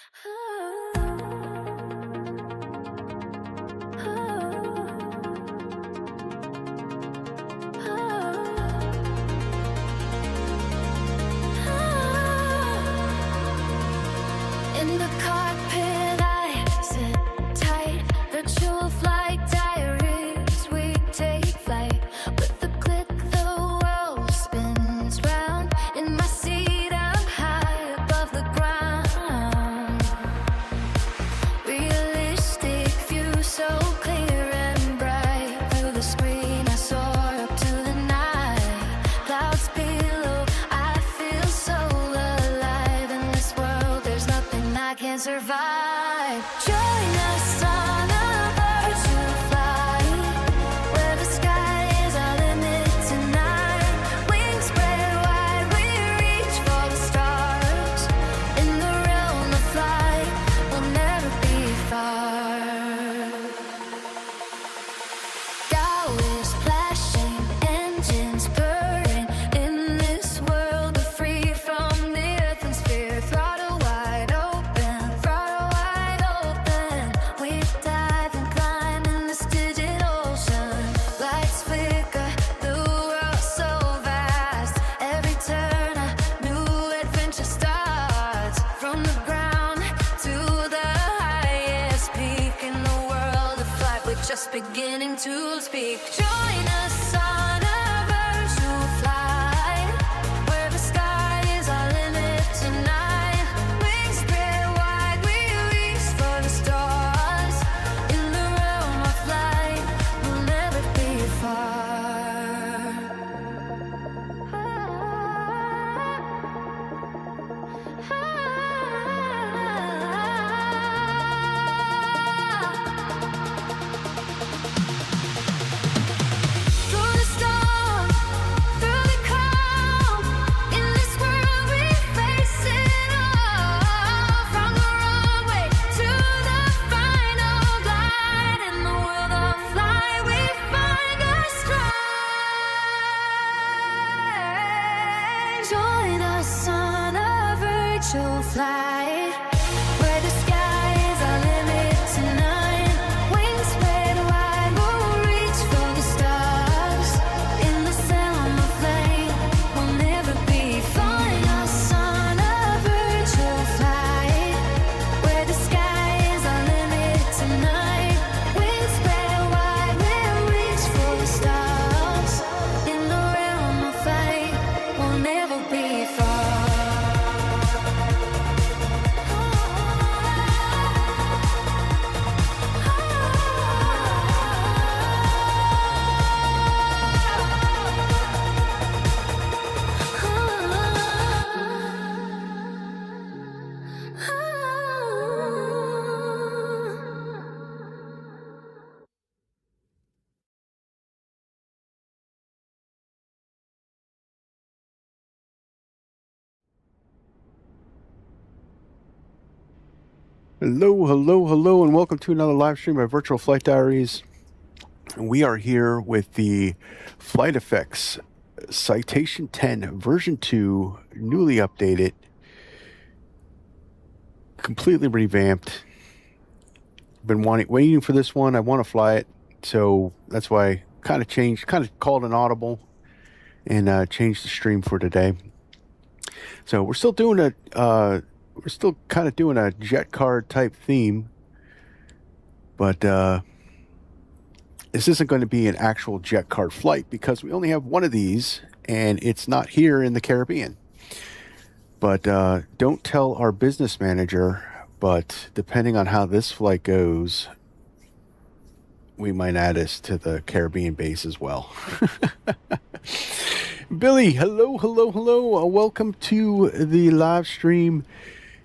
In the cockpit I sit tight, virtual flight diaries, we take flight. With the click the world spins round, in my seat I'm high above the ground. Realistic view so clear and bright, through the screen I soar up to the night. Clouds below, I feel so alive. In this world there's nothing I can't survive. Join us on a virtual flight, where the sky is our limit tonight. Wings spread wide, we reach for the stars. In the realm of flight, we'll never be far. Bow is flashing, engines purring. In this world we're free from the atmosphere. Throttle wide open, throttle wide open. We dive and climb in this digital ocean. Lights flicker, the world's so vast. Every turn a new adventure starts. From the ground to the highest peak in the world of flight, we're just beginning to speak. Join us on a virtual flight, where the sky is our limit tonight. Wings spread wide, we reach for the stars. In the realm of flight, we'll never be far. Through the storm, through the calm, in this world we face it all. From the runway to the final glide, in the world of flight we find our stride. Join us on a virtual flight, where the sky is our limit tonight. Wings spread wide, we'll reach for the stars. In the realm of flame, we'll never be far. Join us on a virtual flight, where the sky is our limit tonight. Wings spread wide, we'll reach for the stars. In the realm of flight, we'll never be far. Hello, hello, hello, and welcome to another live stream of Virtual Flight Diaries. We are here with the FFx Citation 10 version 2, newly updated, completely revamped. Been waiting for this one. I want to fly it, so that's why I kind of called an audible and changed the stream for today. So we're still doing we're still kind of doing a Jetcard type theme, but this isn't going to be an actual Jetcard flight because we only have one of these and it's not here in the Caribbean. But don't tell our business manager, but depending on how this flight goes, we might add this to the Caribbean base as well. Billy, hello, hello, hello. Welcome to the live stream.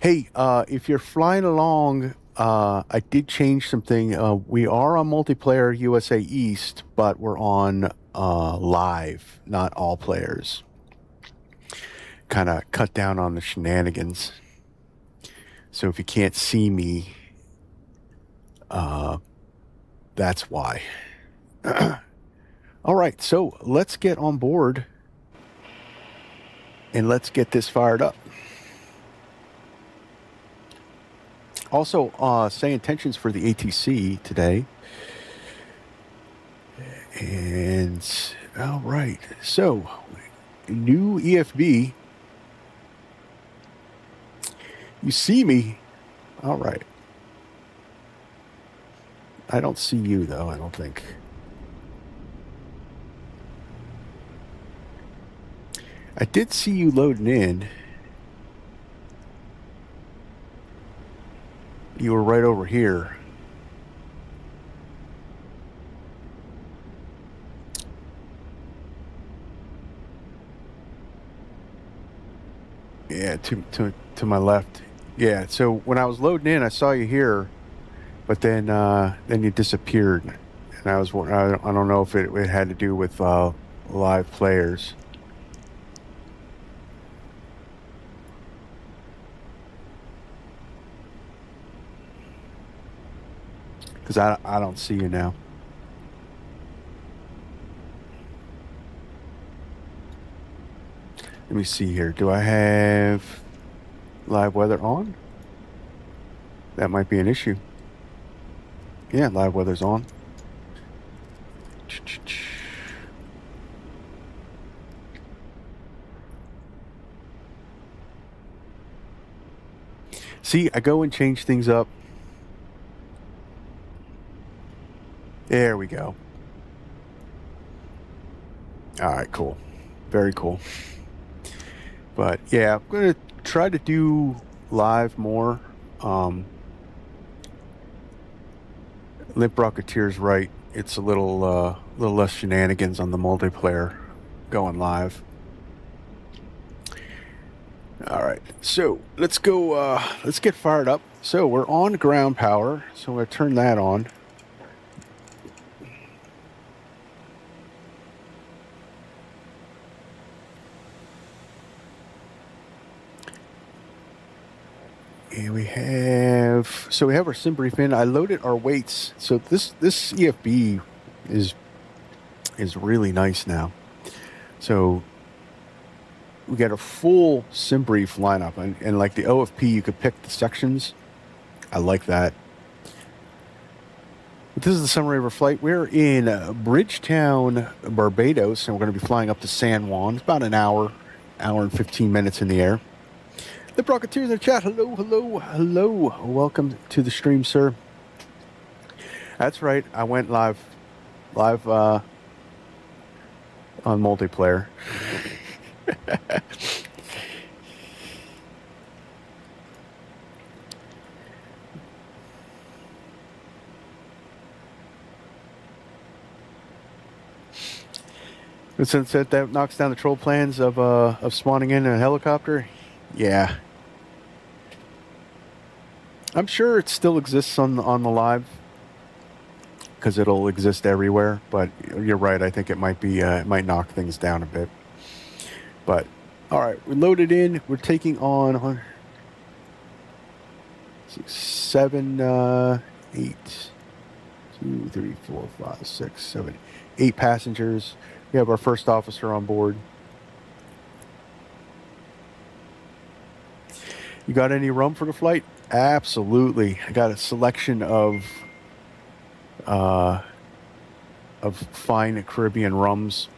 Hey, if you're flying along, I did change something. We are on multiplayer USA East, but we're on live, not all players. Kind of cut down on the shenanigans. So if you can't see me, that's why. All right, so let's get on board and let's get this fired up. Also, say intentions for the ATC today. And all right, so new EFB. You see me. All right. I don't see you, though, I don't think. I did see you loading in. You were right over here. Yeah, to my left. Yeah, so when I was loading in, I saw you here, but then you disappeared, and I don't know if it had to do with live players. Because I don't see you now. Let me see here. Do I have live weather on? That might be an issue. Yeah, live weather's on. See, I go and change things up. There we go. All right, cool. Very cool. But yeah, I'm going to try to do live more. Limp Rocketeer's right. It's a little less shenanigans on the multiplayer going live. All right, so let's go. Let's get fired up. So we're on ground power. So I'm going to turn that on. And we have our sim brief in. I loaded our weights. So this EFB is really nice now. So we got a full sim brief lineup, and like the OFP, you could pick the sections. I like that. But this is the summary of our flight. We're in Bridgetown, Barbados, and we're going to be flying up to San Juan. It's about an hour and 15 minutes in the air. The Rocketeers in the chat. Hello. Welcome to the stream, sir. That's right. I went live on multiplayer. And since that knocks down the troll plans of spawning in a helicopter. Yeah, I'm sure it still exists on the live because it'll exist everywhere. But you're right. I think it might be it might knock things down a bit. But all right, we're loaded in. We're taking on 6, 7, 8, 2, 3, 4, 5, 6, 7, 8 passengers. We have our first officer on board. You got any rum for the flight? Absolutely. I got a selection of fine Caribbean rums.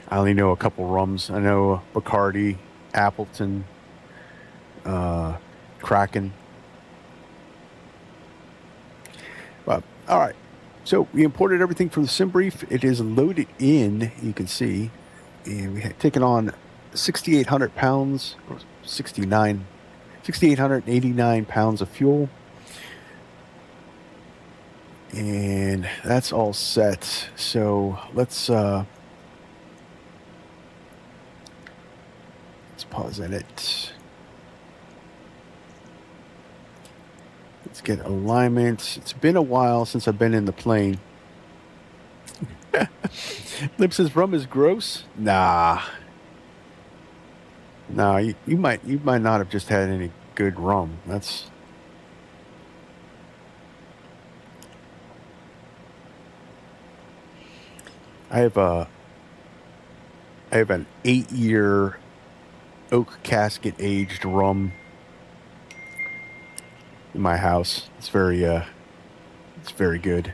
I only know a couple rums. I know Bacardi, Appleton, Kraken. But all right. So we imported everything from the sim brief. It is loaded in. You can see, and we had taken on 6,800 pounds, or 6,889 pounds of fuel. And that's all set. So let's pause in it. Let's get alignment. It's been a while since I've been in the plane. Lip says rum is gross. Nah, you might not have just had any good rum. That's I have an 8-year oak casket aged rum in my house. It's very good.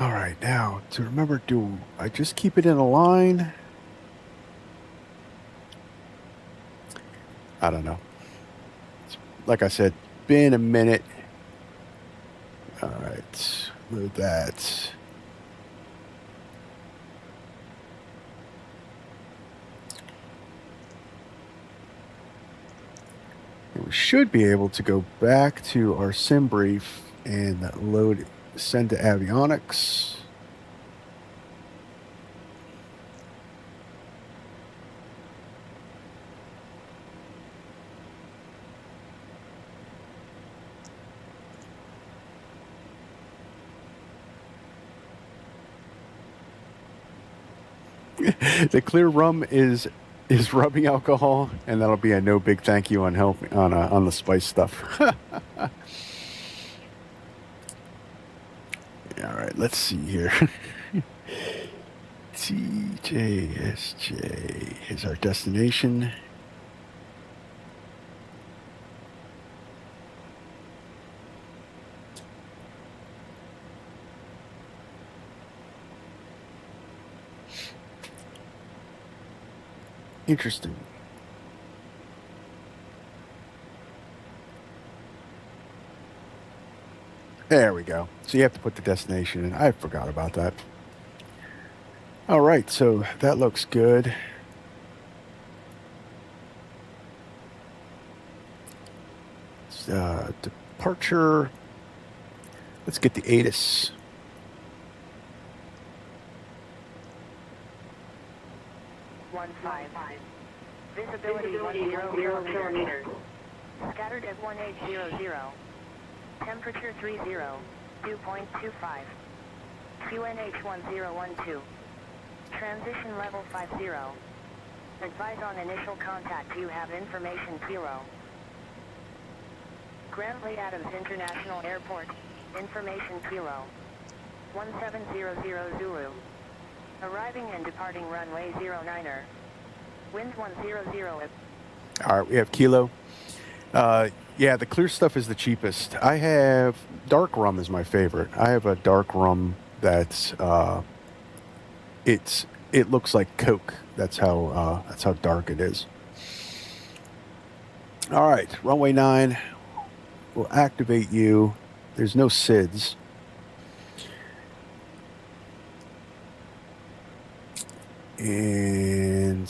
All right, now to remember, do I just keep it in a line? I don't know. Like I said, been a minute. All right, move that. And we should be able to go back to our sim brief and load, send to avionics. The clear rum is rubbing alcohol, and that'll be a no big thank you on help on the spice stuff. All right, let's see here. TJSJ is our destination. Interesting. There we go. So you have to put the destination in. I forgot about that. All right, so that looks good. Departure. Let's get the ATIS. Visibility 100 kilometers. Scattered at 1800. Temperature 30. Dew point 25. QNH 1012. Transition level 50. Advise on initial contact. You have information 0. Grantley Adams International Airport. Information 0. 1700 Zulu. Arriving and departing runway 09er. Wind 100. All right, we have Kilo. Yeah, the clear stuff is the cheapest. I have dark rum is my favorite. I have a dark rum that's it looks like Coke. That's how dark it is. All right, runway 9. We'll activate you. There's no SIDS. And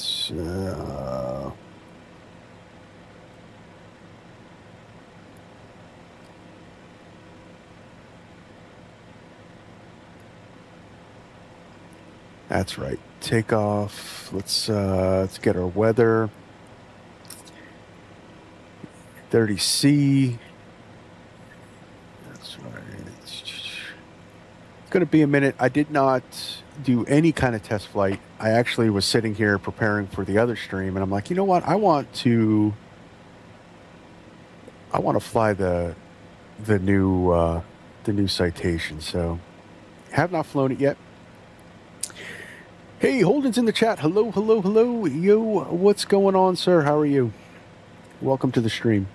that's right. Take off. Let's get our weather. 30C. That's right. It's going to be a minute. I did not do any kind of test flight. I actually was sitting here preparing for the other stream, and I'm like, you know what? I want to fly the new Citation. So, have not flown it yet. Hey, Holden's in the chat. Hello, hello, hello. Yo, what's going on, sir? How are you? Welcome to the stream.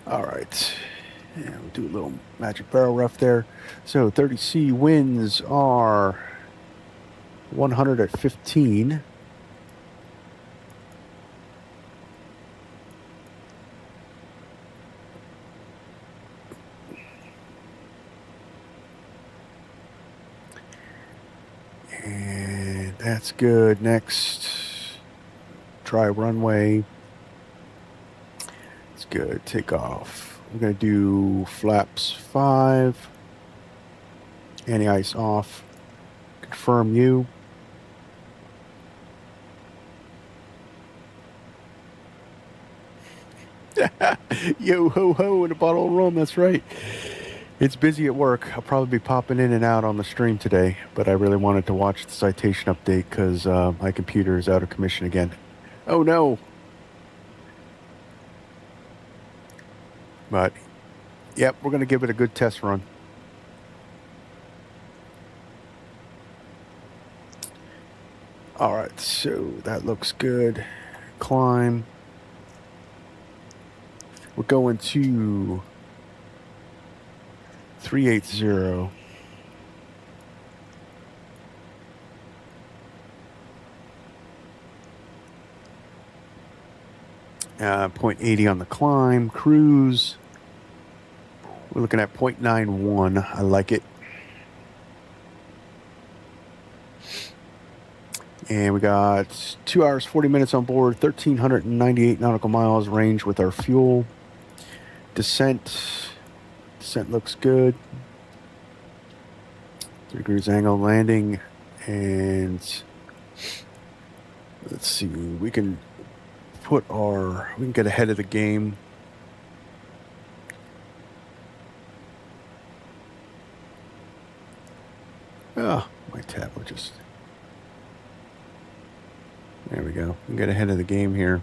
All right. Yeah, we'll do a little magic barrel rough there. So 30C winds are 100 at 15. And that's good. Next, try runway. It's good. Take off. We're going to do flaps 5. Anti-ice off. Confirm you. Yo ho ho and a bottle of rum. That's right. It's busy at work. I'll probably be popping in and out on the stream today, but I really wanted to watch the citation update because my computer is out of commission again. Oh no! But, yep, we're going to give it a good test run. All right, so that looks good. Climb. We're going to 380. Point 80 on the climb. Cruise. We're looking at 0.91. I like it. And we got 2 hours, 40 minutes on board, 1,398 nautical miles range with our fuel. Descent looks good. 3 degrees angle landing. And let's see, we can get ahead of the game. Oh, my tablet just... There we go. We can get ahead of the game here.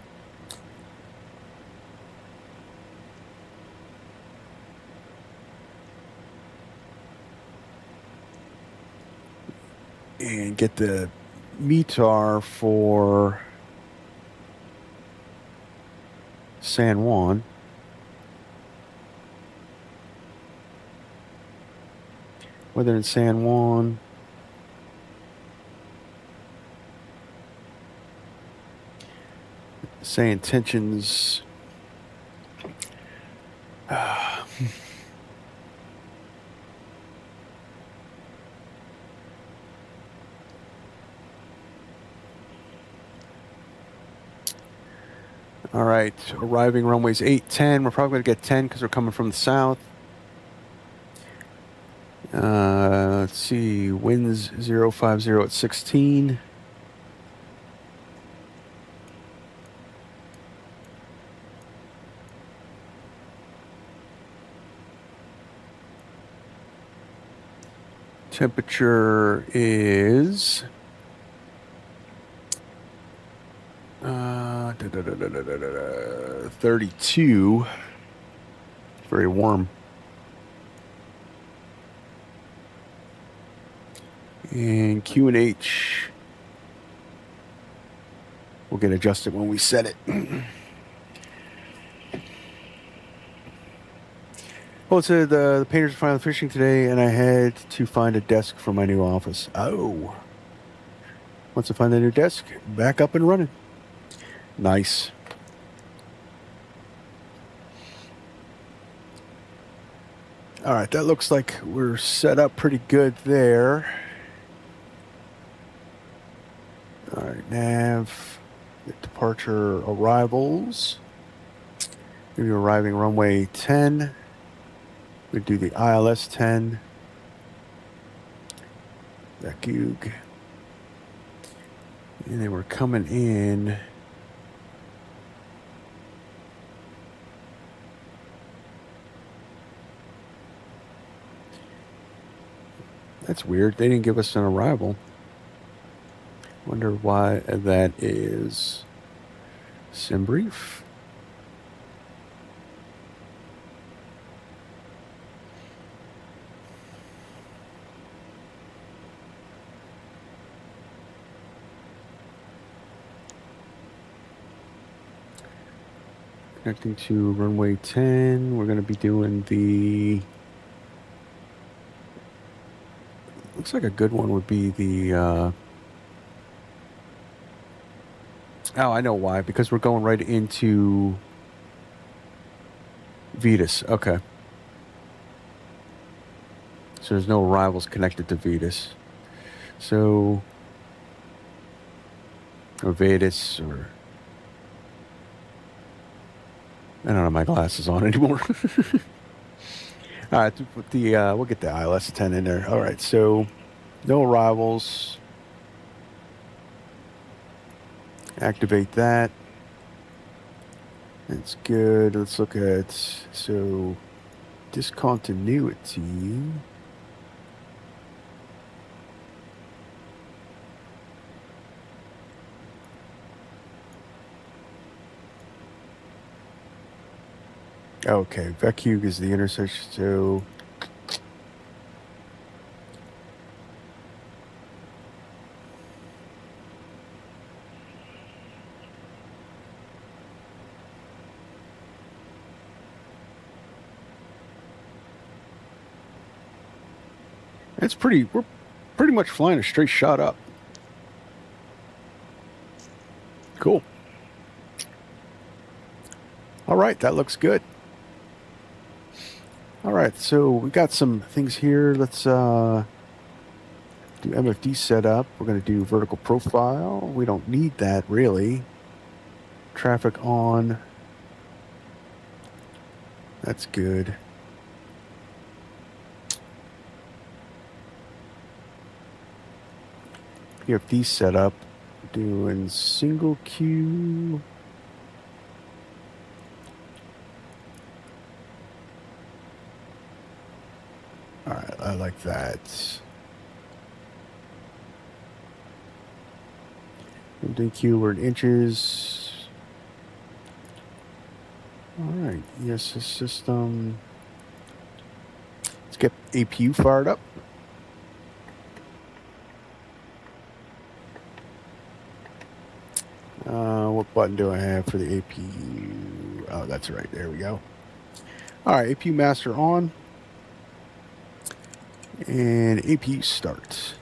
And get the METAR for San Juan. Weather in San Juan. Say intentions. All right, arriving runways 810. We're probably going to get 10 because we're coming from the south. Let's see, winds 050 at 16. Temperature is 32. Very warm. And QNH will get adjusted when we set it. Well, so the painters are finally fishing today, and I had to find a desk for my new office. Oh. Once I find the new desk, back up and running. Nice. All right, that looks like we're set up pretty good there. All right, nav, departure arrivals. Maybe arriving runway 10. We do the ILS 10. That goog. And then we're coming in. That's weird. They didn't give us an arrival. Wonder why that is. Sim brief. Connecting to runway 10. We're going to be doing the... Looks like a good one would be the... Oh, I know why. Because we're going right into Vetus. Okay. So there's no arrivals connected to Vetus. So... Or Vetus, or... I don't have my glasses on anymore. All right, we'll get the ILS 10 in there. All right, so no arrivals. Activate that. That's good. Let's look at, so discontinuity. Okay, VECUG is the intersection, so we're pretty much flying a straight shot up. Cool. All right, that looks good. All right, so we got some things here. Let's do MFD setup. We're going to do vertical profile. We don't need that really. Traffic on. That's good. PFD setup. Doing single queue. All right, I like that. MDQ, we're in inches. All right, ESS system. Let's get APU fired up. What button do I have for the APU? Oh, that's right. There we go. All right, APU master on. And APU start.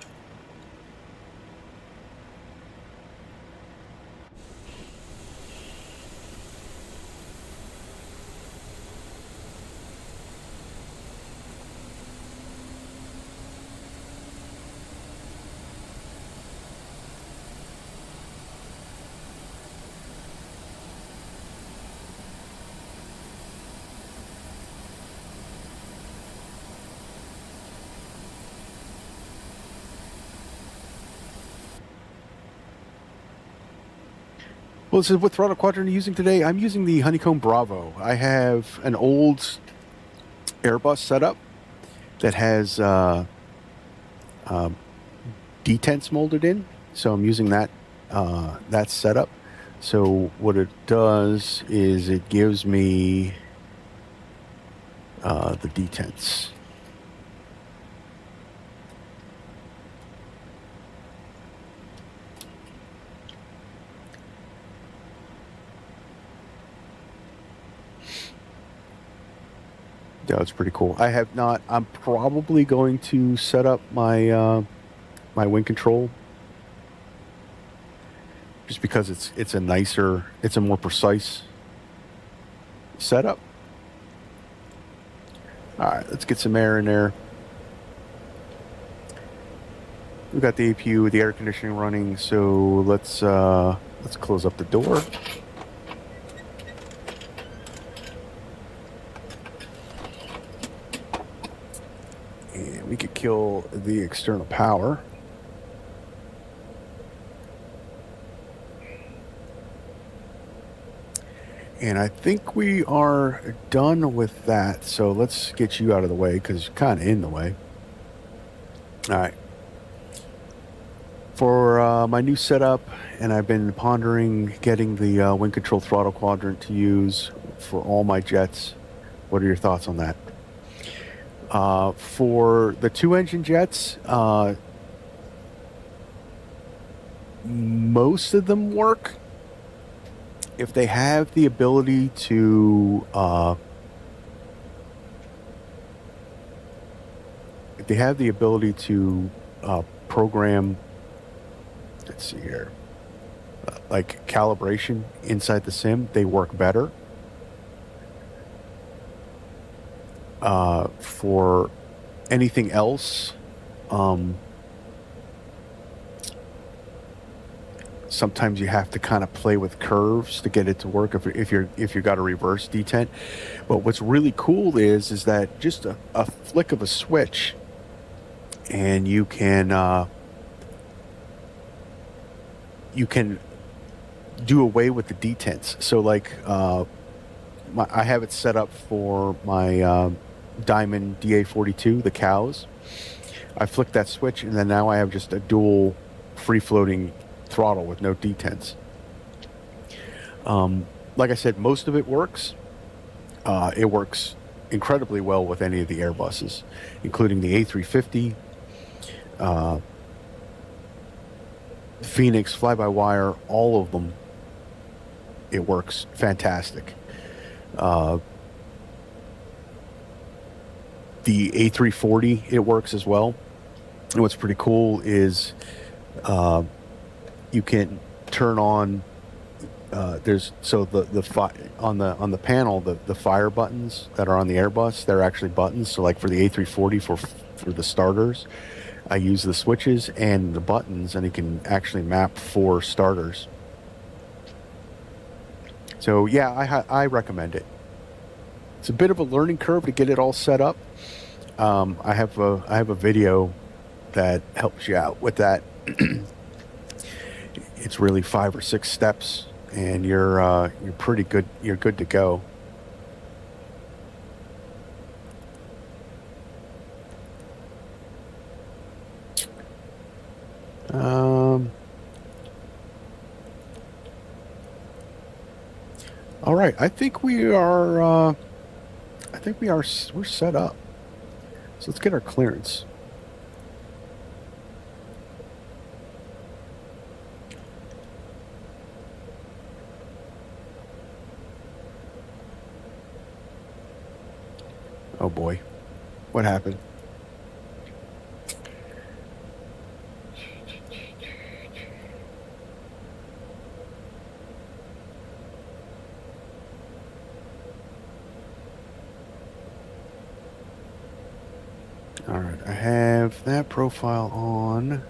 Well, this is what throttle quadrant are you using today? I'm using the Honeycomb Bravo. I have an old Airbus setup that has detents molded in, so I'm using that that setup. So what it does is it gives me the detents. Yeah, it's pretty cool. I have not. I'm probably going to set up my my wing control just because it's a nicer, it's a more precise setup. All right, let's get some air in there. We've got the APU with the air conditioning running, so let's close up the door. We could kill the external power. And I think we are done with that. So let's get you out of the way because you're kind of in the way. All right. For my new setup, and I've been pondering getting the wing control throttle quadrant to use for all my jets. What are your thoughts on that? For the two-engine jets, most of them work if they have the ability to program. Let's see here, like calibration inside the sim, they work better. For anything else, sometimes you have to kind of play with curves to get it to work if you got a reverse detent. But what's really cool is that just a flick of a switch, and you can do away with the detents. So like I have it set up for my Diamond DA42, the cows. I flicked that switch, and then now I have just a dual free-floating throttle with no detents. Like I said, most of it works. It works incredibly well with any of the Airbuses, including the A350, Phoenix, fly-by-wire, all of them. It works fantastic. The A340, it works as well. And what's pretty cool is you can turn on on the panel, the fire buttons that are on the Airbus, they're actually buttons. So like for the A340 for the starters, I use the switches and the buttons, and you can actually map 4 starters. So yeah, I recommend it. It's a bit of a learning curve to get it all set up. I have a video that helps you out with that. It's really 5 or 6 steps, and you're pretty good. You're good to go. All right, I think we are. We're set up. So let's get our clearance. Oh boy, what happened? All right, I have that profile on.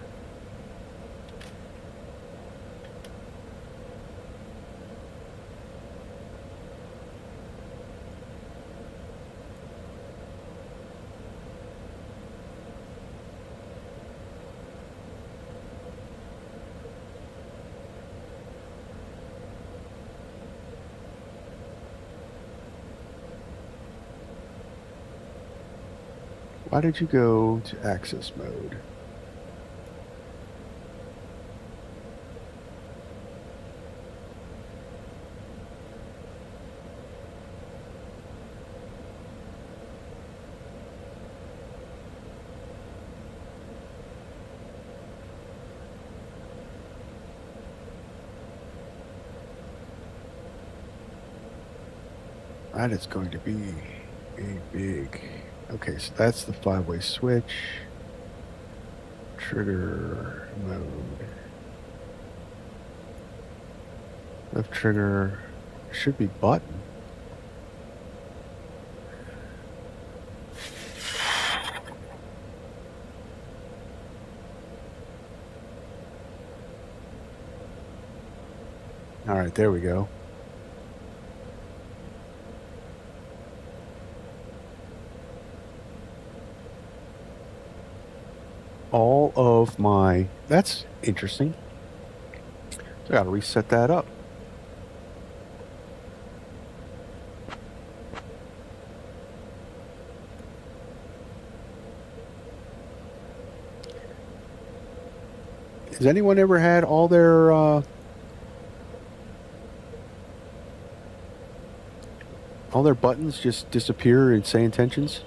Why did you go to access mode? That is going to be a big... Okay, so that's the 5-way switch. Trigger mode. Left trigger should be button. All right, there we go. All of my... That's interesting. So I gotta reset that up. Has anyone ever had all their buttons just disappear and say intentions?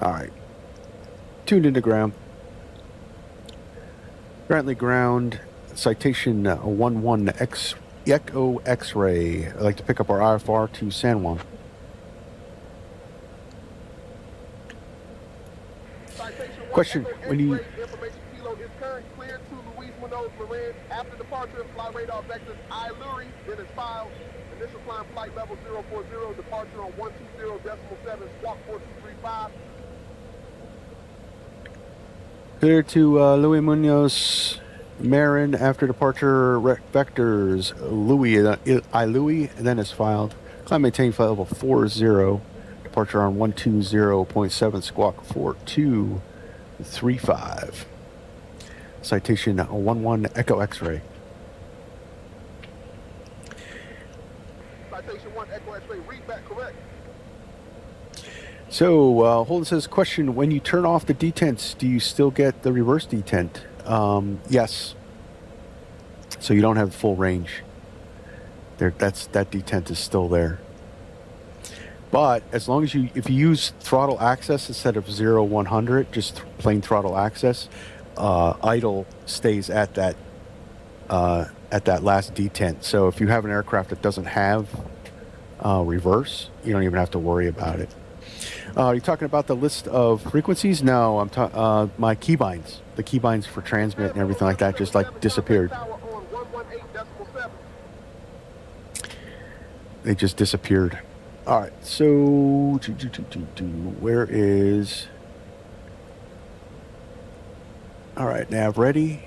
All right. Tuned into ground. Currently ground. Citation 11X Echo X-ray. I'd like to pick up our IFR to San Juan. Question: when you information kilo is current cleared to Luis Munoz Marin after departure, fly radar vectors Iluri, then is filed. Initial climb flight level 040, departure on 120.7, squawk 4235. clear to Luis Munoz Marin after departure vectors Ilui, and then is filed. Climb maintain flight level 40, departure on 120.7, squawk 4235. Citation 11 Echo X-ray. Citation 1, Echo X-ray, read back correct. So, Holden says, question, when you turn off the detents, do you still get the reverse detent? Yes. So you don't have full range. That detent is still there. But as long as if you use throttle access instead of 0-100, just plain throttle access, idle stays at that last detent. So if you have an aircraft that doesn't have reverse, you don't even have to worry about it. Are you talking about the list of frequencies? No, I'm talking my keybinds. The keybinds for transmit and everything like that just like disappeared. They just disappeared. All right, so where is? All right, nav ready.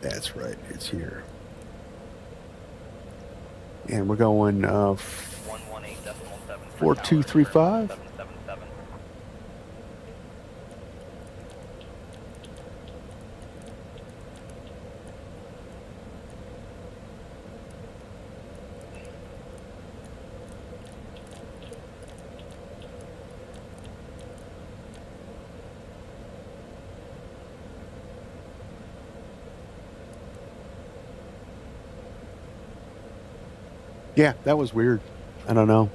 That's right, it's here. And we're going 4235. Yeah, that was weird. I don't know.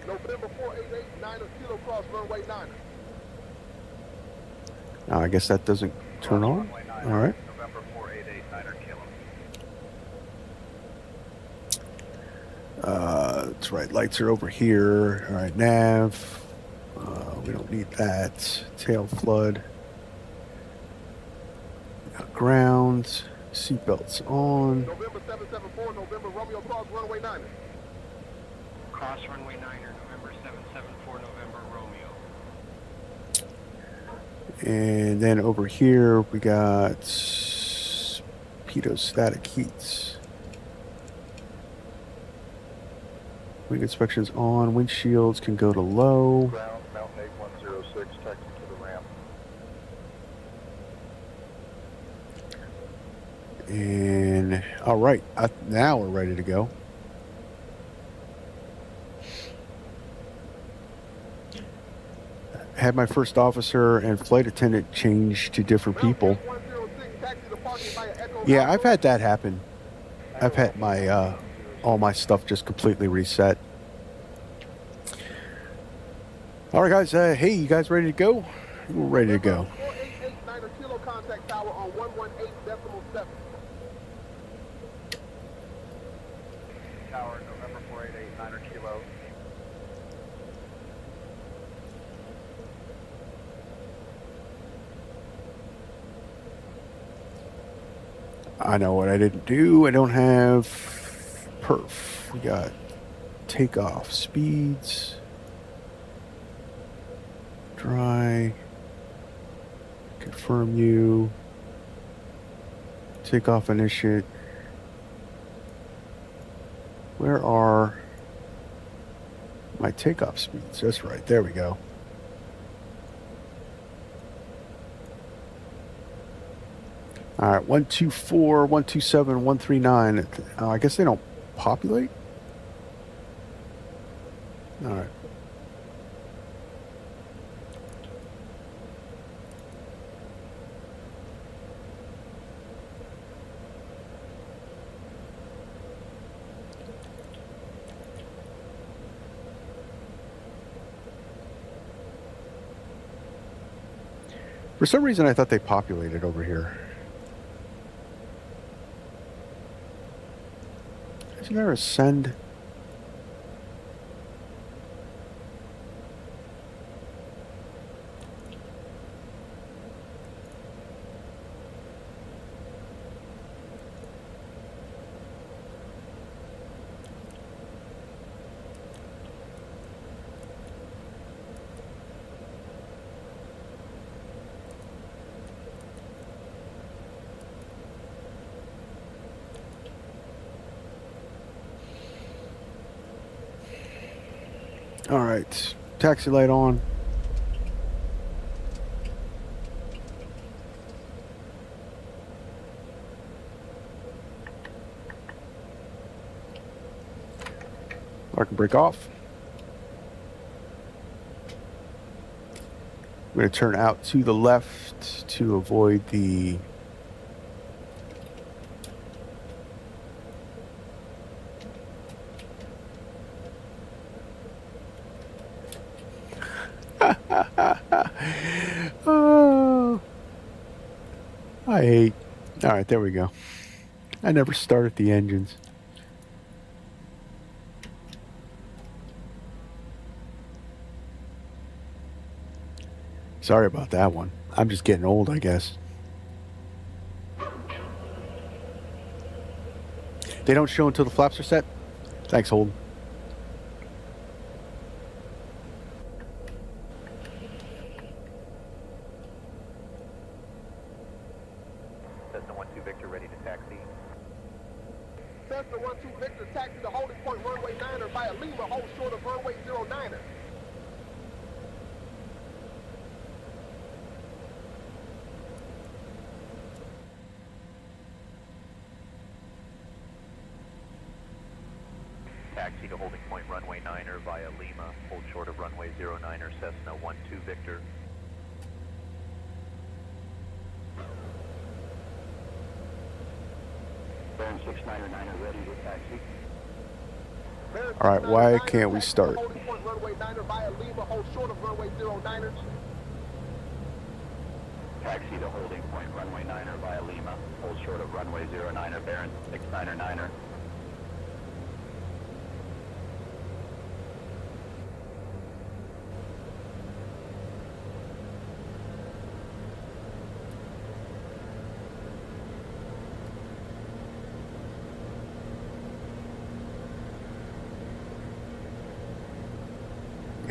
November 488, 9 kilo cross runway 9. I guess that doesn't turn on. All right. November 488, 9 kilo. That's right. Lights are over here. All right, nav. We don't need that. Tail flood. Ground. Seatbelts on. November 774, November Romeo cross runway 9. Cross runway 9er, November 774, November Romeo. And then over here we got pedostatic heats. Wing inspections on. Windshields can go to low. Ground, Mountain 8106, taxi to the ramp. And all right, now we're ready to go. Had my first officer and flight attendant change to different people. Yeah, I've had that happen. I've had my all my stuff just completely reset. All right, guys. Hey, you guys ready to go? We're ready to go. 4889 kilo contact tower on 118.7. Tower, November 488, 9 kilo. I know what I didn't do. I don't have perf. We got takeoff speeds. Dry. Confirm you. Takeoff initiate. Where are my takeoff speeds? That's right. There we go. All right. 124, 127, 139. I guess they don't populate. All right. For some reason, I thought they populated over here. Isn't there a send? All right, taxi light on. Park and break off. I'm going to turn out to the left to avoid the oh, I hate. All right, there we go. I never started the engines. Sorry about that one. I'm just getting old, I guess. They don't show until the flaps are set? Thanks, Holden. Cessna 1-2 Victor, ready to taxi. Cessna 1-2 Victor, taxi to holding point runway 9er via Lima, hold short of runway 09er. Taxi to holding point runway 9er via Lima, hold short of runway 09er, Cessna 1-2 Victor. Baron 699er ready to taxi. All right, why can't we start? Holding point runway 9er via Lima, hold short of runway 09er. Taxi to holding point runway 9er via Lima, hold short of runway 09er, Baron 699er.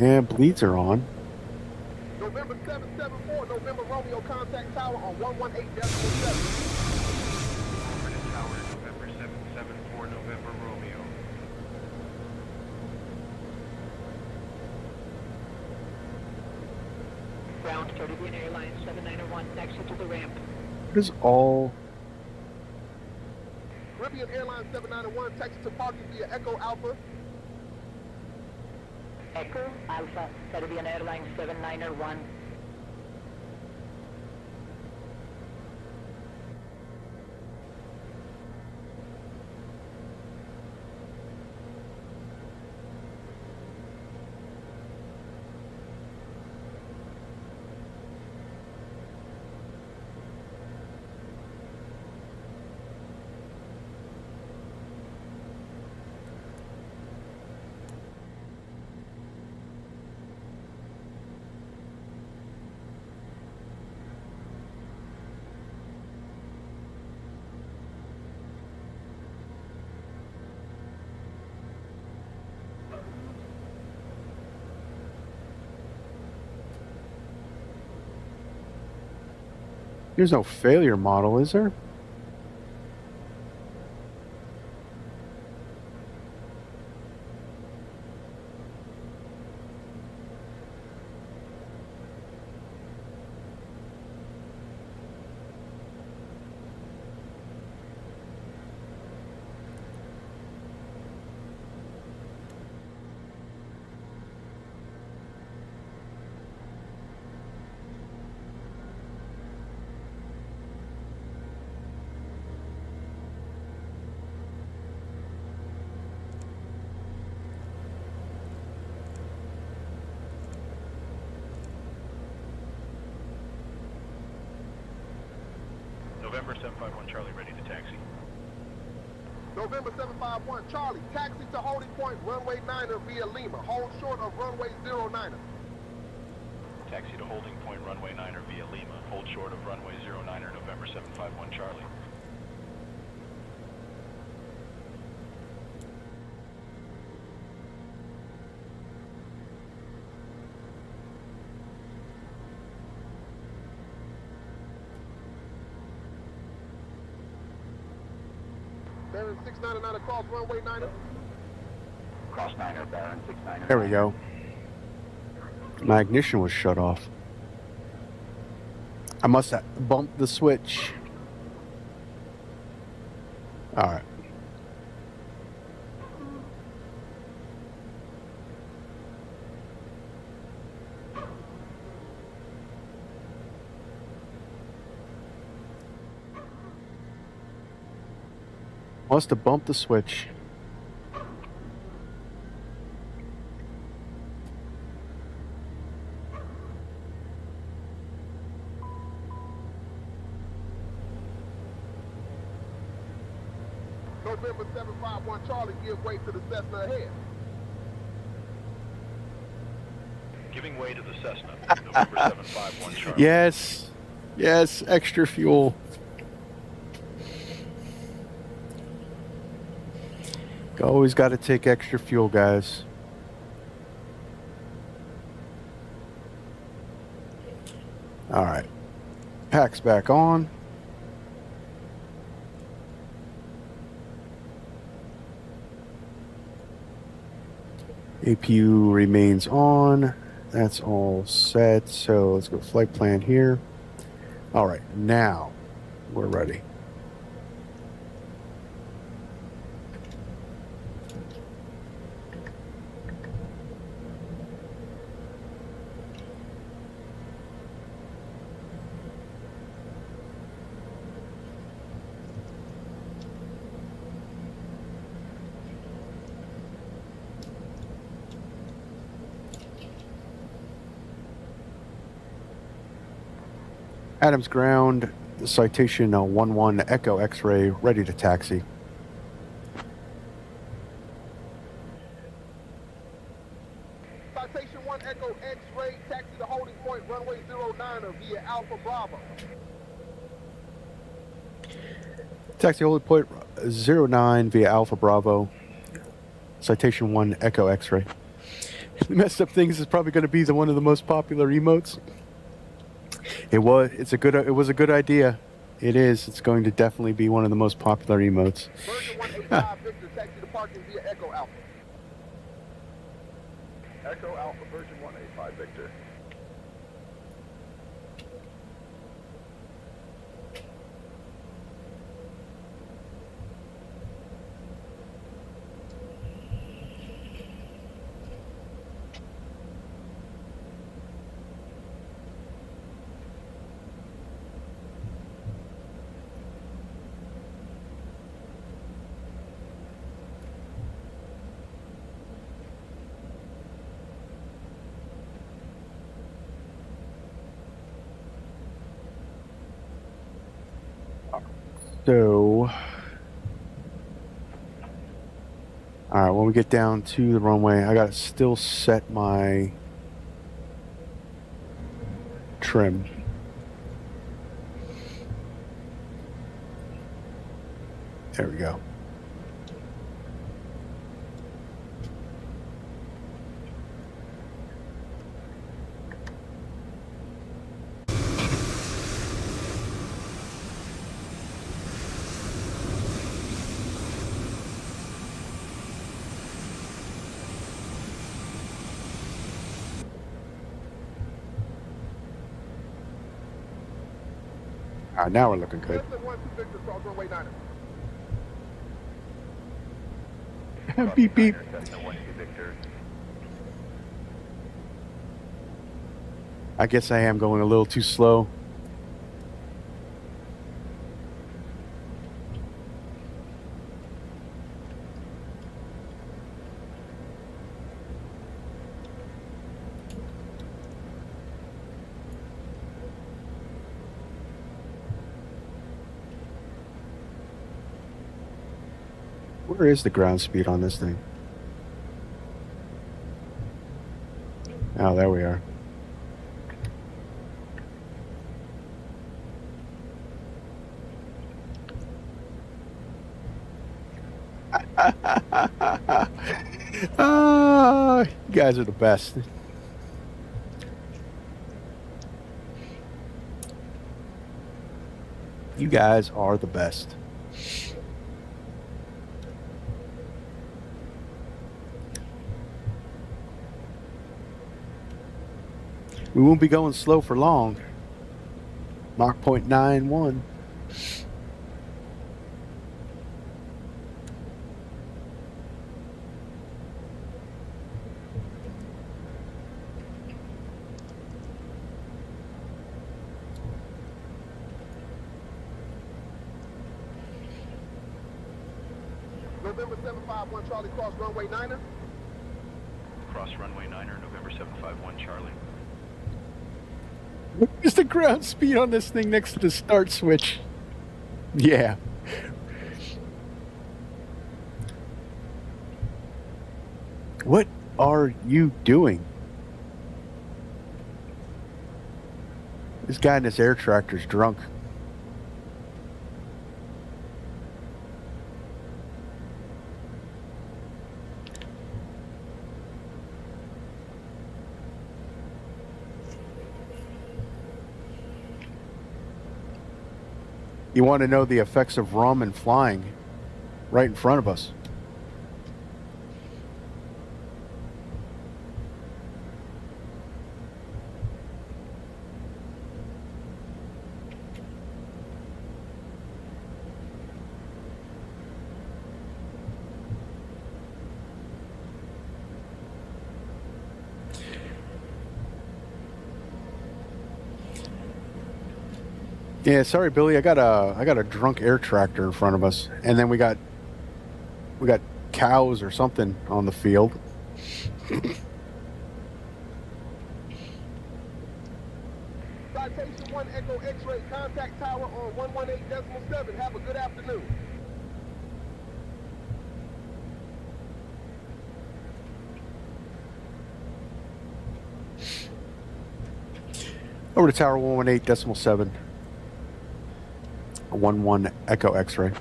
Yeah, bleeds are on. November 774, November Romeo, contact tower on 118.7. Tower, November 774, November Romeo. Ground Caribbean Airlines 791, taxi to the ramp. What is all... Caribbean Airlines 791, taxi to parking via Echo Alpha. Echo Alpha Caribbean Airlines 791. There's no failure model, is there? November 751 Charlie, ready to taxi. November 751 Charlie, taxi to holding point runway 9er via Lima, hold short of runway 09er. Taxi to holding point runway 9er via Lima, hold short of runway 09er, November 751 Charlie. Baron 699 across runway 9er. Cross 9er, Baron 699. There we go. My ignition was shut off. I must have bumped the switch. All right. Must have bumped the switch. November 751 Charlie, give way to the Cessna ahead. Giving way to the Cessna. November 751 Charlie. Yes. Yes, extra fuel. Always got to take extra fuel, guys. All right. Pack's back on. APU remains on. That's all set. So let's go flight plan here. All right, now we're ready. Adams ground, citation 11 Echo X-ray, ready to taxi. Citation 1 Echo X-ray, taxi to holding point, runway 09er via Alpha Bravo. Taxi holding point 09 via Alpha Bravo. Citation 1 Echo X-ray. The messed up things is probably going to be one of the most popular emotes. It was a good idea. It is. It's going to definitely be one of the most popular emotes. Virgin 185 Victor, taxi to parking via Echo Alpha. Echo Alpha, Virgin 185 Victor. So, all right, when we get down to the runway, I gotta still set my trim. There we go. All right, now we're looking good. Cessna 1 2 Victor, cross runway 9er. Beep beep. Cessna 1 2 Victor. I guess I am going a little too slow. Where is the ground speed on this thing? Oh, there we are. Ah, you guys are the best. You guys are the best. We won't be going slow for long. Mach 0.91. November 751 Charlie, cross runway 9er. Cross runway 9er, November 751 Charlie. What is the ground speed on this thing next to the start switch? Yeah. What are you doing? This guy in this air tractor's drunk. You want to know the effects of rum and flying right in front of us. Yeah, sorry, Billy. I got a drunk air tractor in front of us, and then we got cows or something on the field. Citation 1 Echo X-ray, contact tower on 118.7. Have a good afternoon. Over to tower 118.7. 11 Echo X-ray.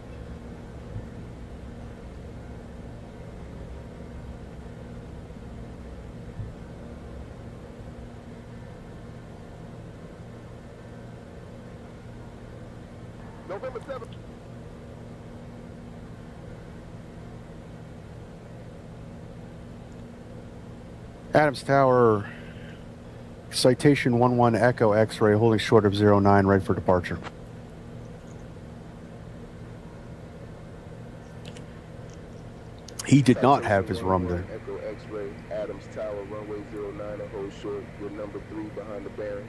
November 7th. Adams Tower, citation 11 Echo X-ray, holding short of 09, ready for departure. He did not have his rum there. Echo X-ray, Adams Tower, runway 09, and hold short. You're number 3 behind the bearing.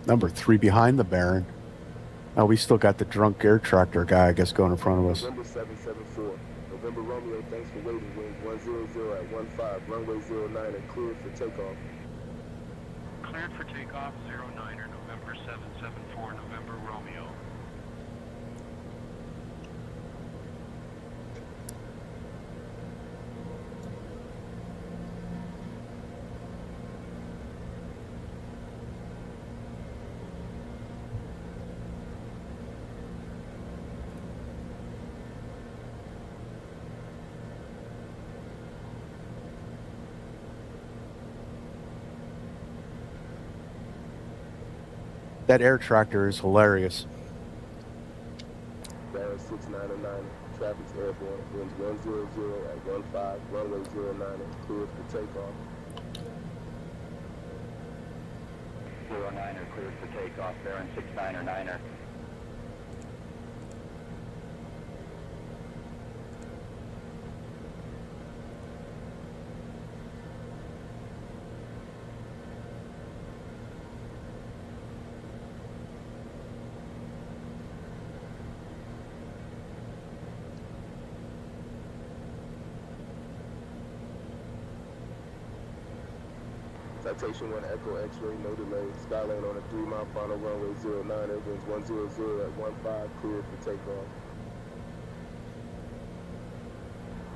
Number 3 behind the Baron. Oh, we still got the drunk air tractor guy, I guess, going in front of us. November 774. November Romeo, thanks for waiting. Wind 100 at 15, runway 09, and cleared for takeoff. Cleared for takeoff, 09er, November 774, November Romeo. That air tractor is hilarious. Baron 699, traffic's airborne. Winds 100 at 15, runway 09, and cleared for takeoff. 09er, cleared for takeoff. Baron 69er, 9er. Citation 1 Echo X-ray, no delay. Skyline on a 3-mile final runway 09, winds 100 at 15, cleared for takeoff.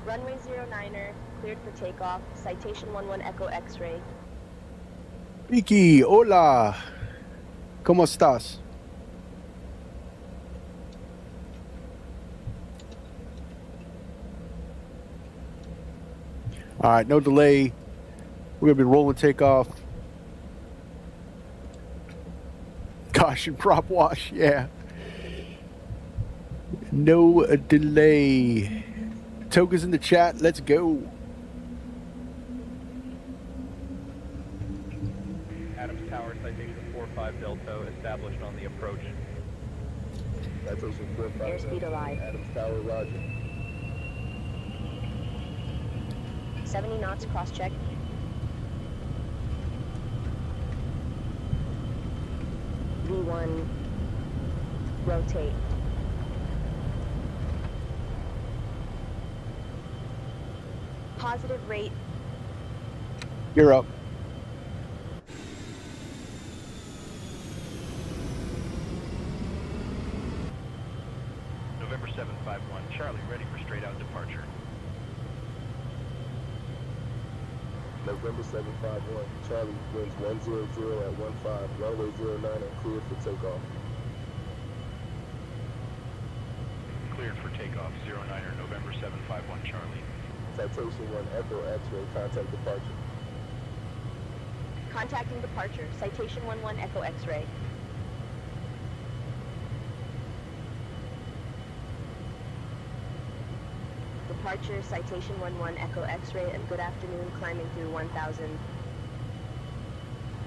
Runway 09er, cleared for takeoff. Citation 11 Echo X-ray. Vicky, hola. ¿Cómo estás? All right, no delay. We're going to be rolling takeoff. Caution prop wash, yeah. No delay. Toga's in the chat. Let's go. Adams Tower, citation 45 Delta, established on the approach. Citation 45. Airspeed alive. Adams Tower, roger. 70 knots, cross-check. V1, rotate. Positive rate. You're up. November 751, Charlie, ready for straight out departure. November 751, Charlie, winds 100 at 15, runway 09 and cleared for takeoff. Cleared for takeoff, 09er, November 751, Charlie. Citation 1 Echo X-ray, contact departure. Contacting departure. Citation 11 Echo X-ray. Departure, Citation 11 Echo X-ray, and good afternoon, climbing through 1000.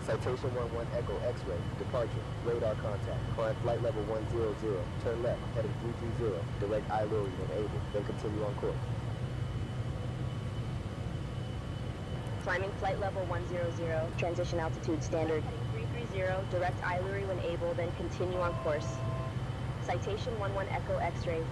Citation 11 Echo X-ray, departure, radar contact, climb flight level 100, turn left, heading 330, direct Elysium when able, then continue on course. Climbing flight level 100, transition altitude standard. 330, direct Elysium when able, then continue on course. Citation 11 Echo X-ray.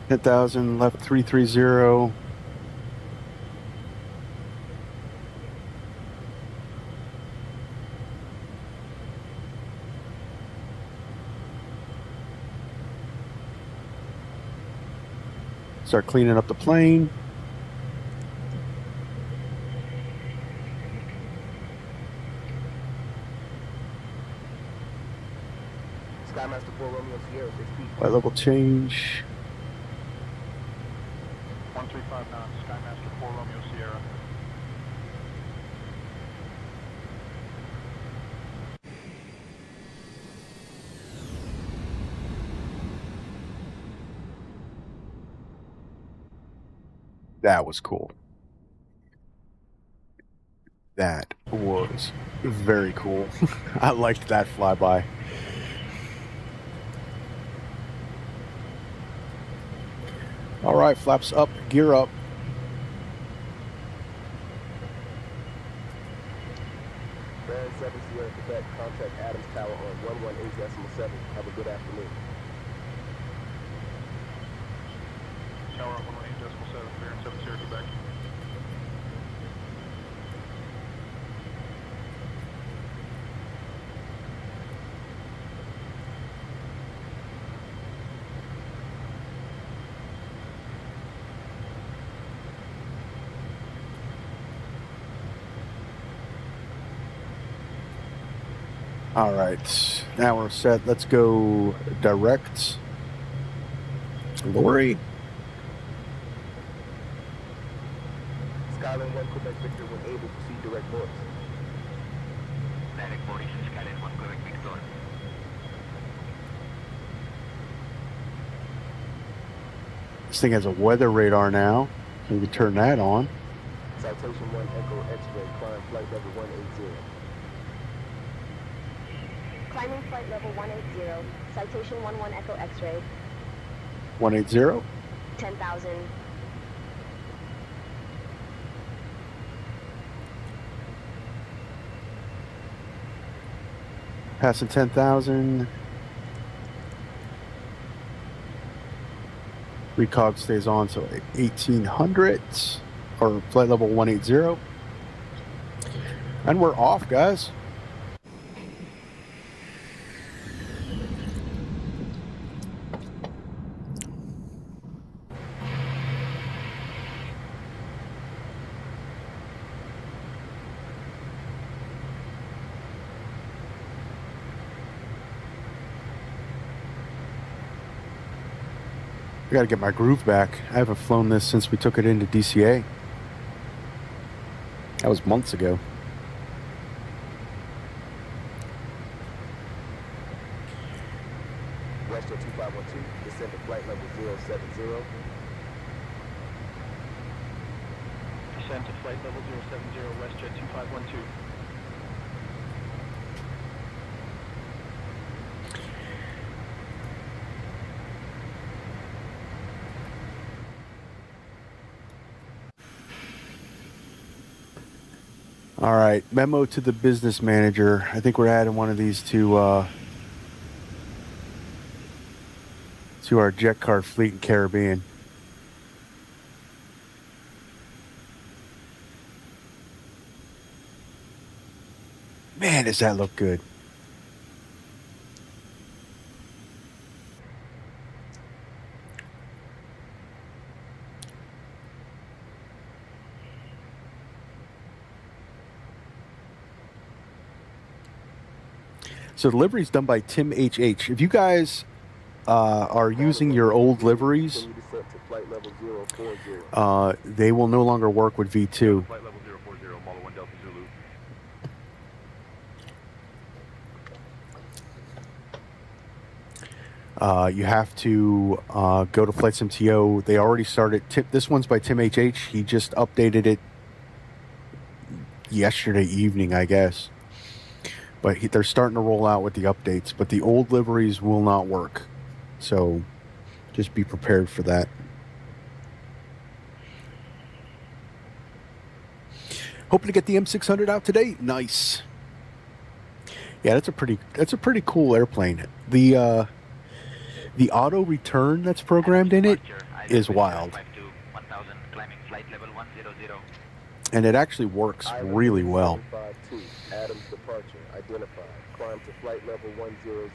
Hit 1000, left 330. Start cleaning up the plane. Skymaster 4 Romeo Sierra 6 feet. Flight level change. 135 knots, Skymaster 4 Romeo Sierra. That was cool. That was very cool. I liked that flyby. All right, flaps up, gear up. Band 7 Sierra Quebec, contact Adams Tower on 118.7. Have a good afternoon. Tower on 118.7, Baron 7 Sierra Quebec. All right, now we're set. Let's go direct. Lori. Skyline 1 Quebec Victor when able, proceed direct north. Direct Boris, Skyline 1 Quebec Victor. This thing has a weather radar now. So we can turn that on. Citation 1 Echo X-ray, climb flight level 180. Climbing flight level 180. Citation 11 Echo X-ray. 180. 10,000. Passing 10,000. Recog stays on, so 1800 or flight level 180. And we're off, guys. I gotta get my groove back. I haven't flown this since we took it into DCA. That was months ago. WestJet 2512, descend to flight level 070. Descend to flight level 070, WestJet 2512. All right, memo to the business manager. I think we're adding one of these to our Jetcard fleet in Caribbean. Man, does that look good. So the livery is done by Tim HH. If you guys are using your old liveries, they will no longer work with V2. Flight level 040, Molo 1 Delta Zulu. You have to go to Flight MTO. They already started. This one's by Tim HH. He just updated it yesterday evening, I guess. But they're starting to roll out with the updates. But the old liveries will not work. So just be prepared for that. Hoping to get the M600 out today. Nice. Yeah, that's a pretty cool airplane. The auto return that's programmed in it is wild. And it actually works really well. Adams departure identified. Climb to flight level 100.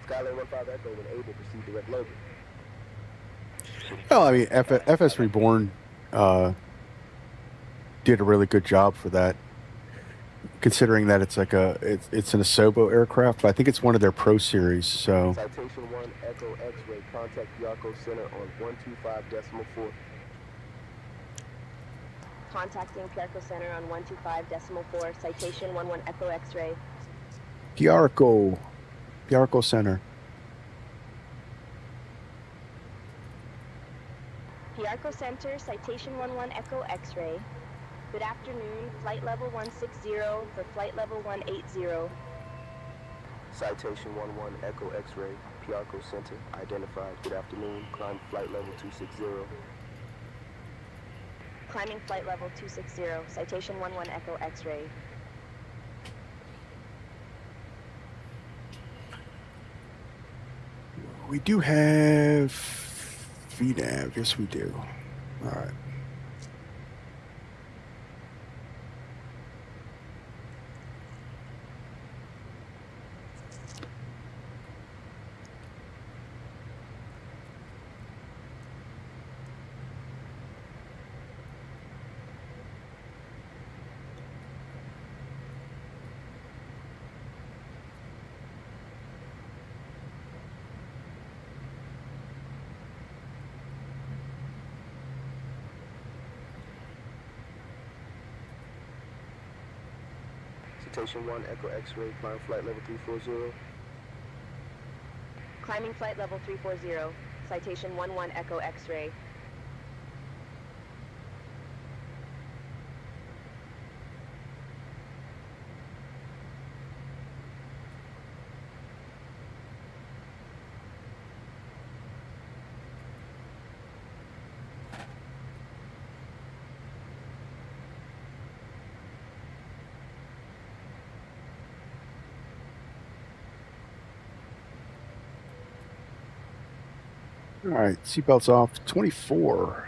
Skyline 15 Echo when able, proceed direct loading. Well, I mean, FS Reborn did a really good job for that, considering that it's like it's an Asobo aircraft, but I think it's one of their Pro Series. So. Citation 1 Echo X-ray. Contact Yarko Center on 125.4. Contacting Piarco Center on 125.4. Citation 11 Echo X-ray. Piarco Center. Piarco Center, citation 11 Echo X-ray. Good afternoon, flight level 160 for flight level 180. Citation 11 Echo X-ray. Piarco Center identified. Good afternoon. Climb flight level 260. Climbing flight level 260, citation 11 Echo X-ray. We do have VNAV. Yes, we do. All right. Citation 1 Echo X-ray. Climb flight level 340. Climbing flight level 340, citation 11 Echo X-ray. All right, seatbelts off. 24.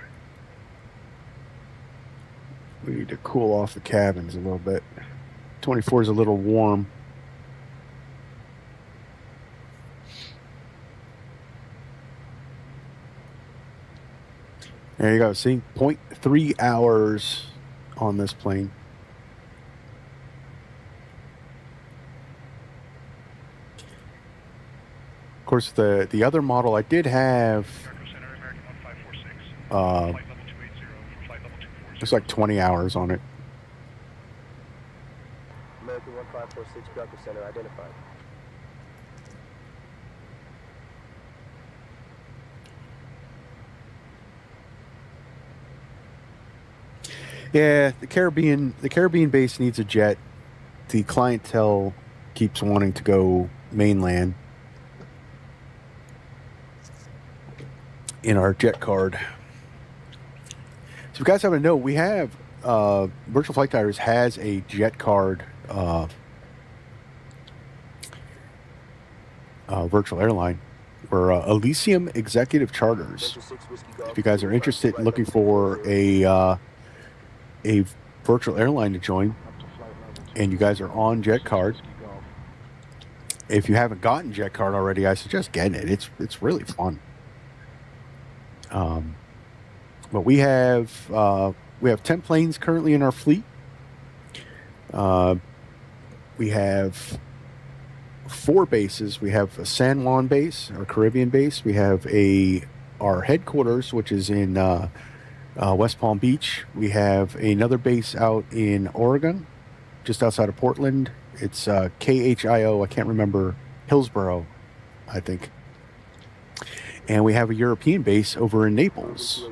We need to cool off the cabins a little bit. 24 is a little warm. There you go. See, 0.3 hours on this plane. Of course, the other model I did have. It's like 20 hours on it. American 1546 Delta Center identified. Yeah, the Caribbean base needs a jet. The clientele keeps wanting to go mainland in our Jetcard. So if you guys haven't know, we have Virtual Flight Diaries has a Jetcard virtual airline. We're Elysium Executive Charters. If you guys are interested in looking for a virtual airline to join, and you guys are on Jetcard, if you haven't gotten Jetcard already, I suggest getting it. It's really fun. But we have 10 planes currently in our fleet. We have 4 bases. We have a San Juan base, our Caribbean base. We have our headquarters, which is in West Palm Beach. We have another base out in Oregon, just outside of Portland. It's KHIO. I can't remember. Hillsborough, I think. And we have a European base over in Naples.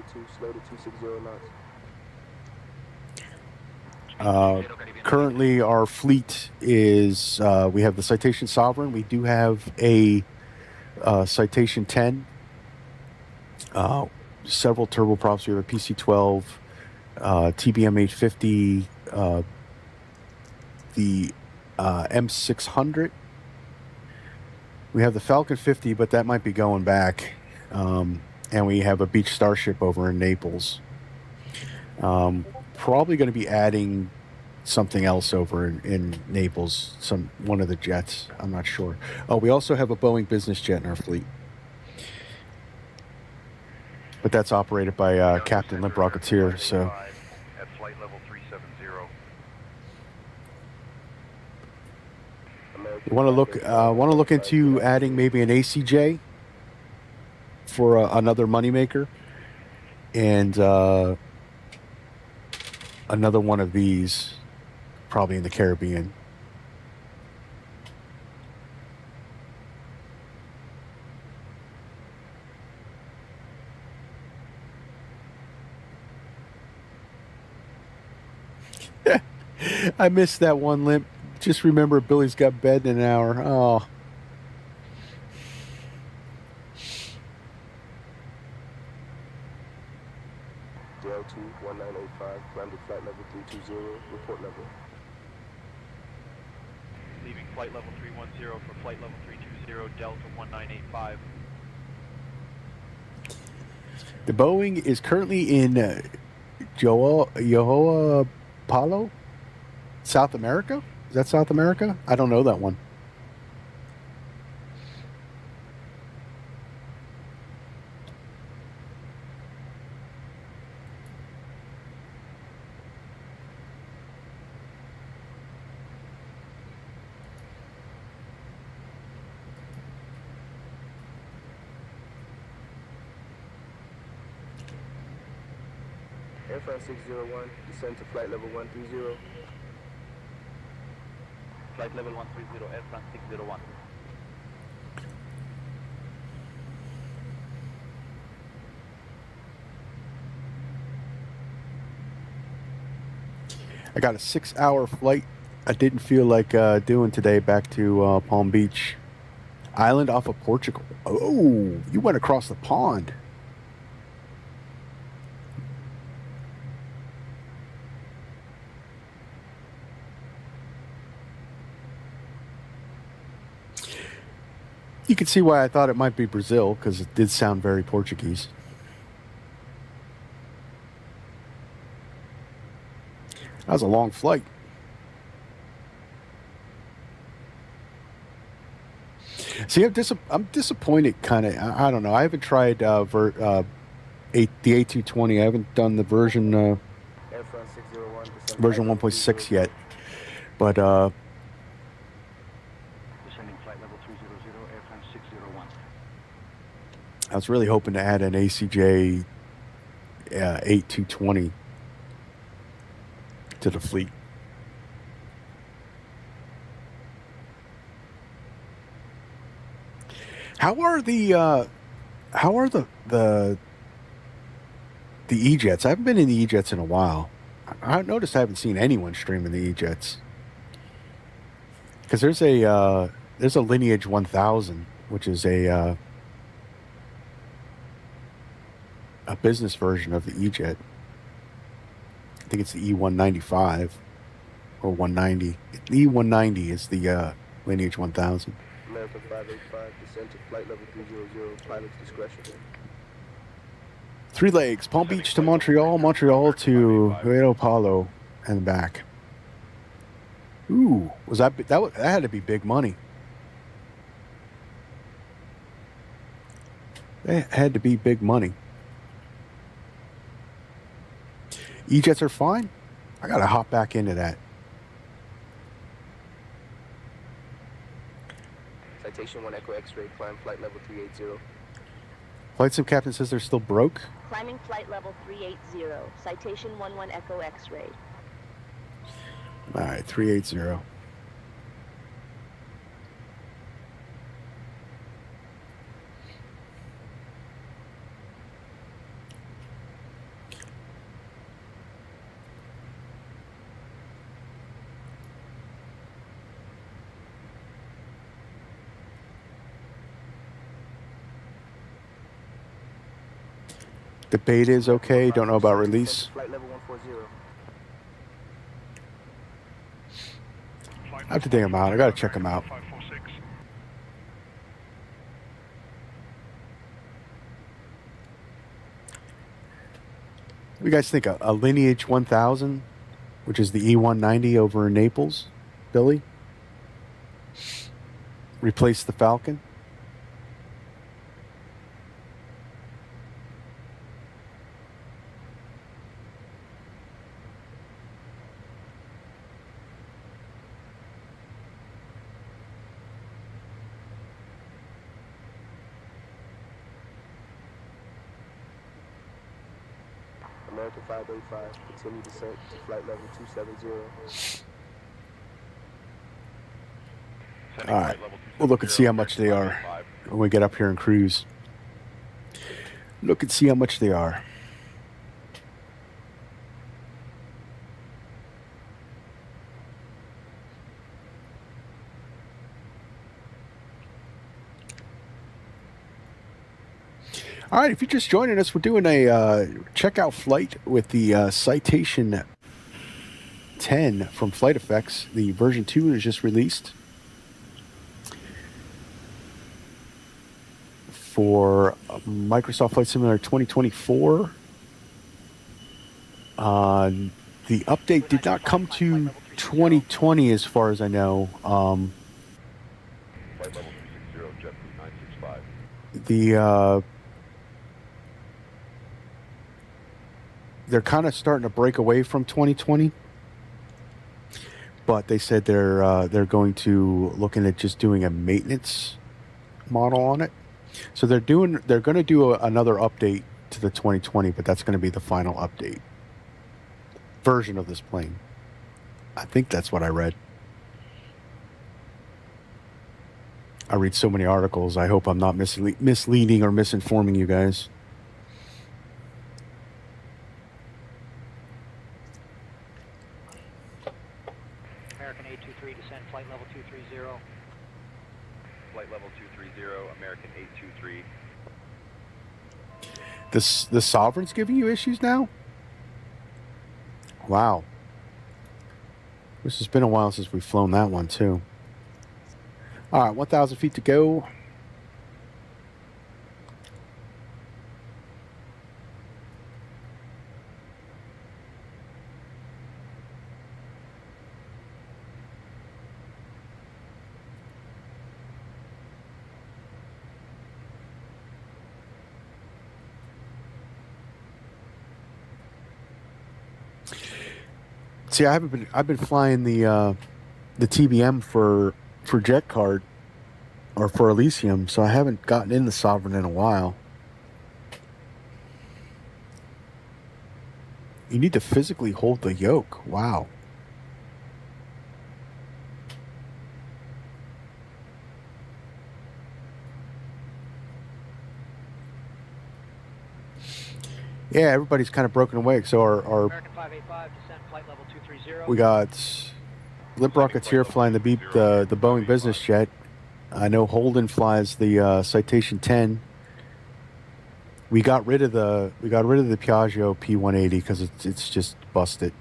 Currently, our fleet is, we have the Citation Sovereign. We do have a Citation 10. Several turboprops. We have a PC-12, TBM-850, the M600. We have the Falcon 50, but that might be going back. And we have a Beach Starship over in Naples. Probably going to be adding something else over in Naples, one of the jets. I'm not sure. Oh, we also have a Boeing business jet in our fleet. But that's operated by Captain Limp Rocketeer, so... At flight level 370. You want to look into adding maybe an ACJ for another moneymaker, and another one of these, probably in the Caribbean. I missed that one, Limp. Just remember, Billy's got bed in an hour. Oh. Delta 1985, climb to flight level 320, report level. Leaving flight level 310 for flight level 320, Delta 1985. The Boeing is currently in Yohoa Palo, South America? Is that South America? I don't know that one. Air France 601, descend to flight level 130. Flight level 130, Air France 601. I got a 6-hour flight I didn't feel like doing today back to Palm Beach. Island off of Portugal. Oh, you went across the pond. You can see why I thought it might be Brazil, because it did sound very Portuguese. That was a long flight. See, I'm disappointed, kind of. I don't know. I haven't tried the A220. I haven't done the version 1.6 yet. But Descending flight level 300, Air France 601. I was really hoping to add an ACJ A220 to the fleet. How are the E-Jets? I haven't been in the E-Jets in a while. I noticed I haven't seen anyone streaming the E-Jets. Because there's a Lineage 1000, which is a business version of the E-Jet. I think it's the E195 or 190. The E190 is the Lineage 1000. American 585, descend to flight level 300, pilot's discretion. 3 legs, Palm Beach to Montreal, Montreal to Sao Paulo, and back. Ooh, that had to be big money. That had to be big money. E-Jets are fine. I gotta hop back into that. Citation 1 Echo X-ray, climb flight level 380. Flight sim captain says they're still broke. Climbing flight level 380. Citation 11 Echo X-ray. All right, 380. The beta is okay. Don't know about release. Flight level 140. I have to dig them out. I gotta check them out. What do you guys think? A Lineage 1000, which is the E190 over in Naples, Billy? Replace the Falcon? American 585, continue descent to flight level 270. All right. We'll look and see how much they are when we get up here and cruise. Look and see how much they are. All right, if you're just joining us, we're doing a checkout flight with the Citation 10 from FlightFX. The version 2 is just released for Microsoft Flight Simulator 2024. The update did not come to 2020 as far as I know. Flight level 360, jet 965. The they're kind of starting to break away from 2020, but they said they're going to looking at just doing a maintenance model on it. So they're going to do another update to the 2020, but that's going to be the final update version of this plane. I think that's what I read. I read so many articles. I hope I'm not misleading or misinforming you guys. American 823, descend flight level 230. Flight level 230, American 823. The Sovereign's giving you issues now? Wow. This has been a while since we've flown that one too. All right, 1,000 feet to go. See, I've been flying the TBM for Jetcard or for Elysium, so I haven't gotten in the Sovereign in a while. You need to physically hold the yoke. Wow. Yeah, everybody's kind of broken away. So our American 585, descend flight level 230. we got Lip Rockets here flying the Boeing business jet. I know Holden flies the Citation 10. We got rid of the Piaggio P180 because it's just busted.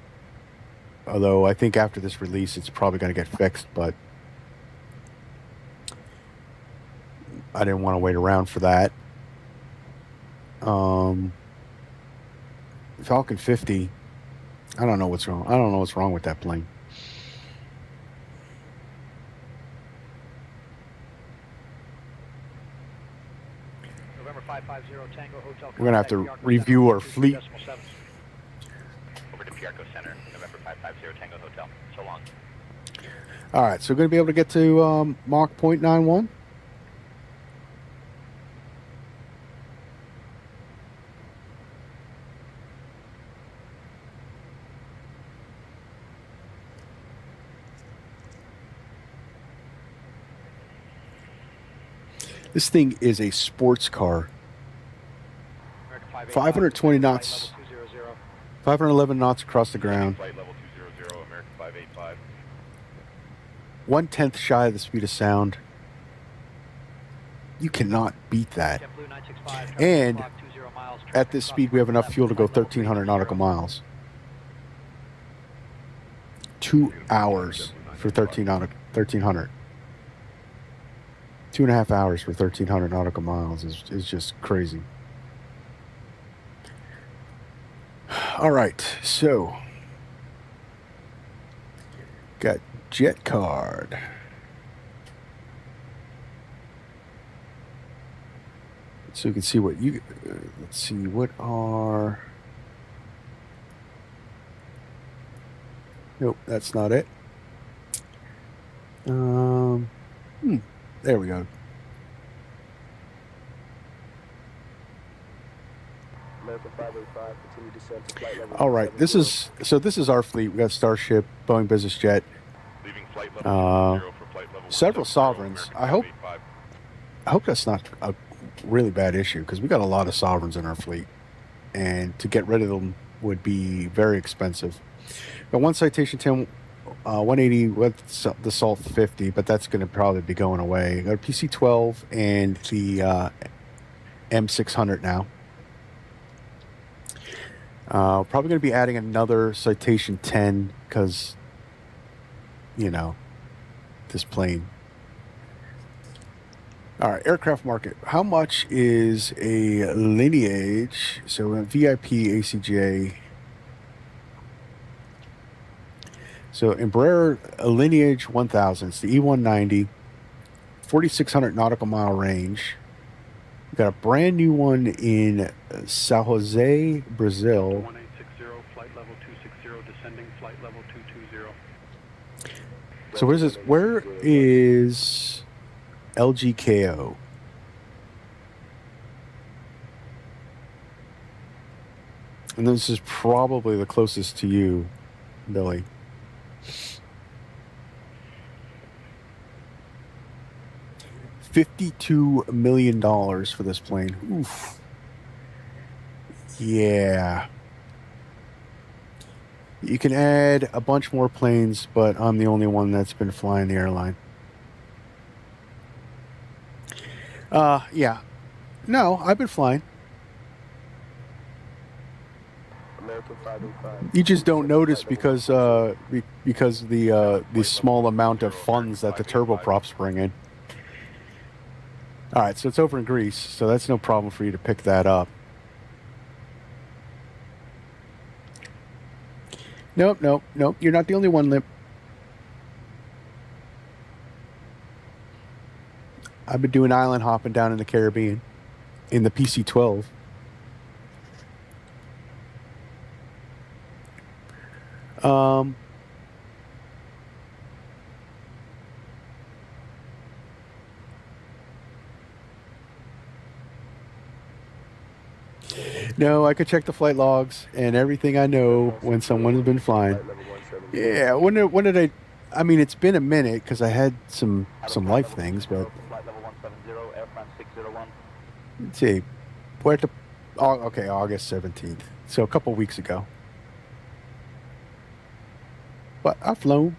Although I think after this release, it's probably going to get fixed, but I didn't want to wait around for that. Falcon 50. I don't know what's wrong. I don't know what's wrong with that plane. November 550 Tango Hotel. We're going to have to review our fleet. Over to Piarco Center, November 550 Tango Hotel. So long. All right, so we're going to be able to get to Mach 0.91. This thing is a sports car. 520 knots. 511 knots across the ground. Flight level 200, American 585. 1/10 shy of the speed of sound. You cannot beat that. And at this speed, we have enough fuel to go 1,300 nautical miles. 2 hours for 1,300. 2.5 hours for 1,300 nautical miles is just crazy. All right, so got Jetcard. So you can see what you. Let's see what are. Nope, that's not it. There we go. American 585, continue descent to flight level. All right, this is our fleet. We got Starship, Boeing business jet, Leaving flight level 0 for flight level several 10, sovereigns. American I hope that's not a really bad issue because we got a lot of sovereigns in our fleet, and to get rid of them would be very expensive. Got one Citation 10. 180 with the Salt 50, but that's going to probably be going away. Got a PC-12 and the M600 now. Probably going to be adding another Citation 10 because, you know, this plane. All right, aircraft market. How much is a Lineage? So a VIP ACJ. So Embraer Lineage 1000, it's the E190, 4,600 nautical mile range. We've got a brand new one in San Jose, Brazil. 1860, flight level 260, descending flight level 220. So what is this? Where is LGKO? And this is probably the closest to you, Billy. $52 million for this plane. Oof. Yeah. You can add a bunch more planes, but I'm the only one that's been flying the airline. Yeah. No, I've been flying. American 585. You just don't notice because the small amount of funds that the turboprops bring in. All right, so it's over in Greece, so that's no problem for you to pick that up. Nope. You're not the only one, Lip. I've been doing island hopping down in the Caribbean in the PC-12. No, I could check the flight logs and everything I know when someone's been flying. Yeah, when did I mean, it's been a minute because I had some life things, but Flight level 170, Air France 601. let's see. Okay, August 17th. So a couple weeks ago. But I've flown.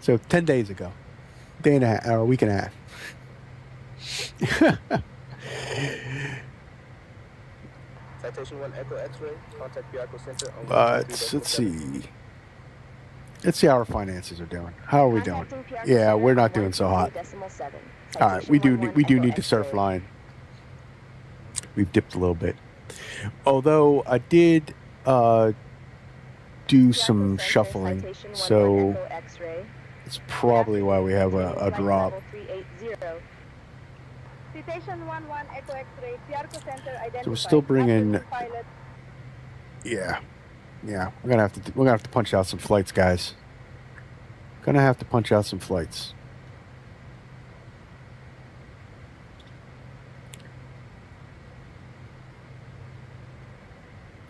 So 10 days ago. Day and a half, or a week and a half. Citation 1 Echo X-ray, contact Biarco Center on Let's see. Let's see how our finances are doing. How are we doing? Yeah, we're not doing so hot. All right, we do need to start flying. We've dipped a little bit. Although I did do some shuffling, so it's probably why we have a drop. Citation 11 Echo X-ray, Biarco Center identified. So we're still bringing. Yeah. We're gonna have to punch out some flights, guys. Gonna have to punch out some flights.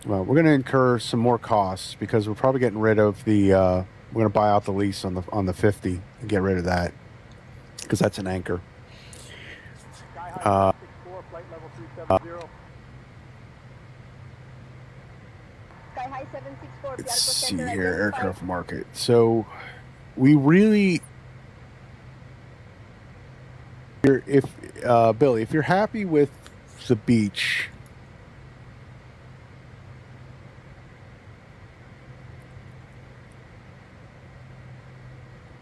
Well, we're gonna incur some more costs because we're probably getting rid of the. We're gonna buy out the lease on the 50 and get rid of that because that's an anchor. Sky High 764, Let's see here, aircraft market. So we really, if Billy, if you're happy with the beach,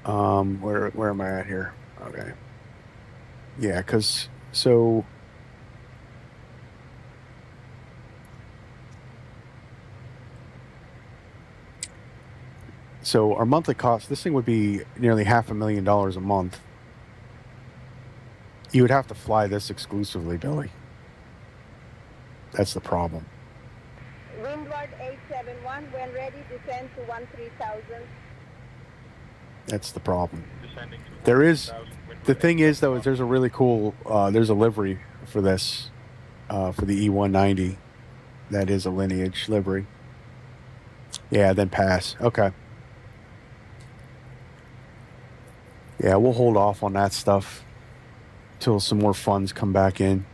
where am I at here? Okay, yeah, because so. So our monthly cost, this thing would be nearly $500,000 a month. You would have to fly this exclusively, Billy. That's the problem. Windward 871, when ready, descend to 13,000. That's the problem. There is, the thing is though, is there's a really cool, there's a livery for this, for the E190. That is a lineage livery. Yeah, then pass. Okay. Yeah, we'll hold off on that stuff till some more funds come back in.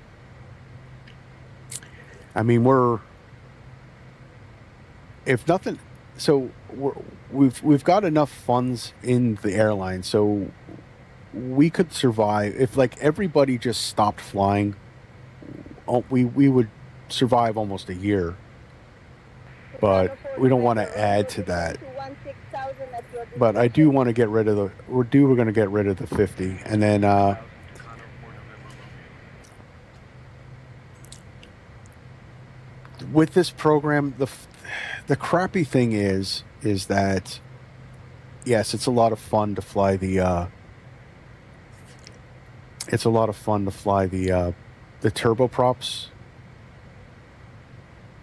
I mean, if nothing, so we've got enough funds in the airline, so we could survive if like everybody just stopped flying. We would survive almost a year, but we don't want to add to that. But I do want to get rid of the. We're going to get rid of the 50, and then with this program, the crappy thing is that yes, it's a lot of fun to fly the. It's a lot of fun to fly the turboprops,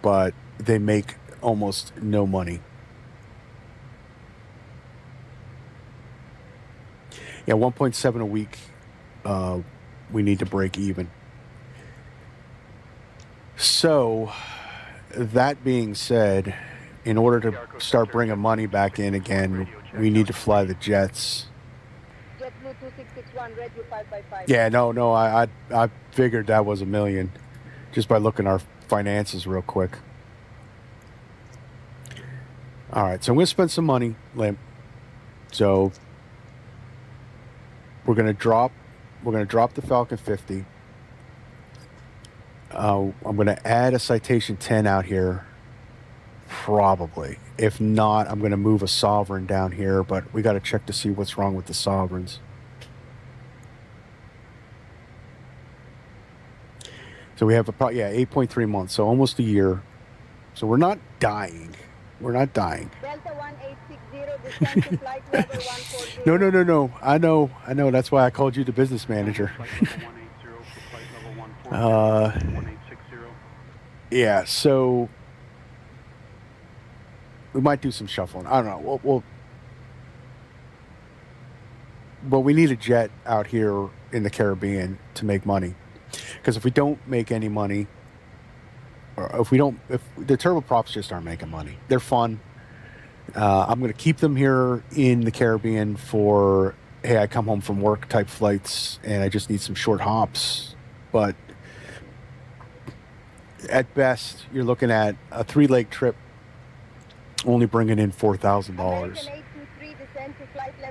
but they make almost no money. Yeah, 1.7 a week. We need to break even. So, that being said, in order to start bringing money back in again, we need to fly the jets. JetBlue 2661, Radio 555. Yeah, no, I figured that was $1 million just by looking at our finances real quick. All right, so I'm going to spend some money, Limp. So we're going to drop the Falcon 50. I'm going to add a Citation 10 out here, probably. If not, I'm going to move a Sovereign down here, but we got to check to see what's wrong with the Sovereigns. So we have 8.3 months, so almost a year. So we're not dying. We're not dying. Delta 1860, descend to flight level 140. No. I know. That's why I called you the business manager. Yeah, so we might do some shuffling. I don't know. But we need a jet out here in the Caribbean to make money. Because if we don't make any money, or if the turboprops just aren't making money, they're fun. I'm going to keep them here in the Caribbean for, hey, I come home from work type flights and I just need some short hops. But at best, you're looking at a 3-leg trip only bringing in $4,000.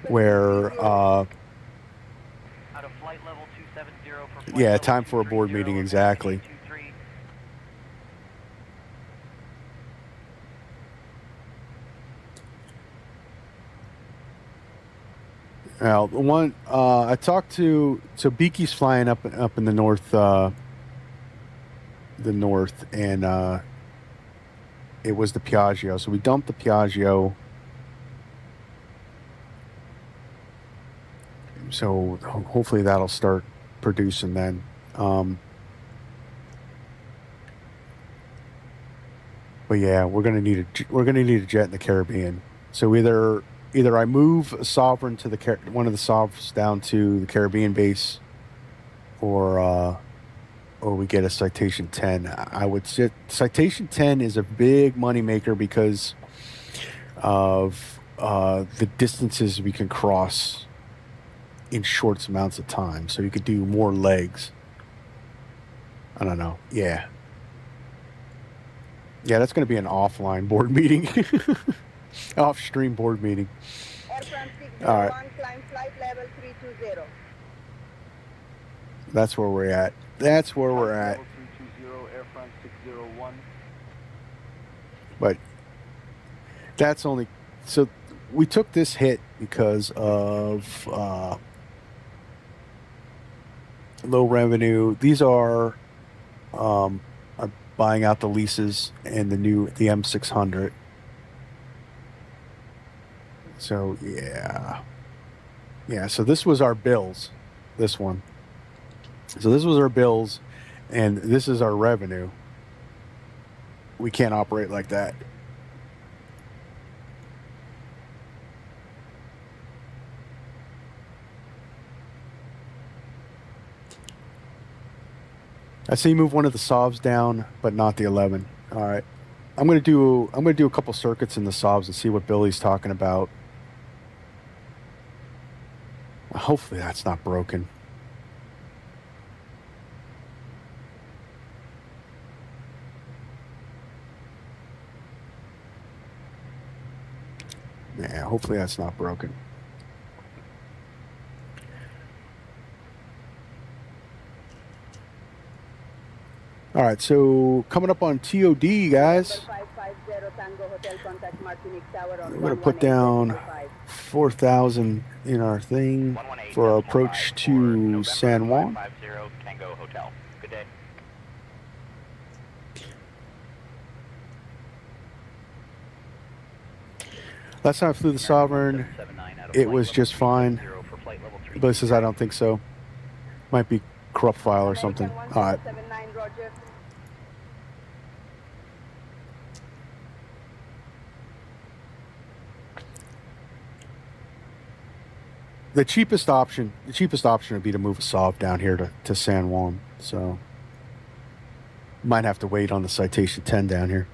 Where, yeah, time for a board meeting, exactly. Now, the one I talked to, so Beaky's flying up in the north, and it was the Piaggio. So we dumped the Piaggio. So hopefully that'll start producing then. But yeah, we're gonna need a jet in the Caribbean. So either I move a Sovereign to one of the Sovs down to the Caribbean base, or we get a Citation 10. I would say Citation 10 is a big money maker because of the distances we can cross in short amounts of time. So you could do more legs. I don't know. Yeah, that's going to be an offline board meeting. Off-stream board meeting. All right. Climb flight level 320. That's where we're at. That's where we're at. 320, Air France 601. But that's only... So we took this hit because of low revenue. These are buying out the leases and the M600. So yeah, so this was our bills, this one. So this was our bills, and this is our revenue. We can't operate like that. I see you move one of the Sovs down, but not the 11. All right, I'm gonna do a couple circuits in the Sovs and see what Billy's talking about. Hopefully that's not broken. Yeah, hopefully that's not broken. All right, so coming up on TOD, guys. We're going to put down 4,000 in our thing for our approach to San Juan. Good day. Last time I flew the Sovereign, it was just fine. But it says I don't think so. Might be corrupt file or something. All right. The cheapest option would be to move a Sov down here to San Juan. So might have to wait on the Citation 10 down here.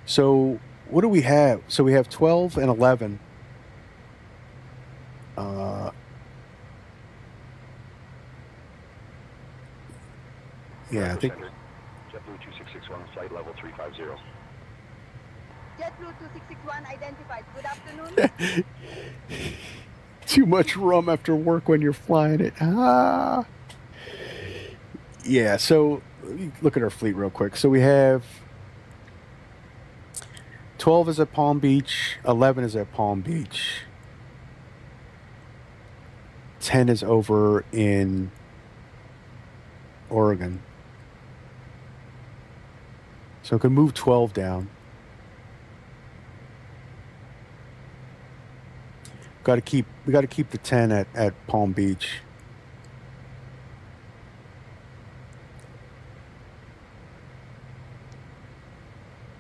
So what do we have? So we have 12 and 11. Yeah, I think. JetBlue 2661, flight level 350. JetBlue 2661 identified. Good afternoon. Too much rum after work when you're flying it. Yeah, so look at our fleet real quick. So we have 12 is at Palm Beach, 11 is at Palm Beach, 10 is over in Oregon. So it could move 12 down. We got to keep the 10 at Palm Beach.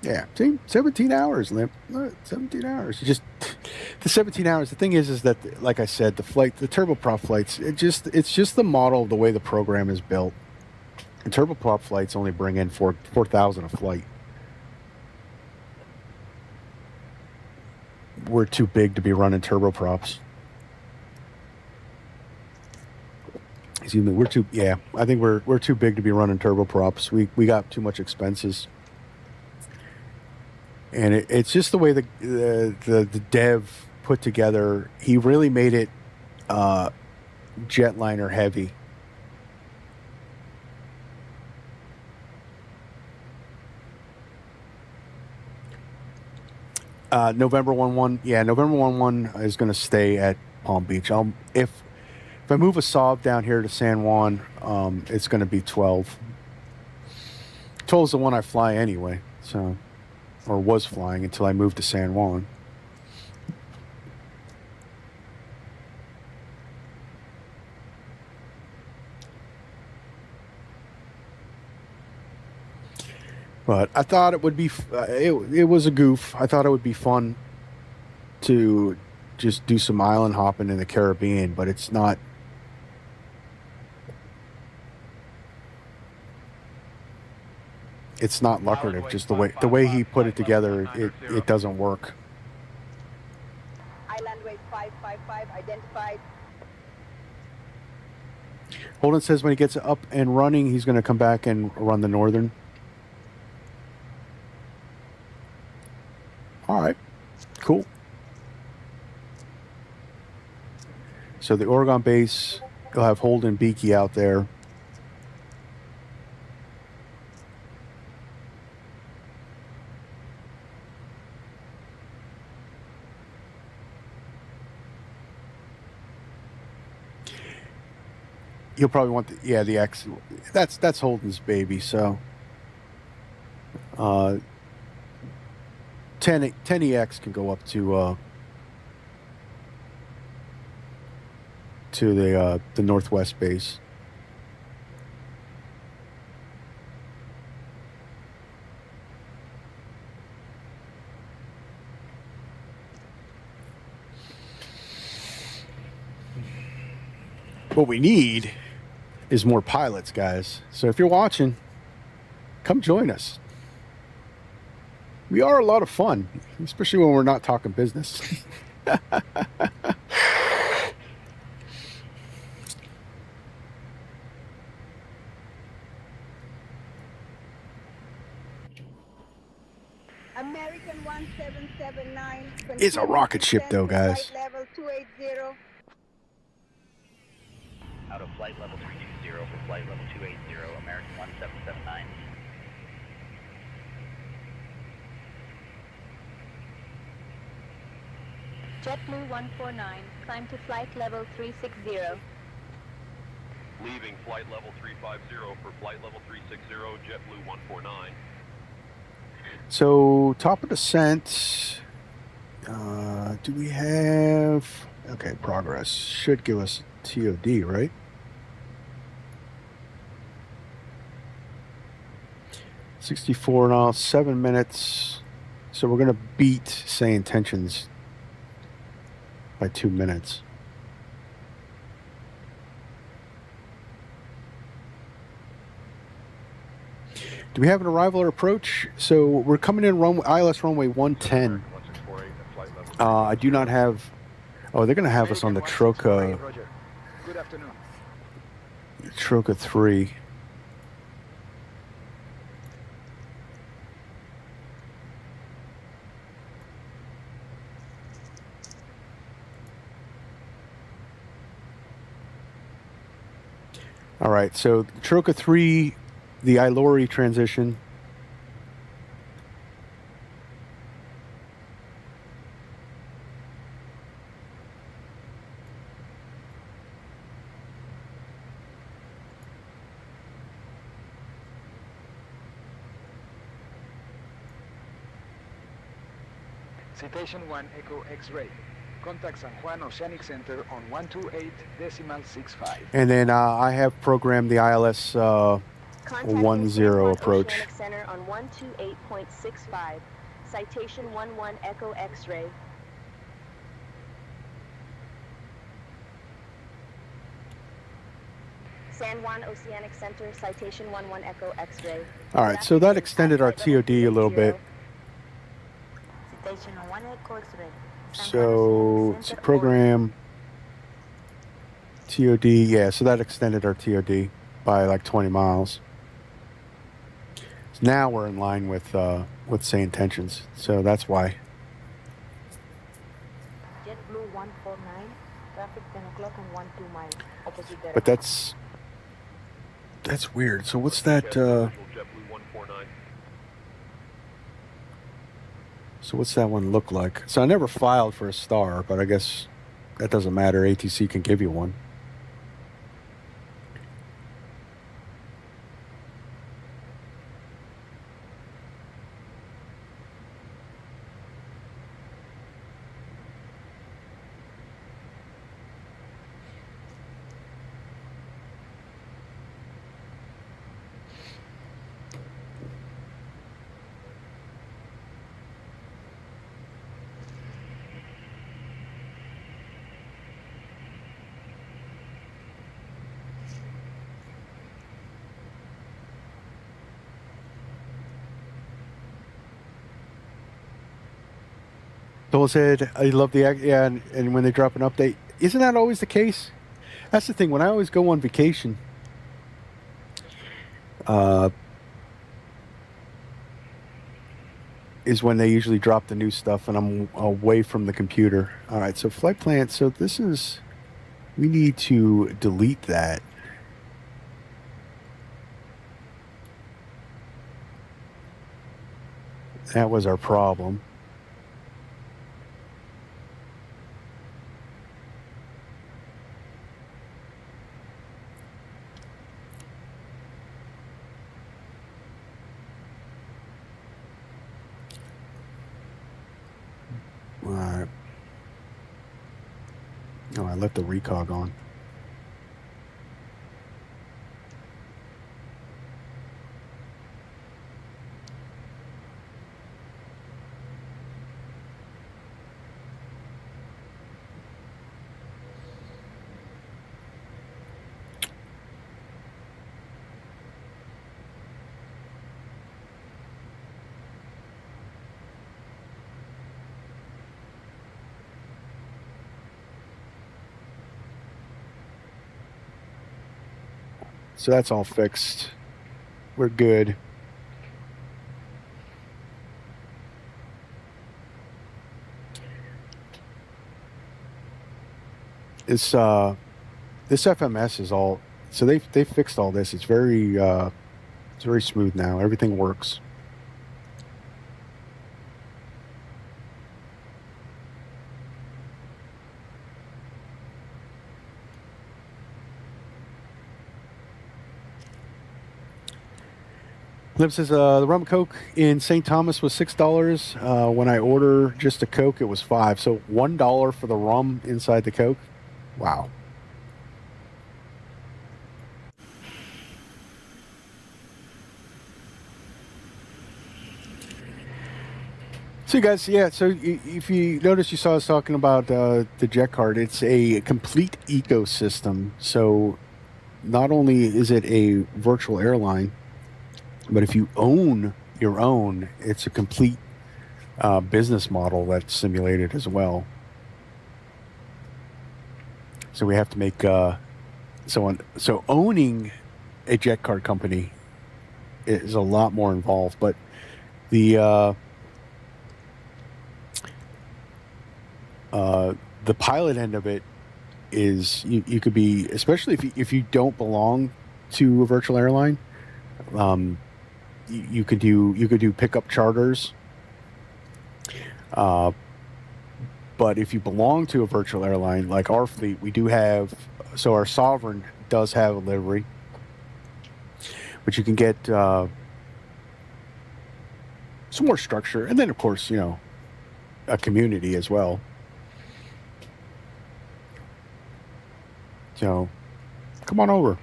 Yeah, see, 17 hours, Limp. 17 hours. The 17 hours. The thing is that, like I said, the turboprop flights. It's just the model, the way the program is built. And turboprop flights only bring in 4,000 a flight. We're too big to be running turboprops. Excuse me. We're too. Yeah, I think we're too big to be running turboprops. We got too much expenses. And it's just the way the dev put together. He really made it jetliner heavy. November 11. Yeah, November 11 is going to stay at Palm Beach. If I move a Saab down here to San Juan, it's going to be 12. 12 is the one I fly anyway, so. Or was flying until I moved to San Juan. But I thought it would be, it was a goof. I thought it would be fun to just do some island hopping in the Caribbean, but it's not. It's not lucrative. Just the way he put it together, it doesn't work. Island wave 555 identified. Holden says when he gets up and running, he's going to come back and run the northern. All right, cool. So the Oregon base, you'll have Holden Beaky out there. You'll probably want the X. That's Holden's baby. So 10EX can go up to the Northwest base. What we need is more pilots, guys. So if you're watching, come join us. We are a lot of fun, especially when we're not talking business. American 1779. It's a rocket ship, though, guys. Level 280. Out of flight level 320 for flight level 280, American 1779. JetBlue 149, climb to flight level 360. Leaving flight level 350 for flight level 360, JetBlue 149. So top of descent. Do we have? Okay, progress should give us TOD, right? $64 now, 7 minutes. So we're gonna beat say intentions by 2 minutes. Do we have an arrival or approach? So we're coming in ILS runway 110. I do not have. Oh, they're going to have us on the Troca. Good afternoon. Troca 3. All right, so Troca 3, the Ilori transition. Citation 1 Echo X-ray. Contact San Juan Oceanic Center on 128.65. And then I have programmed the ILS 10 approach. Oceanic Center on 128.65. Citation 11 Echo X-ray. San Juan Oceanic Center, citation 11 Echo X-ray. All right, so that extended our TOD a little bit. Citation 1 Echo X-ray. So it's a program TOD, yeah, so that extended our TOD by like 20 miles. So now we're in line with say intentions, so that's why. JetBlue 149, traffic 10 o'clock and 12 miles, opposite direction. But that's weird. So what's that? JetBlue 149. So what's that one look like? So I never filed for a star, but I guess that doesn't matter. ATC can give you one. Someone said, I love the, yeah, and when they drop an update, isn't that always the case? That's the thing, when I always go on vacation, is when they usually drop the new stuff and I'm away from the computer. All right, so flight plan, so this is, we need to delete that. That was our problem. Alright. Oh, I left the recog on. So that's all fixed. We're good. This FMS is all, so they fixed all this. It's very smooth now. Everything works. Lim says the rum and Coke in St. Thomas was $6. When I order just a Coke, it was $5. So $1 for the rum inside the Coke. Wow. So you guys, yeah. So if you notice, you saw us talking about the Jetcard. It's a complete ecosystem. So not only is it a virtual airline, but if you own your own, it's a complete business model that's simulated as well. So we have to make so owning a Jetcard company is a lot more involved. But the pilot end of it is you could be, especially if you don't belong to a virtual airline. You could do pickup charters, but if you belong to a virtual airline like our fleet, we do have. So our Sovereign does have a livery, but you can get some more structure, and then of course a community as well. So come on over.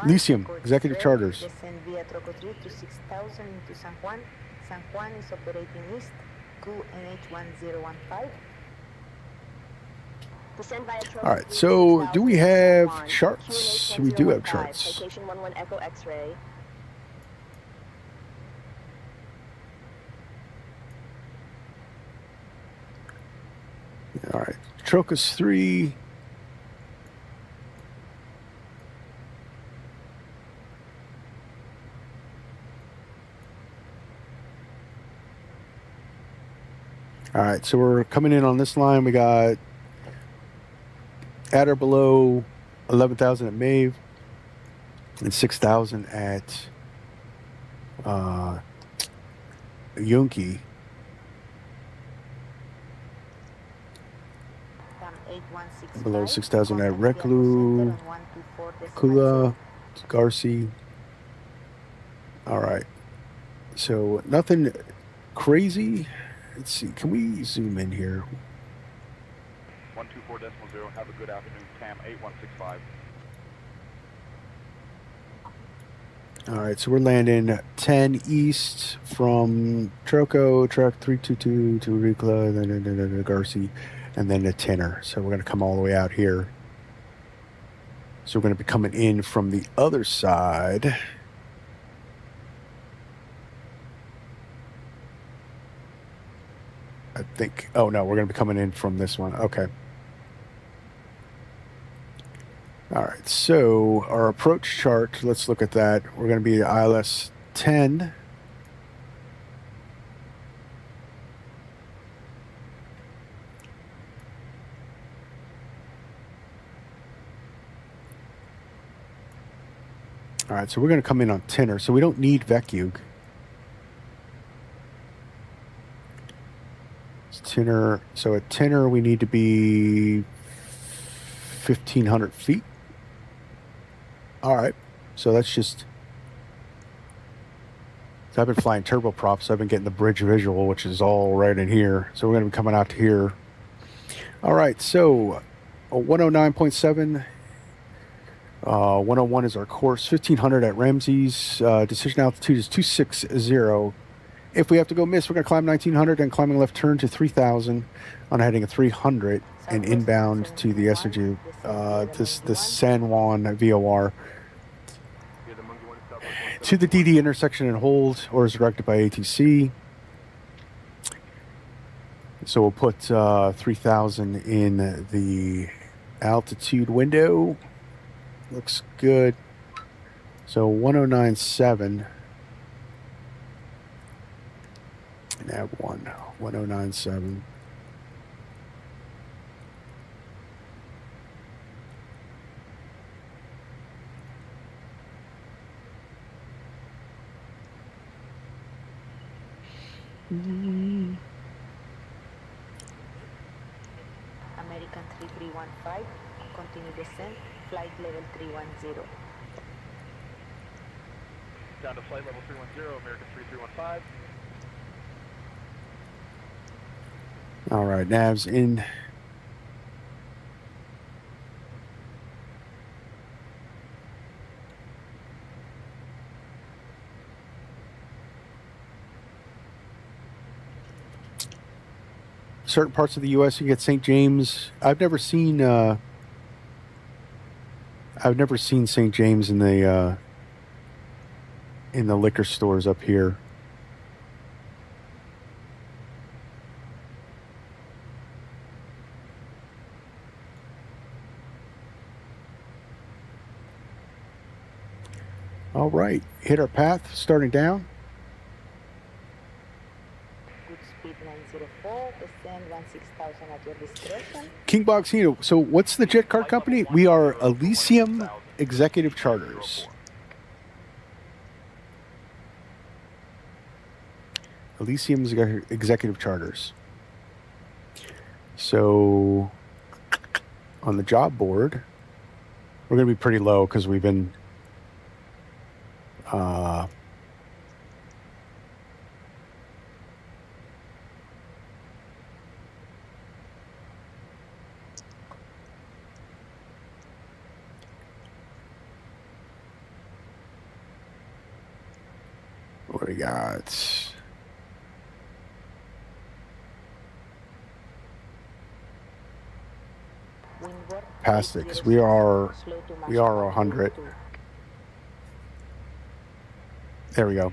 Elysium Executive Charters. Descend via Trocodrie to 6000 into San Juan. San Juan is operating east, QNH 1015. Descend via All right, so do we have charts? We do have charts. Citation 11 Echo X-ray. All right, Trocus 3. All right, so we're coming in on this line. We got at or below 11,000 at Maeve and 6,000 at Yunki. Below 6,000 at Reclu, Kula, Garci. All right, so nothing crazy. Let's see, can we zoom in here? 124.0, have a good afternoon, TAM 8165. All right, so we're landing 10 east from Troco, track 322 to Ricla, then Garci, and then to Tenor. So we're going to come all the way out here. So we're going to be coming in from the other side. I think, oh no, we're going to be coming in from this one. Okay. All right, so our approach chart, let's look at that. We're going to be at ILS 10. All right, so we're going to come in on Tenor, so we don't need Vecug. Tenor, so at Tenor we need to be 1,500 feet. All right, so that's just, so I've been flying turboprop, so I've been getting the bridge visual, which is all right in here. So we're going to be coming out to here. All right, so 109.7, 101 is our course, 1,500 at Ramses. Decision altitude is 260. If we have to go miss, we're going to climb 1,900 and climbing left turn to 3,000 on a heading of 300 and inbound to the SRG, this San Juan VOR to the DD intersection and hold, or is directed by ATC. So we'll put 3,000 in the altitude window. Looks good. So 109.7. Nav 109.7. American 3315, continue descent, flight level 310. Down to flight level 310, American 3315. All right, nav's in. Certain parts of the U.S. you get St. James. I've never seen St. James in the liquor stores up here. All right, hit our path, starting down. Good speed 904, descend 16,000 at your discretion. King Boxino, so what's the Jetcard company? We are Elysium Executive Charters. Elysium Executive Charters. So on the job board, we're going to be pretty low because we've been what do we got? past it because we are 100. There we go.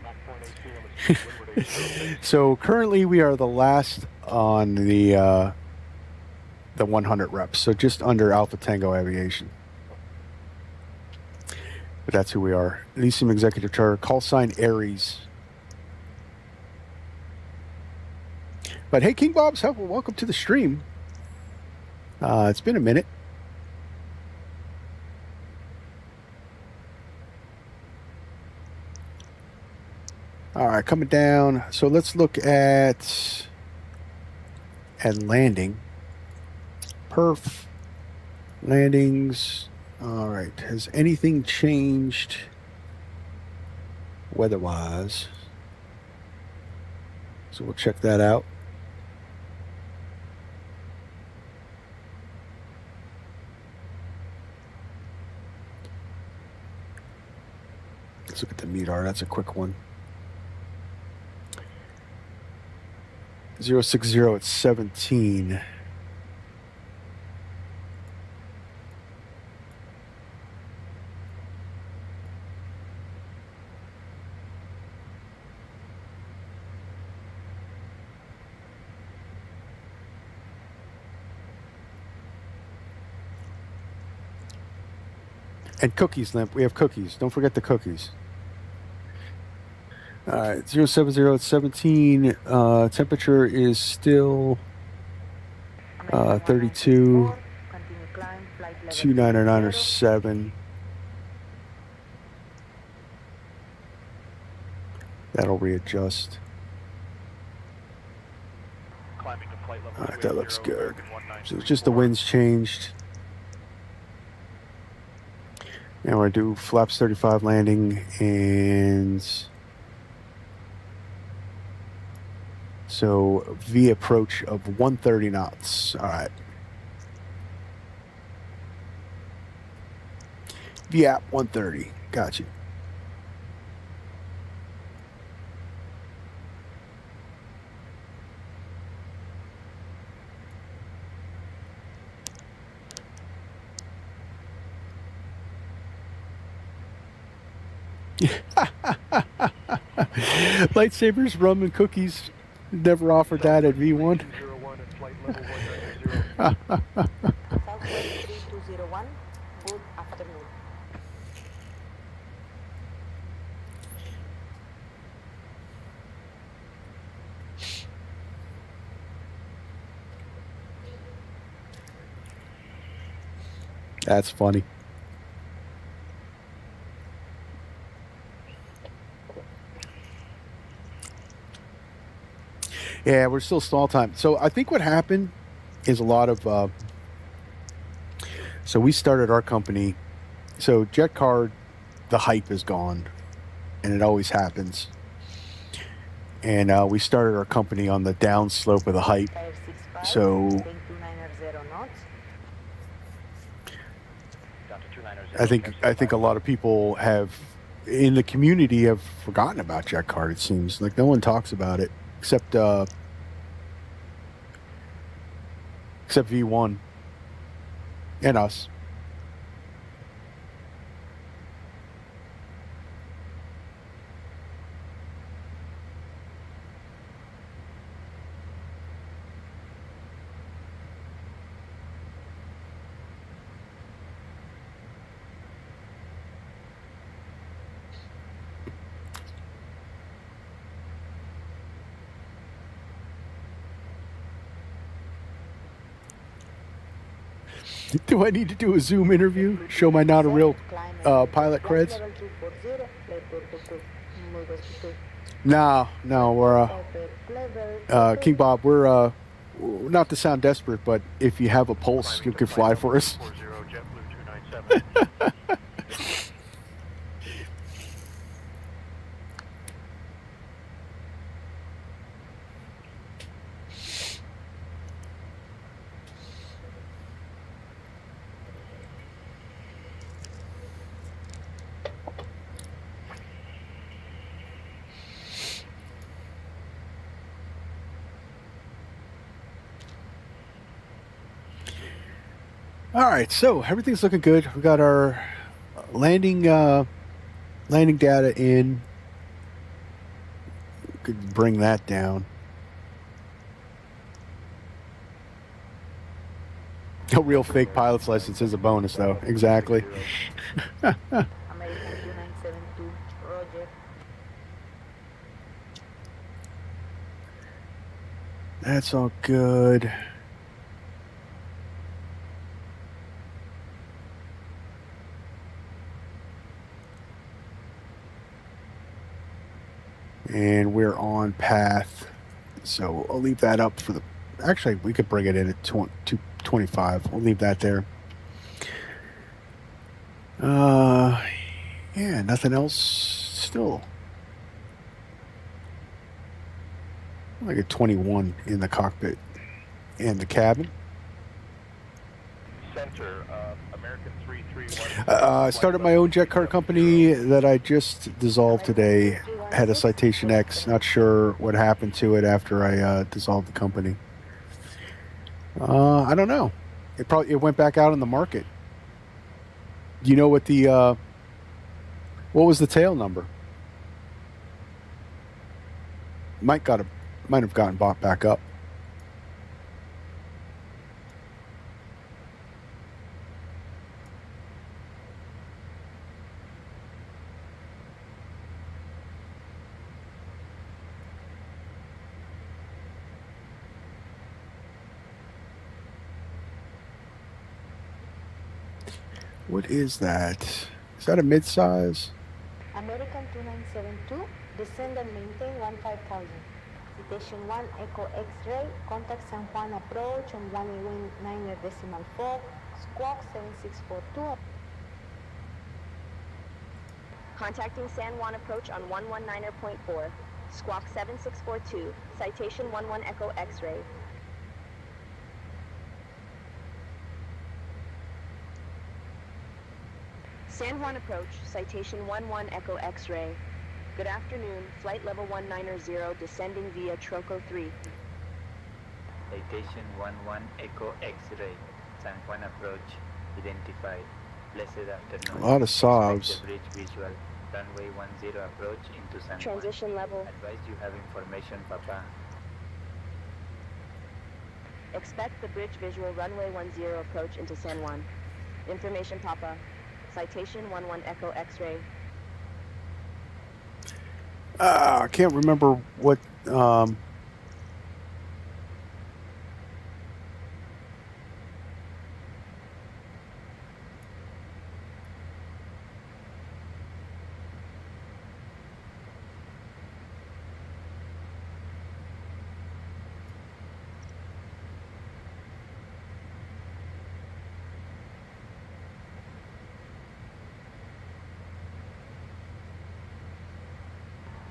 So currently we are the last on the 100 reps, so just under Alpha Tango Aviation. But that's who we are. Elysium Executive Charter, call sign Aries. But hey, King Bob's help. Welcome to the stream. It's been a minute. All right, coming down. So let's look at landing. Perf. Landings. All right. Has anything changed weather-wise? So we'll check that out. Let's look at the METAR. That's a quick one. 060 at 17. And cookies, Limp. We have cookies. Don't forget the cookies. All right, 070 at 17. Temperature is still 32. 299.7. That'll readjust. All right, that looks good. So it's just the winds changed. And we're going to do flaps 35 landing, and so V approach of 130 knots. All right. VAP 130. Got you. Lightsabers, rum, and cookies. Never offered that at V1. Good afternoon. That's funny. Yeah, we're still stall time. So I think what happened is a lot of... so we started our company. So Jetcard, the hype is gone. And it always happens. And we started our company on the downslope of the hype. So I think a lot of people have, in the community, have forgotten about Jetcard, it seems. Like no one talks about it. Except V1 and us. Do I need to do a Zoom interview? Show my not a real pilot creds? No, we're King Bob. We're not to sound desperate, but if you have a pulse, you could fly for us. All right, so everything's looking good. We got our landing data in. Could bring that down. A real fake pilot's license is a bonus, though. Exactly. American 2972, Roger. That's all good. And we're on path. So I'll leave that up for the... Actually, we could bring it in at 225. We'll leave that there. Yeah, nothing else still. Like a 21 in the cockpit and the cabin. Center, American 331. I started my own Jetcard company that I just dissolved today. Had a Citation X. Not sure what happened to it after I dissolved the company. I don't know. It went back out on the market. Do you know what the what was the tail number? Might have gotten bought back up. What is that? Is that a mid-size? American 2972, descend and maintain 15,000. Citation 1, Echo X-ray, contact San Juan approach on 119.4, squawk 7642. Contacting San Juan approach on 119.4, squawk 7642, citation 11 Echo X-ray. San Juan approach, citation 11 Echo X-ray. Good afternoon, flight level 190, descending via Troco 3. Citation 11 Echo X-ray, San Juan approach, identified. Blessed afternoon. A lot of sobs. The bridge visual, runway 10 approach into San Juan. Transition level. Advise you have information, Papa. Expect the bridge visual runway 10 approach into San Juan. Information, Papa. Citation 11 Echo X-ray. I can't remember what...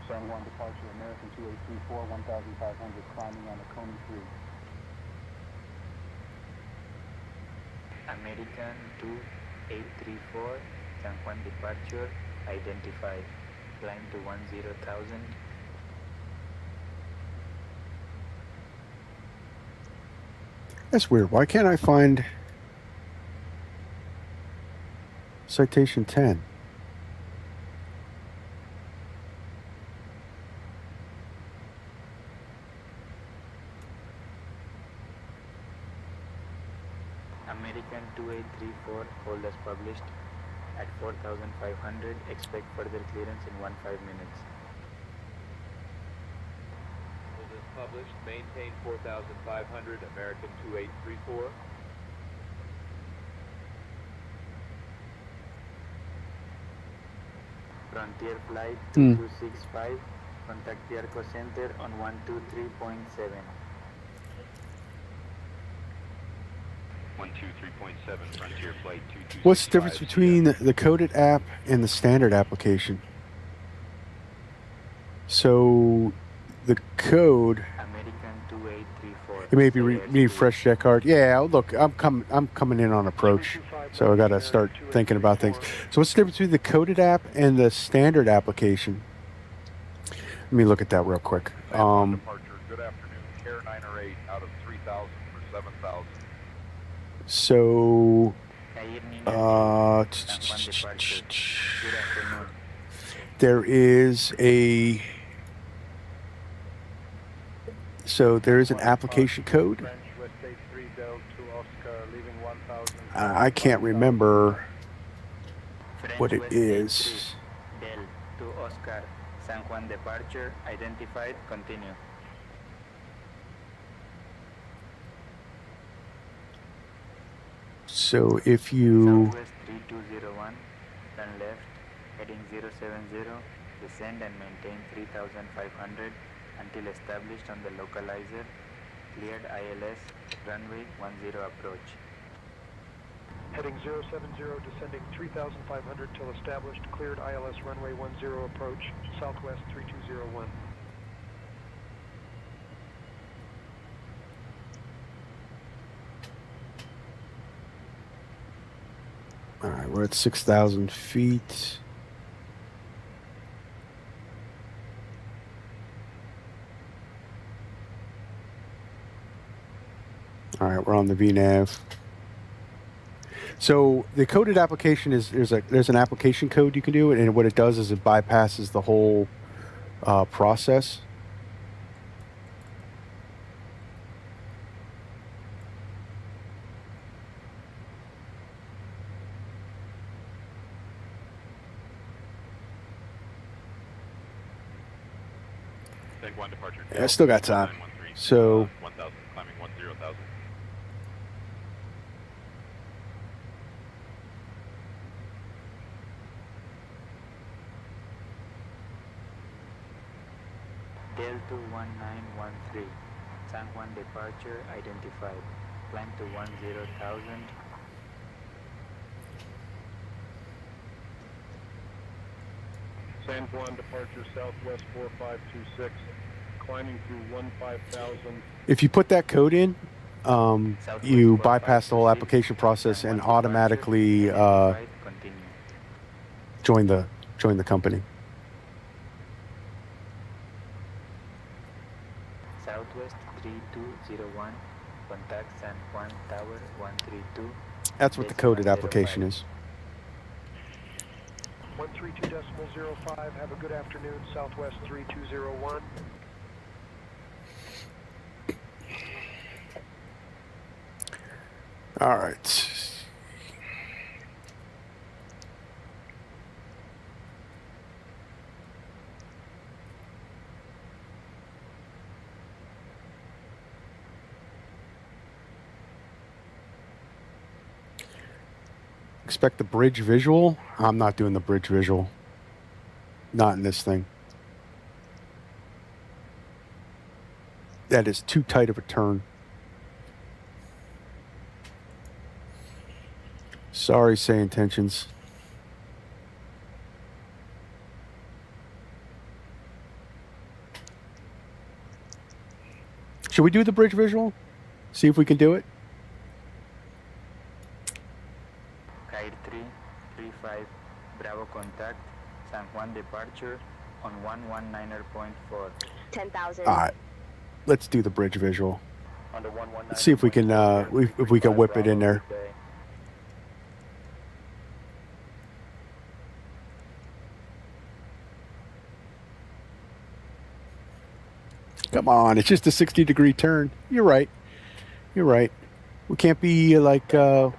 San Juan departure, American 2834, 1,500, climbing on the Coney 3. American 2834, San Juan departure, identified. Climb to 10,000. That's weird. Why can't I find Citation 10? American 2834, hold as published. At 4,500, expect further clearance in 15 minutes. Hold as published, maintain 4,500, American 2834. Frontier flight 2265, contact the Arco Center on 123.7. 123.7, Frontier Flight 2265. What's the difference between the coded app and the standard application? So the code... American 2834. It may be need fresh Jetcard. Yeah, look, I'm coming in on approach, so I got to start thinking about things. So what's the difference between the coded app and the standard application? Let me look at that real quick. Departure. Good afternoon. Care 908 out of 3,000 for 7,000. So, San Juan departure. Good afternoon. there is an application code. French, West 83 Del to Oscar, leaving 1000. I can't remember French what it West is. 83 Del to Oscar. San Juan departure identified. Continue. So if you Southwest 3201, turn left, heading 070, descend and maintain 3500 until established on the localizer, cleared ILS, runway 10 approach. Heading 070, descending 3,500 till established, cleared ILS runway 10 approach, Southwest 3201. all right, we're at 6,000 feet. All right, we're on the VNAV. So the coded application is there's an application code you can do, and what it does is it bypasses the whole process. Take 1 departure. Yeah, I still got time. 913, So 1000, climbing 10,000. Del to 1913, San Juan departure identified. Climb to 10,000. San Juan departure Southwest 4526, climbing through 15,000. if you put that code in, you bypass the whole application process and automatically Continue. join the company. Southwest 3201, contact San Juan Tower 132. That's what the coded application is. 132.05, have a good afternoon, Southwest 3201. All right. Expect the bridge visual. I'm not doing the bridge visual. Not in this thing. That is too tight of a turn. Sorry, say intentions. Should we do the bridge visual? See if we can do it? Kite 335, Bravo contact, San Juan departure on 119.4. 10,000. All right. Let's do the bridge visual. On the 119. Let's see if we can whip it in there. Come on, it's just a 60-degree turn. You're right. You're right. We can't be like that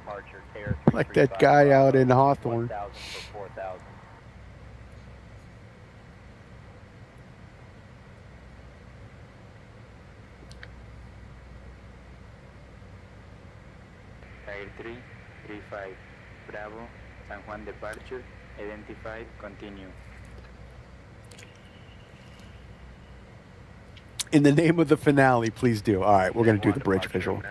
guy out in Hawthorne. 1,000 for 4,000. Kite 335, Bravo, San Juan departure, identified, continue. In the name of the finale, please do. All right, we're going to do the bridge visual.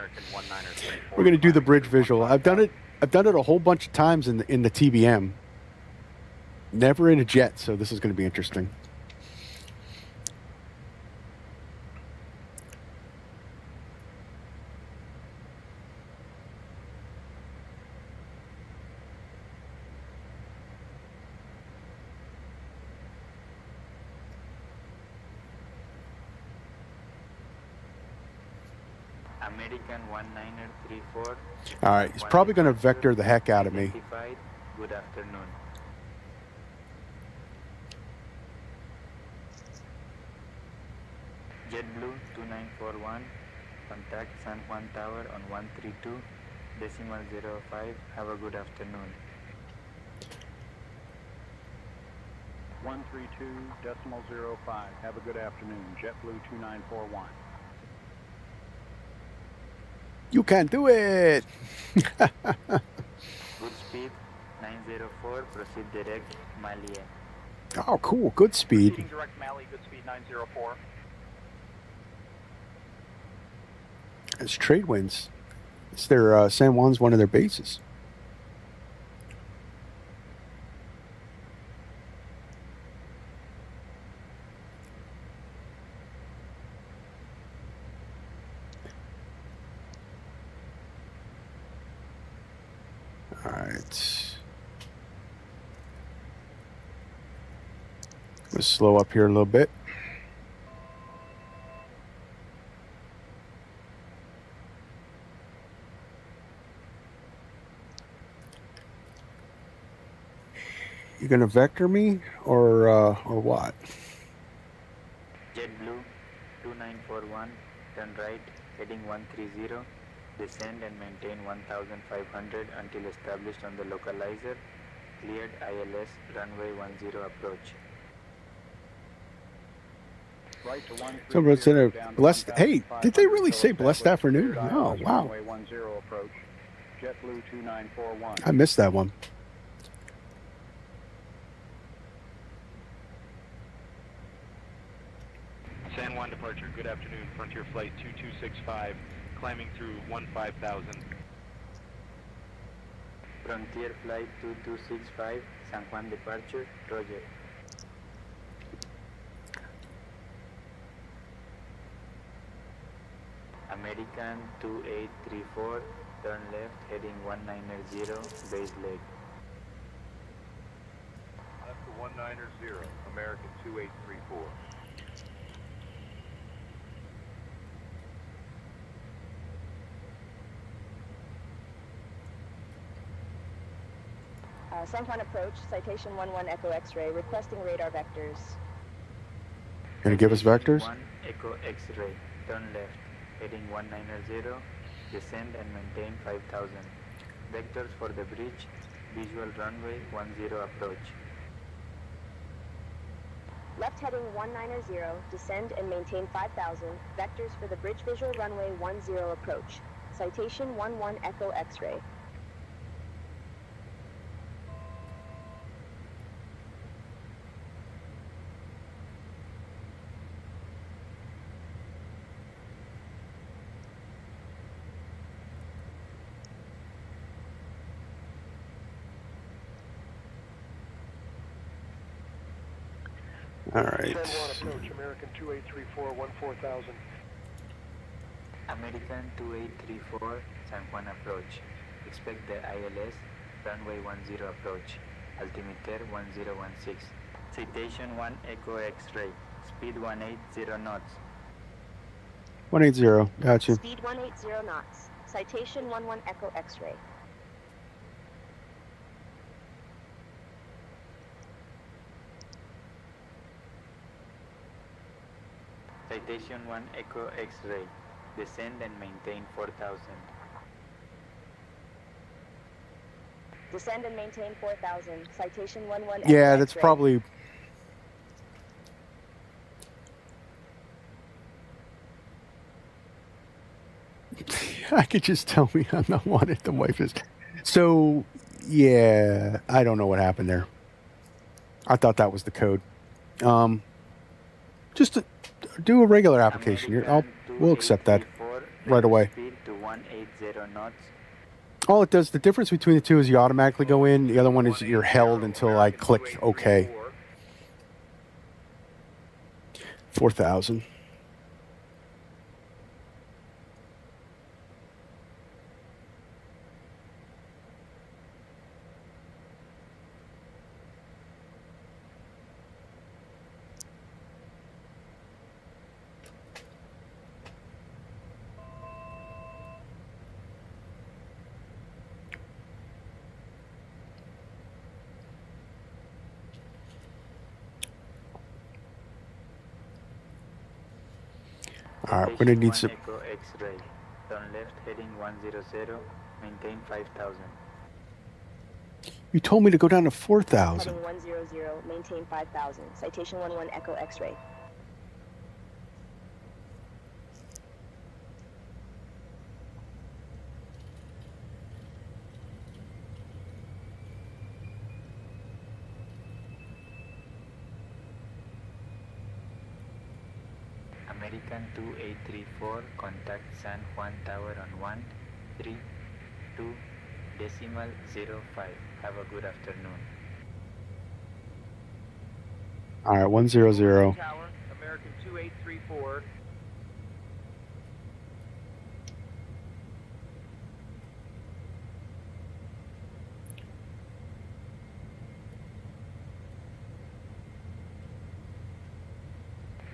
We're going to do the bridge visual. I've done it a whole bunch of times in the TBM. Never in a jet, so this is going to be interesting. American 1934. All right, he's probably going to vector the heck out of me. Identified. Good afternoon. JetBlue 2941. Contact San Juan Tower on 132.05. Have a good afternoon. 132.05. Have a good afternoon. JetBlue 2941. You can do it. Good speed 904. Proceed direct Malie. Oh, cool. Good speed. Proceeding direct Mali, good speed 904. It's trade winds. It's their San Juan's one of their bases. All right. Let's slow up here a little bit. You gonna vector me or what? JetBlue 2941. Turn right, heading 130. Descend and maintain 1,500 until established on the localizer. Cleared ILS runway 10 approach. Right to So it's in a blessed. Hey, did they really say blessed afternoon? Oh, wow. Runway 10 approach. JetBlue 2941. I missed that one. San Juan departure, good afternoon. Frontier Flight 2265, climbing through 15,000. Frontier Flight 2265, San Juan departure, Roger. American 2834, turn left, heading 190, base leg. Left to 190, American 2834. San Juan approach, citation 11 Echo X-ray, requesting radar vectors. Gonna give us vectors? 1 Echo X-ray, turn left, heading 190, descend and maintain 5,000. Vectors for the bridge, visual runway 10 approach. Left heading 190, descend and maintain 5,000. Vectors for the bridge visual runway 10 approach. Citation 11 Echo X-ray. All right. San Juan approach, American 2834, 14,000. American 2834, San Juan approach. Expect the ILS, runway 10 approach. Altimeter 1016. Citation 1 Echo X-ray. Speed 180 knots. 180. Gotcha. Speed 180 knots. Citation 11 Echo X-ray. Citation 1 Echo X-ray. Descend and maintain 4,000. Descend and maintain 4,000. Citation 11 Echo Yeah, that's X-ray. probably. I could just tell me I'm not wanted. The wife is. So, yeah, I don't know what happened there. I thought that was the code. Just to do a regular application. We'll accept that right away. Speed to 180 knots. All it does, the difference between the two is you automatically go in. The other one is you're held until I click OK. 4,000. All right, we're gonna need some. Echo X-ray. Turn left heading 100. Maintain 5,000. You told me to go down to 4,000. Heading 100, maintain 5,000. Citation 11 Echo X-ray. American 2834, contact San Juan Tower on 132.05. Have a good afternoon. All right, 100. Tower, American 2834.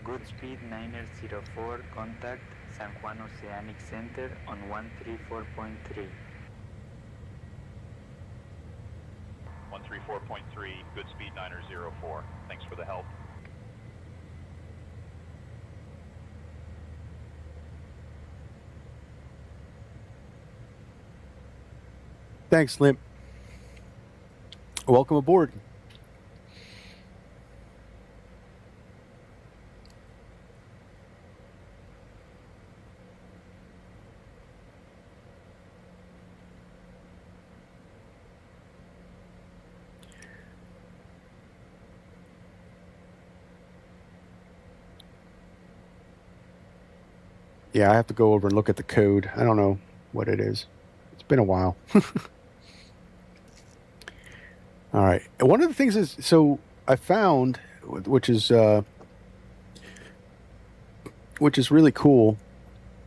Good speed 904, contact San Juan Oceanic Center on 134.3. 134.3, good speed 904. Thanks for the help. Thanks, Limp. Welcome aboard. Yeah, I have to go over and look at the code. I don't know what it is. It's been a while. All right. One of the things is, so I found, which is really cool.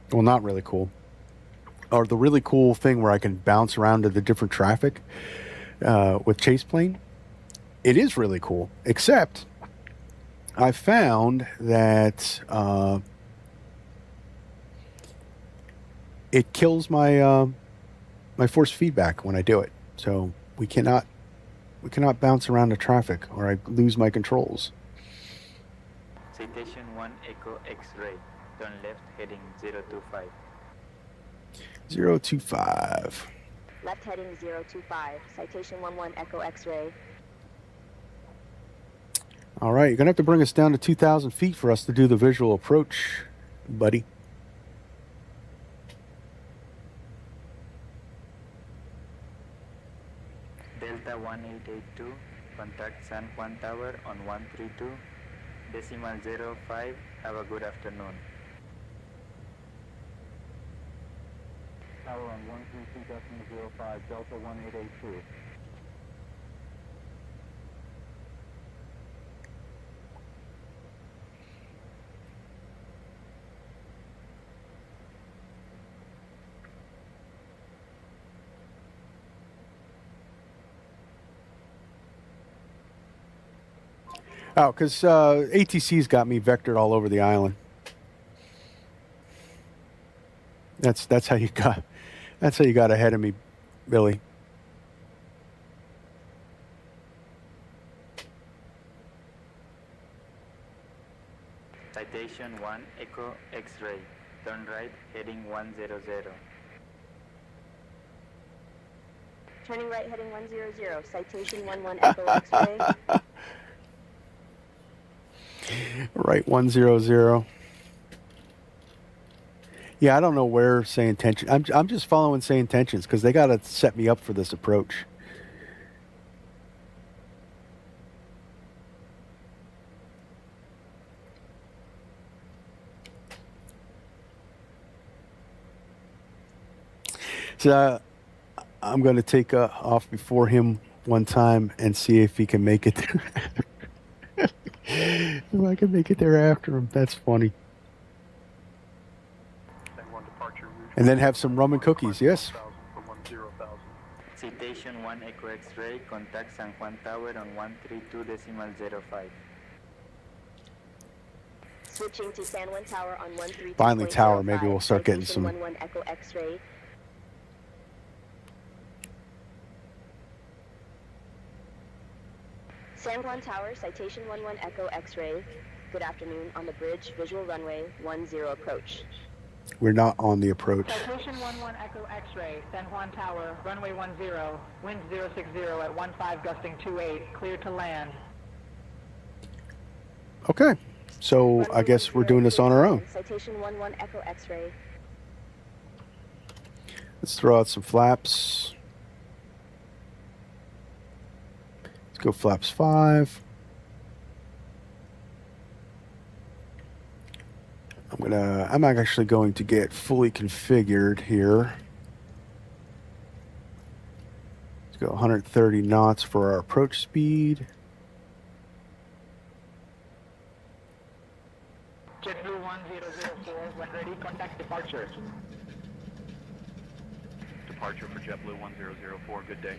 Well, not really cool. Or the really cool thing where I can bounce around to the different traffic with Chase Plane. It is really cool. Except I found that it kills my my force feedback when I do it. So we cannot bounce around the traffic, or I lose my controls. Citation 1 Echo X-ray. Turn left heading 025. 025. Left heading 025. Citation 11 Echo X-ray. All right, you're gonna have to bring us down to 2,000 feet for us to do the visual approach, buddy. Delta 1882, contact San Juan Tower on 132.05. Have a good afternoon. Tower on 132.05, Delta 1882. Oh, because ATC's got me vectored all over the island. That's how you got ahead of me, Billy. Citation 1 Echo X-ray. Turn right heading 100. Turning right heading 100. Citation 11 Echo X-ray. Right, 100. Yeah, I don't know where Say Intention. I'm just following Say Intentions because they got to set me up for this approach. So I'm going to take off before him one time and see if he can make it there. If I can make it there after him, that's funny. And then have some rum and cookies, yes? Citation 1 Echo X-ray, contact San Juan Tower on 132.05. Switching to San Juan Tower on 132.05. Finally, Tower, maybe we'll start getting some. 11 Echo X-ray. San Juan Tower, citation 11 Echo X-ray. Good afternoon. On the bridge, visual runway 10 approach. We're not on the approach. Citation 11 Echo X-ray, San Juan Tower, runway 10, wind 060 at 15 gusting 28, clear to land. Okay, so I guess we're doing this on our own. Citation 11 Echo X-ray. Let's throw out some flaps. Let's go flaps 5. I'm actually going to get fully configured here. Let's go 130 knots for our approach speed. JetBlue 1004, when ready, contact departure. Departure for JetBlue 1004, good day.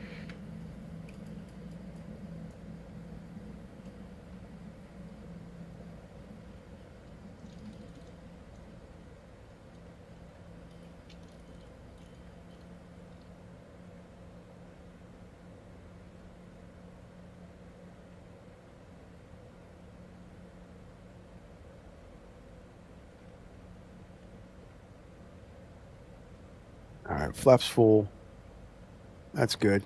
All right, flaps full. That's good.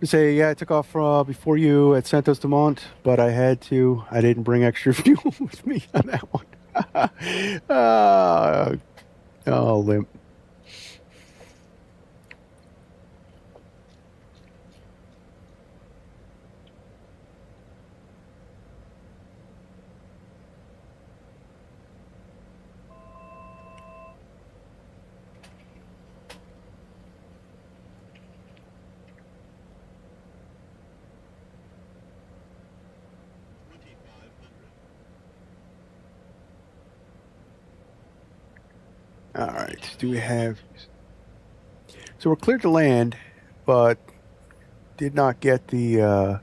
Say, yeah, I took off before you at Santos Dumont, but I had to. I didn't bring extra fuel with me on that one. Oh, limp. All right, do we have... So we're cleared to land, but did not get the...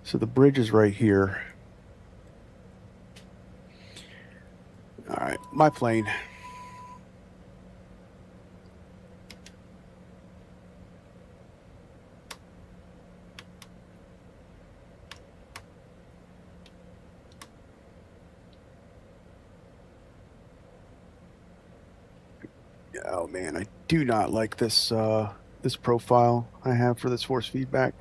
So the bridge is right here. All right, my plane. Oh man, I do not like this this profile I have for this force feedback.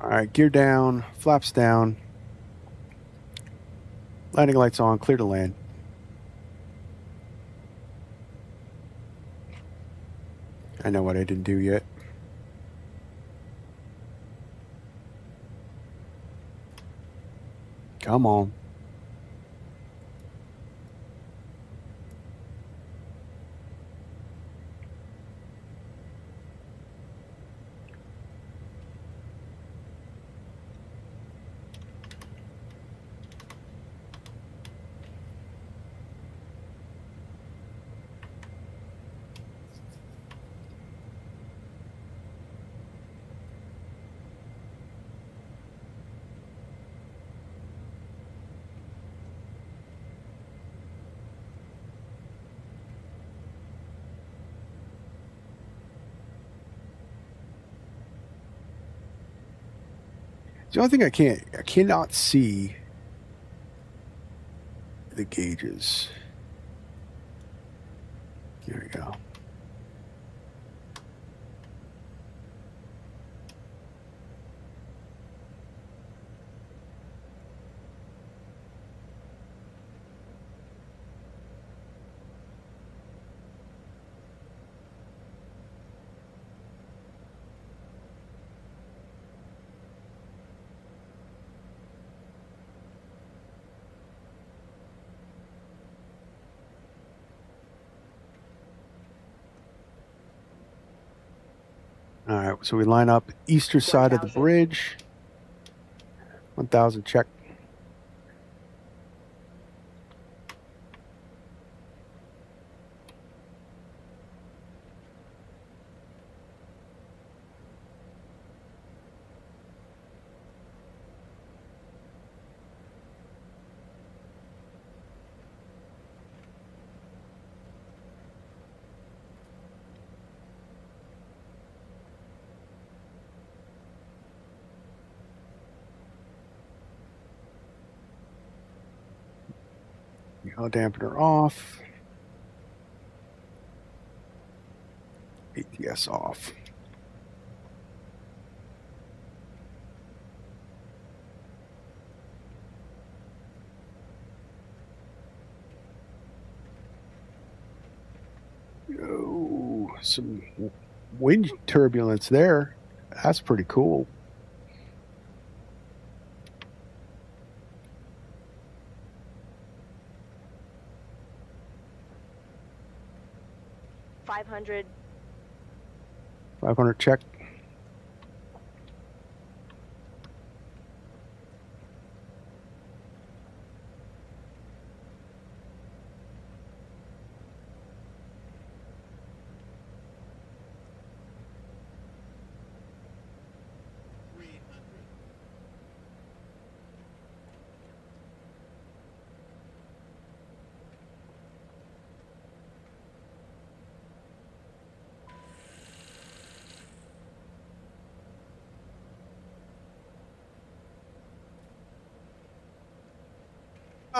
All right, gear down, flaps down. Landing lights on, clear to land. I know what I didn't do yet. Come on. The only thing I cannot see the gauges. Here we go. All right, so we line up eastern side of the bridge. 1,000 check. Yaw dampener off. ATS off. Oh, some wind turbulence there. That's pretty cool. $500. 500 check.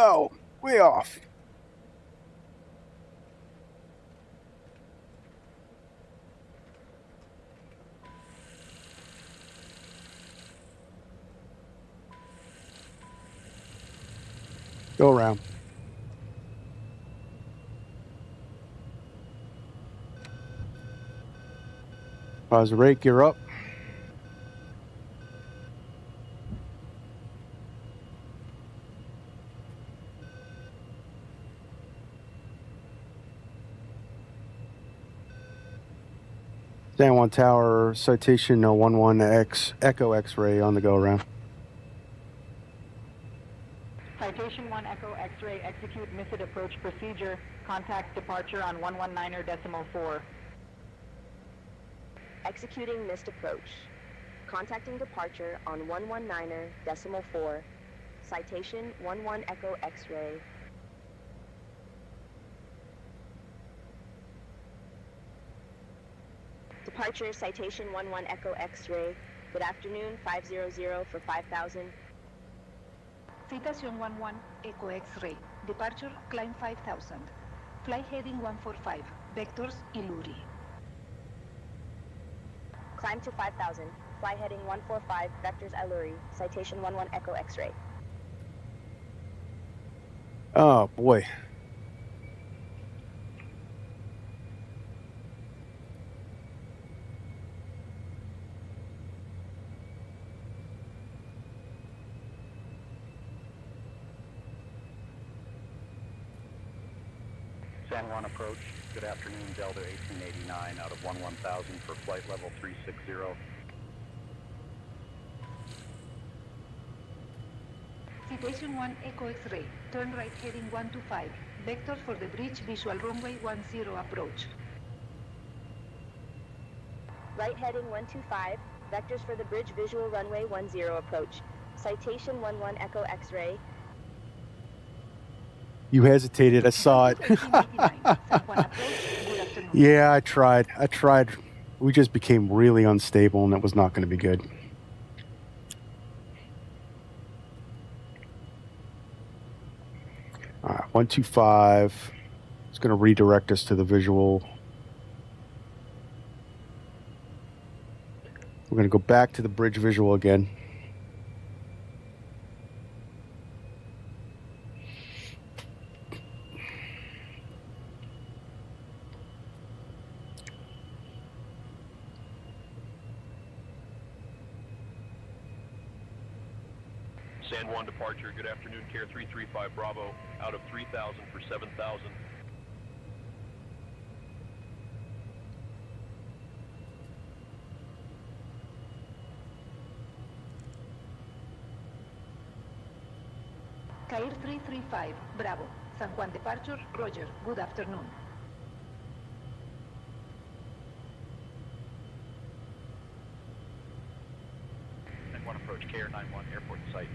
Oh, way off. Go around. Pause the rake, you're up. San Juan Tower, citation 11X, Echo X-ray on the go around. Citation 1 Echo X-ray, execute missed approach procedure. Contact departure on 119.4. Executing missed approach. Contacting departure on 119.4. Citation 11 Echo X-ray. Departure citation 11 Echo X-ray. Good afternoon, 500 for 5,000. Citation 11 Echo X-ray. Departure climb 5,000. Fly heading 145. Vectors Iluri. Climb to 5,000. Fly heading 145. Vectors Iluri. Citation 11 Echo X-ray. Oh boy. San Juan approach. Good afternoon, Delta 1889 out of 11,000 for flight level 360. Citation 1 Echo X-ray. Turn right heading 125. Vectors for the bridge visual runway 10 approach. Right heading 125. Vectors for the bridge visual runway 10 approach. Citation 11 Echo X-ray. You hesitated. I saw it. Yeah, I tried. We just became really unstable, and it was not going to be good. All right, 125. It's going to redirect us to the visual. We're going to go back to the bridge visual again. San Juan departure, good afternoon, Care 335 Bravo, out of 3,000 for 7,000. Cair 335, Bravo. San Juan departure, Roger. Good afternoon. San Juan approach, KR 91, airport in sight.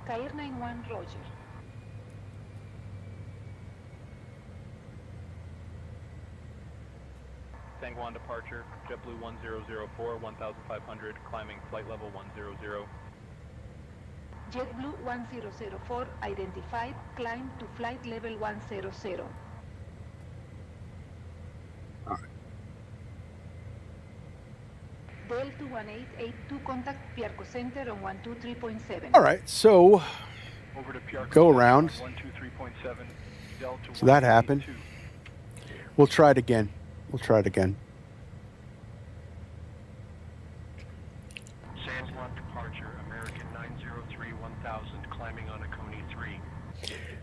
Cair 91, Roger. San Juan departure, JetBlue 1004, 1500, climbing flight level 100. JetBlue 1004, identified, climb to flight level 100. Del 21882, contact Piarco Center on 123.7. All right, so Over to Piarco go Center, around. 123.7, Delta So that happened. 182. We'll try it again. We'll try it again. San Juan departure, American 903 1000, climbing on Coney 3.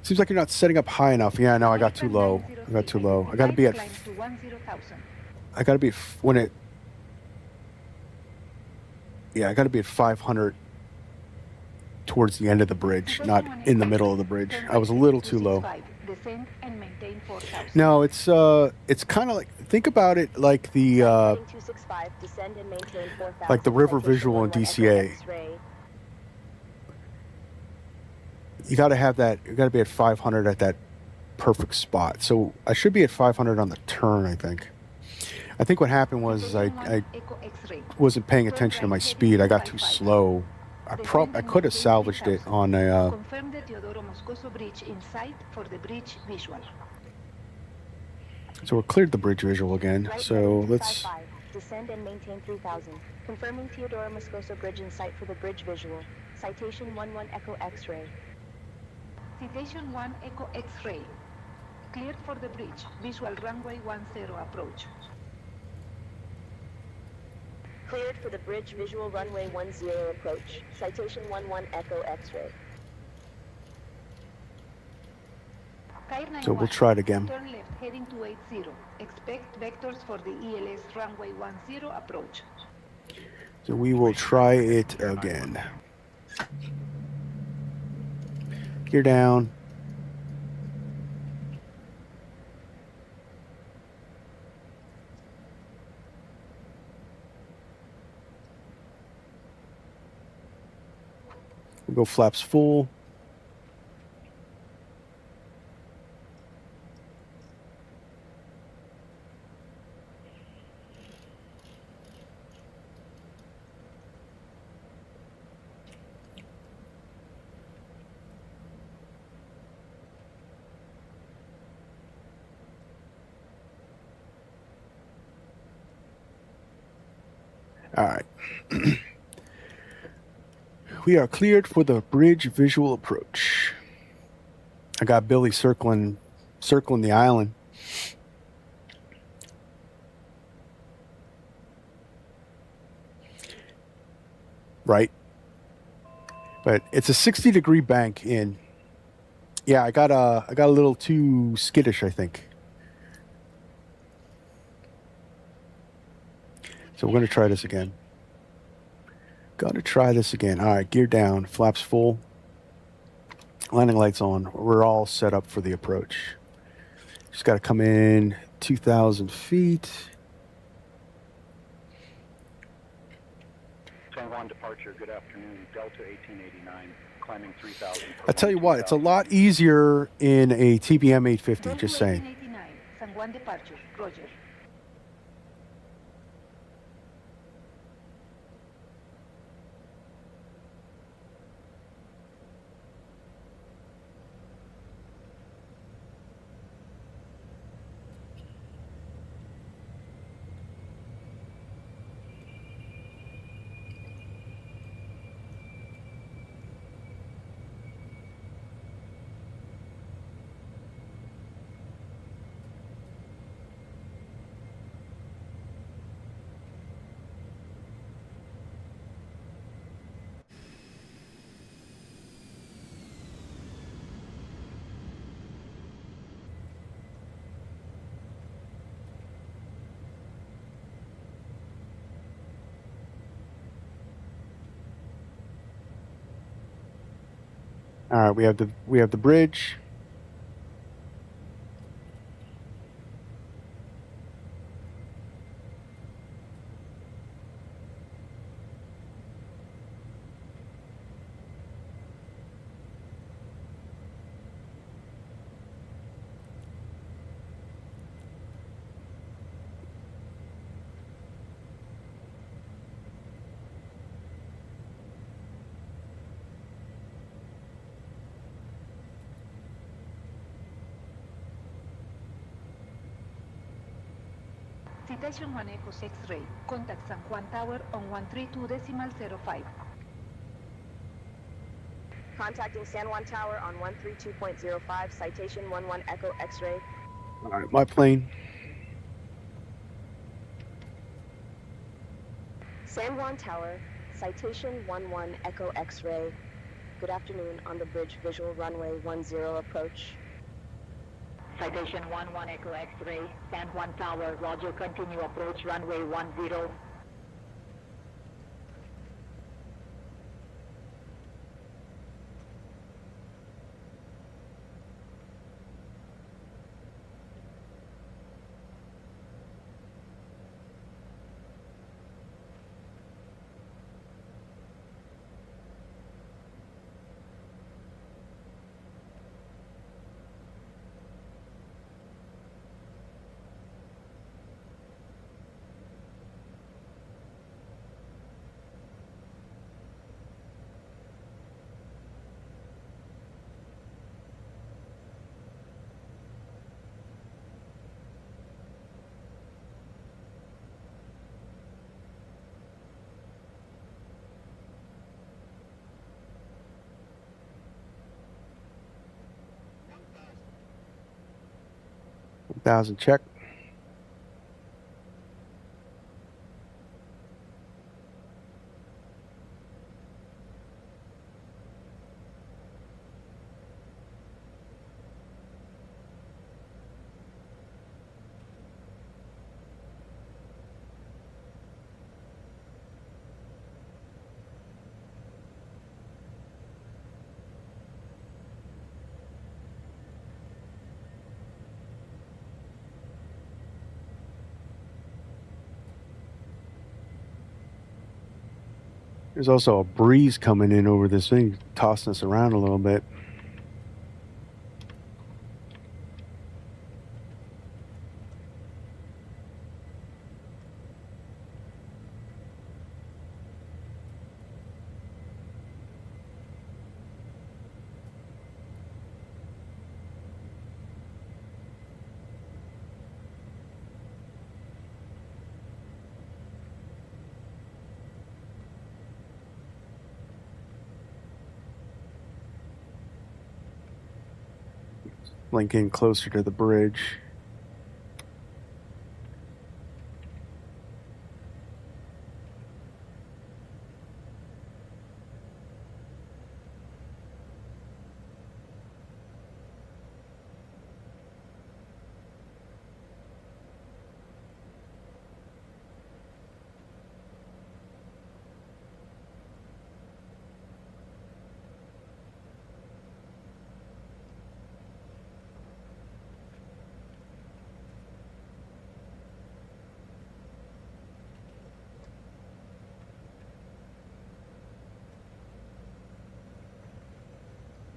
Seems like you're not setting up high enough. Yeah, no, I got too low. I got too low. I got to be at. Climb to 10,000. I got to be when it. Yeah, I got to be at 500 towards the end of the bridge, not in the middle of the bridge. I was a little too low. Descend and maintain 4,000. No, it's kind of like, think about it like the 265, descend and maintain 4,000. like the river Citation visual in 11 DCA. X-ray. You got to have that. You got to be at 500 at that perfect spot. So I should be at 500 on the turn, I think. I think what happened was I wasn't paying attention to my speed. I got too slow. I could have salvaged it on a. Confirm the Teodoro Moscoso Bridge in sight for the bridge visual. So we cleared the bridge visual again. Right So heading let's. 255, descend and maintain 3,000. Confirming Teodoro Moscoso Bridge in sight for the bridge visual. Citation 11 Echo X-ray. Citation 1 Echo X-ray. Cleared for the bridge. Visual runway 10 approach. Cleared for the bridge visual runway 10 approach. Citation 11 Echo X-ray. So we'll try it again. Turn left heading to 80. Expect vectors for the ELS runway 10 approach. So we will try it again. Gear down. We'll go flaps full. All right. We are cleared for the bridge visual approach. I got Billy circling the island. Right. But it's a 60-degree bank in. Yeah, I got a little too skittish, I think. So we're going to try this again. Got to try this again. All right, gear down, flaps full. Landing lights on. We're all set up for the approach. Just got to come in 2,000 feet. San Juan departure, good afternoon. Delta 1889, climbing 3,000. I tell you what, it's a lot easier in a TBM 850, just saying. 1889, San Juan departure, Roger. All right, we have the bridge. Citation 1 Echo X-ray. Contact San Juan Tower on 132.05. Contacting San Juan Tower on 132.05, citation 11 Echo X-ray. All right, my plane. San Juan Tower, citation 11 Echo X-ray. Good afternoon, on the bridge visual runway 10 approach. Citation 11 Echo X-ray, San Juan Tower, roger, continue approach runway 10. $1,000 check. There's also a breeze coming in over this thing, tossing us around a little bit. Link in closer to the bridge.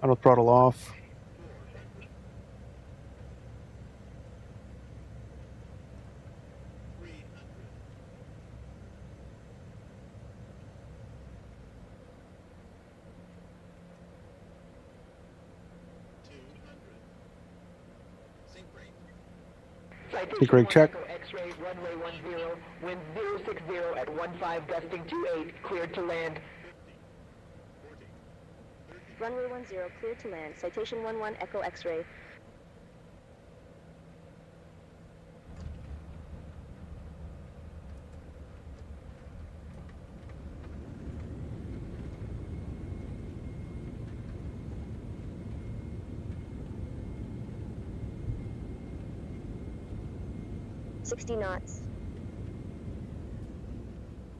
Auto throttle off. Take rate check. X-ray, runway 10, wind 060 at 15, gusting 28, cleared to land. Runway 10, clear to land. Citation 11 Echo X-ray. $60 knots.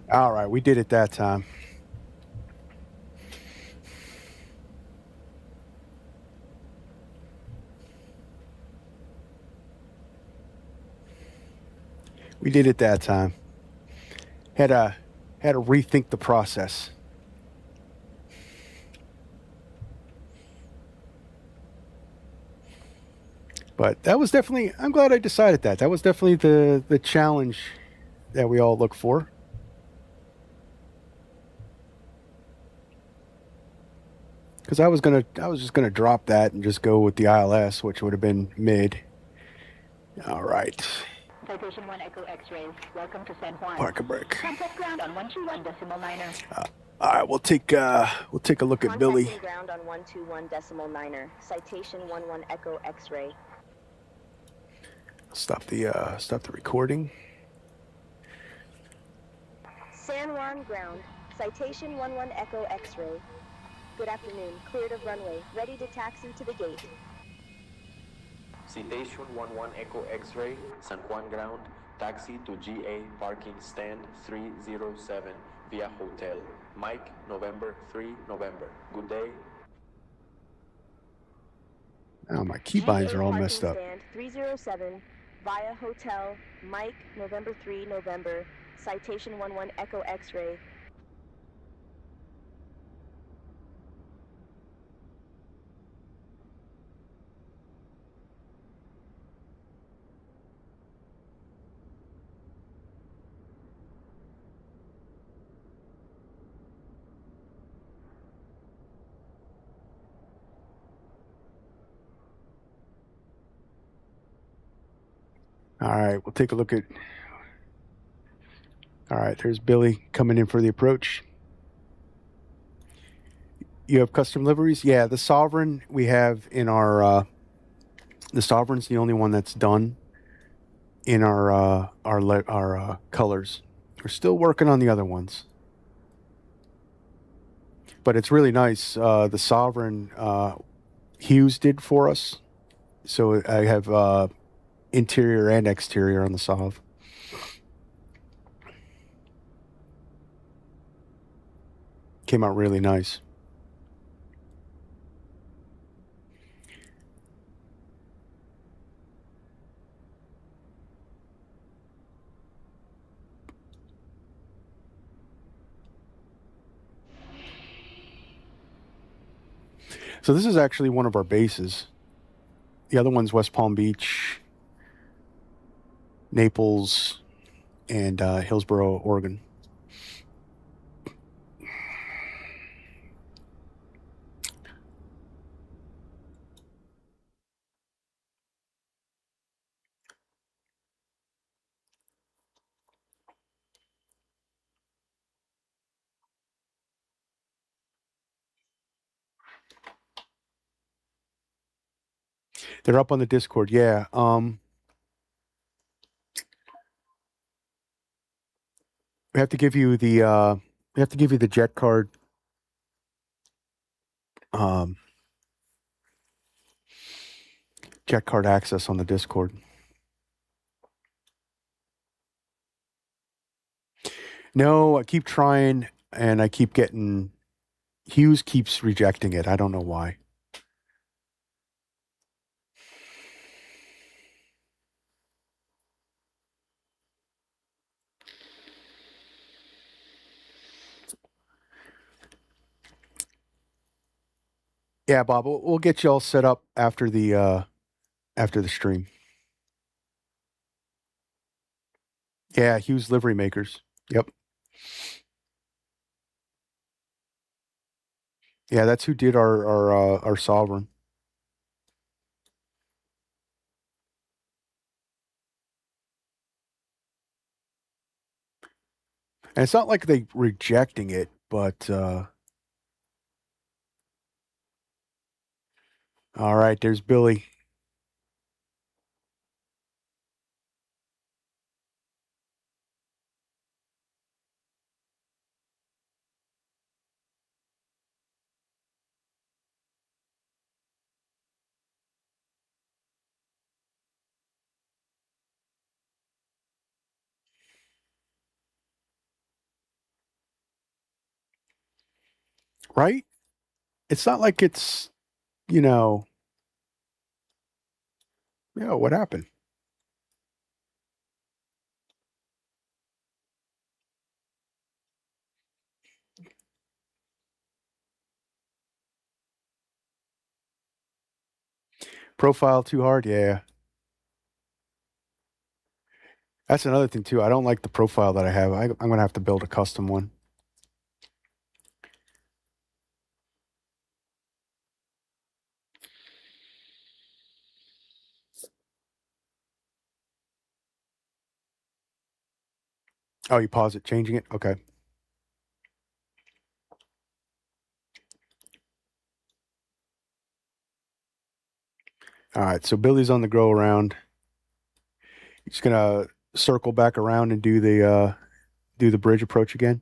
All right, we did it that time. We did it that time. Had to rethink the process. But that was definitely, I'm glad I decided that. That was definitely the challenge that we all look for. Because I was just gonna drop that and just go with the ILS, which would have been mid. All right. Citation 1 Echo X-ray. Welcome to San Juan. Park a break. Contact ground on 121.9er. All right, we'll take a look at Billy. Contacting ground on 121.9er. Citation 11 Echo X-ray. Stop the recording. San Juan ground. Citation 11 Echo X-ray. Good afternoon. Cleared of runway. Ready to taxi to the gate. Citation 11 Echo X-ray, San Juan ground, taxi to GA parking stand 307 via hotel. Mike, November 3, November. Good day. Now my keybinds are all GA messed up. Stand 307 via hotel. Mike, November 3, November. Citation 11 Echo X-ray. All right, we'll take a look at. All right, there's Billy coming in for the approach. You have custom liveries? Yeah, the Sovereign we have in our. The Sovereign's the only one that's done in our colors. We're still working on the other ones, but it's really nice. The Sovereign Hughes did for us, so I have interior and exterior on the Sov. Came out really nice. So this is actually one of our bases. The other one's West Palm Beach, Naples, and Hillsboro, Oregon. They're up on the Discord, yeah. We have to give you the Jetcard Jetcard access on the Discord. No, I keep trying and I keep getting Hughes keeps rejecting it. I don't know why. Yeah, Bob, we'll get you all set up after the stream. Yeah, Hughes Livery Makers. Yep. Yeah, that's who did our Sovereign. And it's not like they rejecting it, but all right, there's Billy. Right? It's not like it's, what happened? Profile too hard? Yeah. That's another thing too. I don't like the profile that I have. I'm going to have to build a custom one. Oh, you pause it, changing it? Okay. All right, so Billy's on the go around. He's going to circle back around and do the bridge approach again.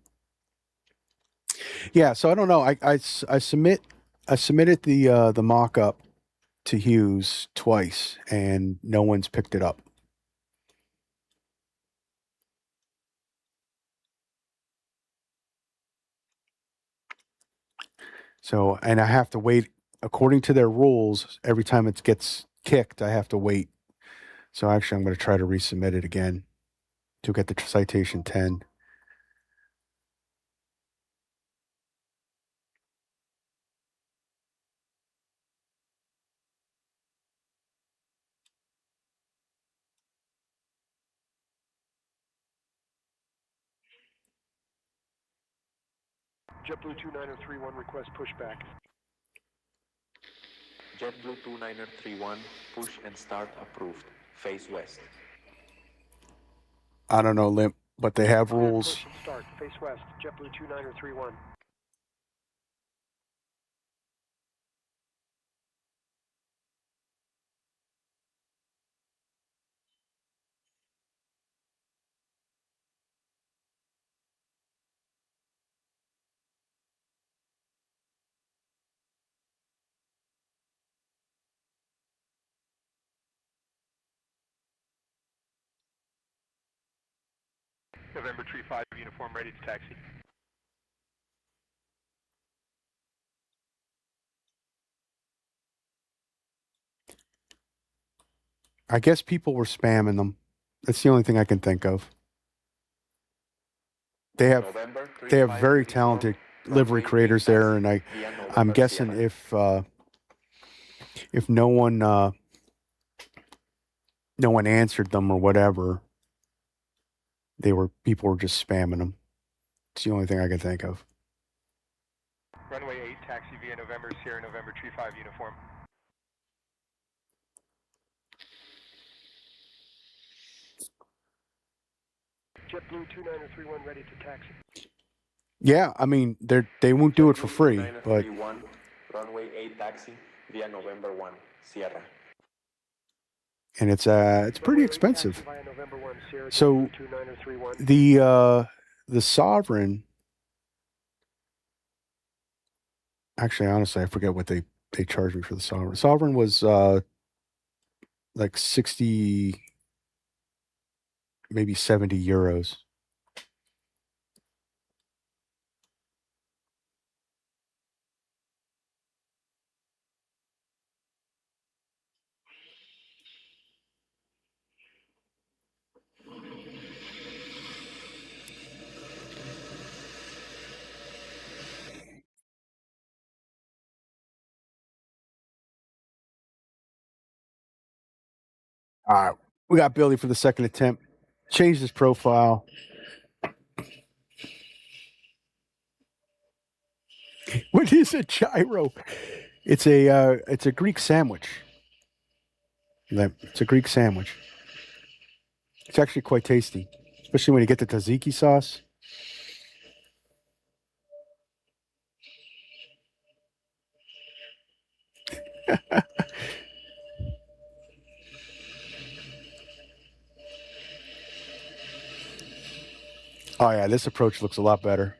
Yeah, so I don't know. I submitted the mock-up to Hughes twice, and no one's picked it up. So, and I have to wait, according to their rules, every time it gets kicked, I have to wait. So actually, I'm going to try to resubmit it again to get the citation 10. JetBlue 2931 request pushback. JetBlue 2931, push and start approved. Face west. I don't know, Limp, but they have rules. Push and start. Face west. JetBlue 2931. November 35 uniform ready to taxi. I guess people were spamming them. That's the only thing I can think of. They have very talented livery creators there, and I'm guessing if no one answered them or whatever, people were just spamming them. It's the only thing I can think of. Runway 8 taxi via November Sierra November 35 uniform. JetBlue 2931 ready to taxi. Yeah, I mean they won't do it for free, but Runway 8 taxi via November 1 Sierra. And it's pretty expensive. So the Sovereign, actually, honestly, I forget what they charged me for the Sovereign. Sovereign was like 60, maybe 70 euros. All right, we got Billy for the second attempt. Changed his profile. What is a gyro? It's a Greek sandwich. It's a Greek sandwich. It's actually quite tasty, especially when you get the tzatziki sauce. Oh yeah, this approach looks a lot better.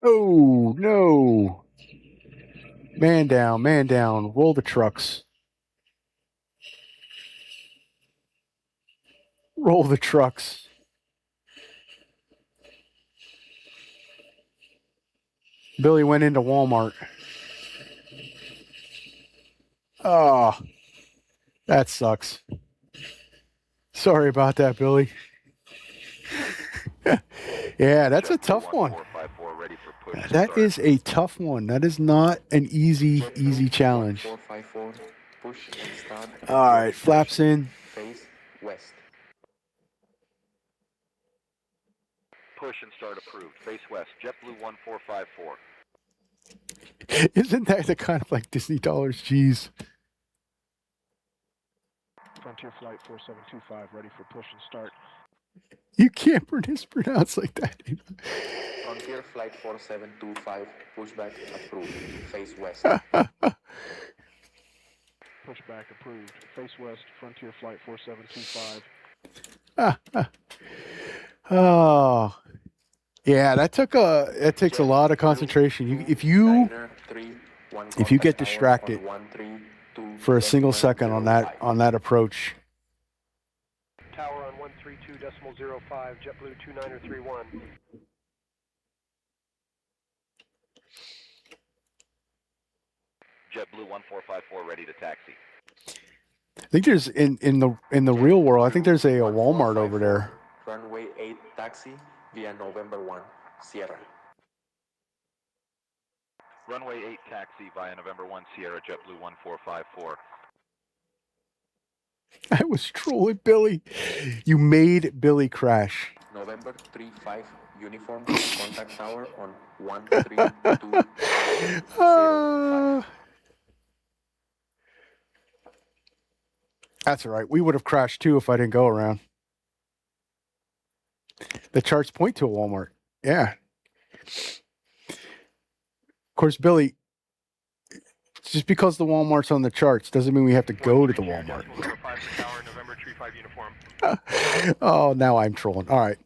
Oh no! Man down, roll the trucks. Roll the trucks. Billy went into Walmart. Oh, that sucks. Sorry about that, Billy. Yeah, that's a tough one. That is a tough one. That is not an easy challenge. 454, push and start. All right, flaps in. Face west. Push and start approved. Face west. JetBlue 1454. Isn't that the kind of like Disney dollars? Jeez. Frontier Flight 4725, ready for push and start. You can't pronounce like that. Frontier Flight 4725, pushback approved. Face west. Pushback approved. Face west, Frontier Flight 4725. Oh, yeah. That takes a lot of concentration. If you get distracted for a single second on that approach. Tower on 132.05, JetBlue 2931. JetBlue 1454, ready to taxi. I think there's in the real world. I think there's a Walmart over there. Runway 8 taxi via November 1, Sierra. Runway 8 taxi via November 1 Sierra, JetBlue 1454. I was trolling Billy. You made Billy crash. November 35 uniform contact tower on 132.05. That's all right. We would have crashed too if I didn't go around. The charts point to a Walmart. Yeah. Of course, Billy, just because the Walmart's on the charts doesn't mean we have to go to the Walmart. Oh, now I'm trolling. All right.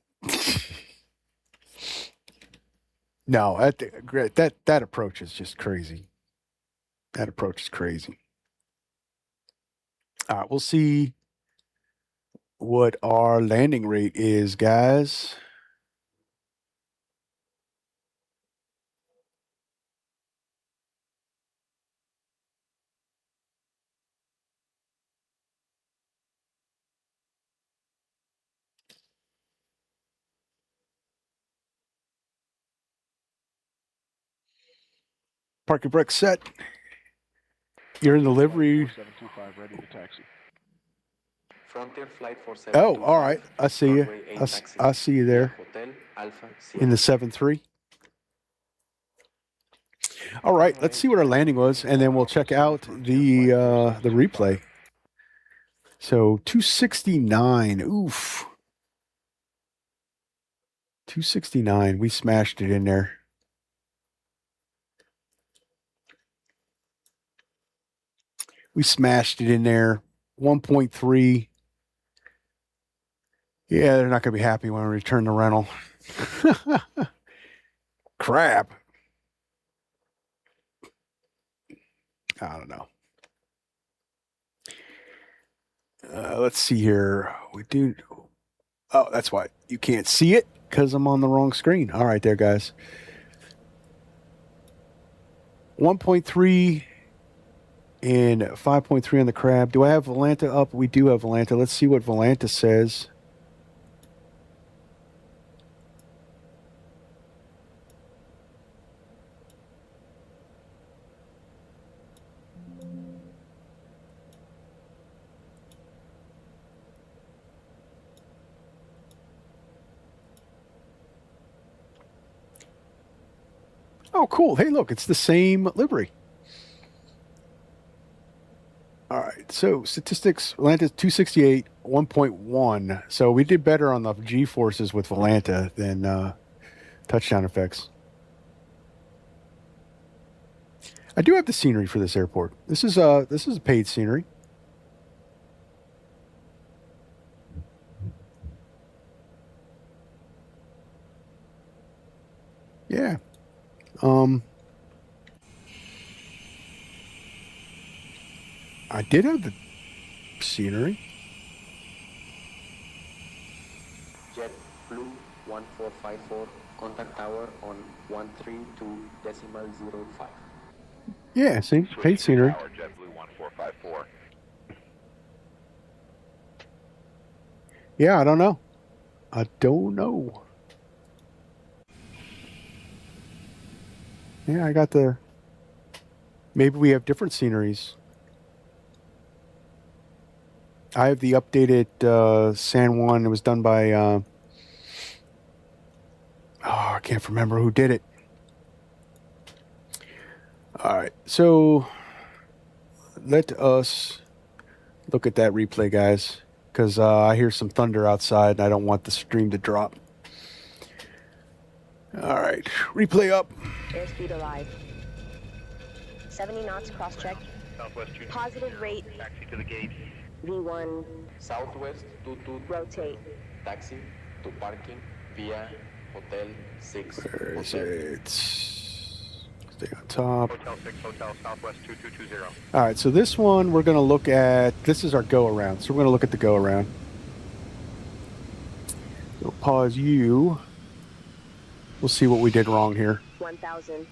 No, that approach is just crazy. That approach is crazy. All right, we'll see what our landing rate is, guys. Park your brakes set. You're in the livery. 725, ready to taxi. Frontier Flight 4725. Oh, all right. I see you. I see you there. Hotel Alpha In the 7-3. All right, let's see what our landing was, and then we'll check out the replay. So 269. Oof. 269. We smashed it in there. We smashed it in there. 1.3. Yeah, they're not going to be happy when we return the rental. Crap. I don't know. Let's see here. We do. Oh, that's why you can't see it, because I'm on the wrong screen. All right, there, guys. 1.3 and 5.3 on the crab. Do I have Volanta up? We do have Volanta. Let's see what Volanta says. Oh, cool. Hey, look, it's the same livery. All right, so statistics, Volanta 268, 1.1. So we did better on the G-forces with Volanta than touchdown effects. I do have the scenery for this airport. This is a paid scenery. Yeah. I did have the scenery. JetBlue 1454, contact tower on 132.05. Yeah, see? Paint scenery. Tower, JetBlue 1454. Yeah, I don't know. I don't know. Yeah, I got the... Maybe we have different sceneries. I have the updated San Juan. It was done by... I can't remember who did it. All right, so let us look at that replay, guys, because I hear some thunder outside, and I don't want the stream to drop. All right, replay up. Airspeed alive. 70 knots, cross-check. Southwest 22. Positive rate. Taxi to the gate. V1. Southwest 22. Rotate. Taxi to parking via Hotel 6. Where is it? Stay on top. Hotel 6, Hotel Southwest 2220. All right, so this one we're going to look at. This is our go-around, so we're going to look at the go-around. So pause you. We'll see what we did wrong here. 1000.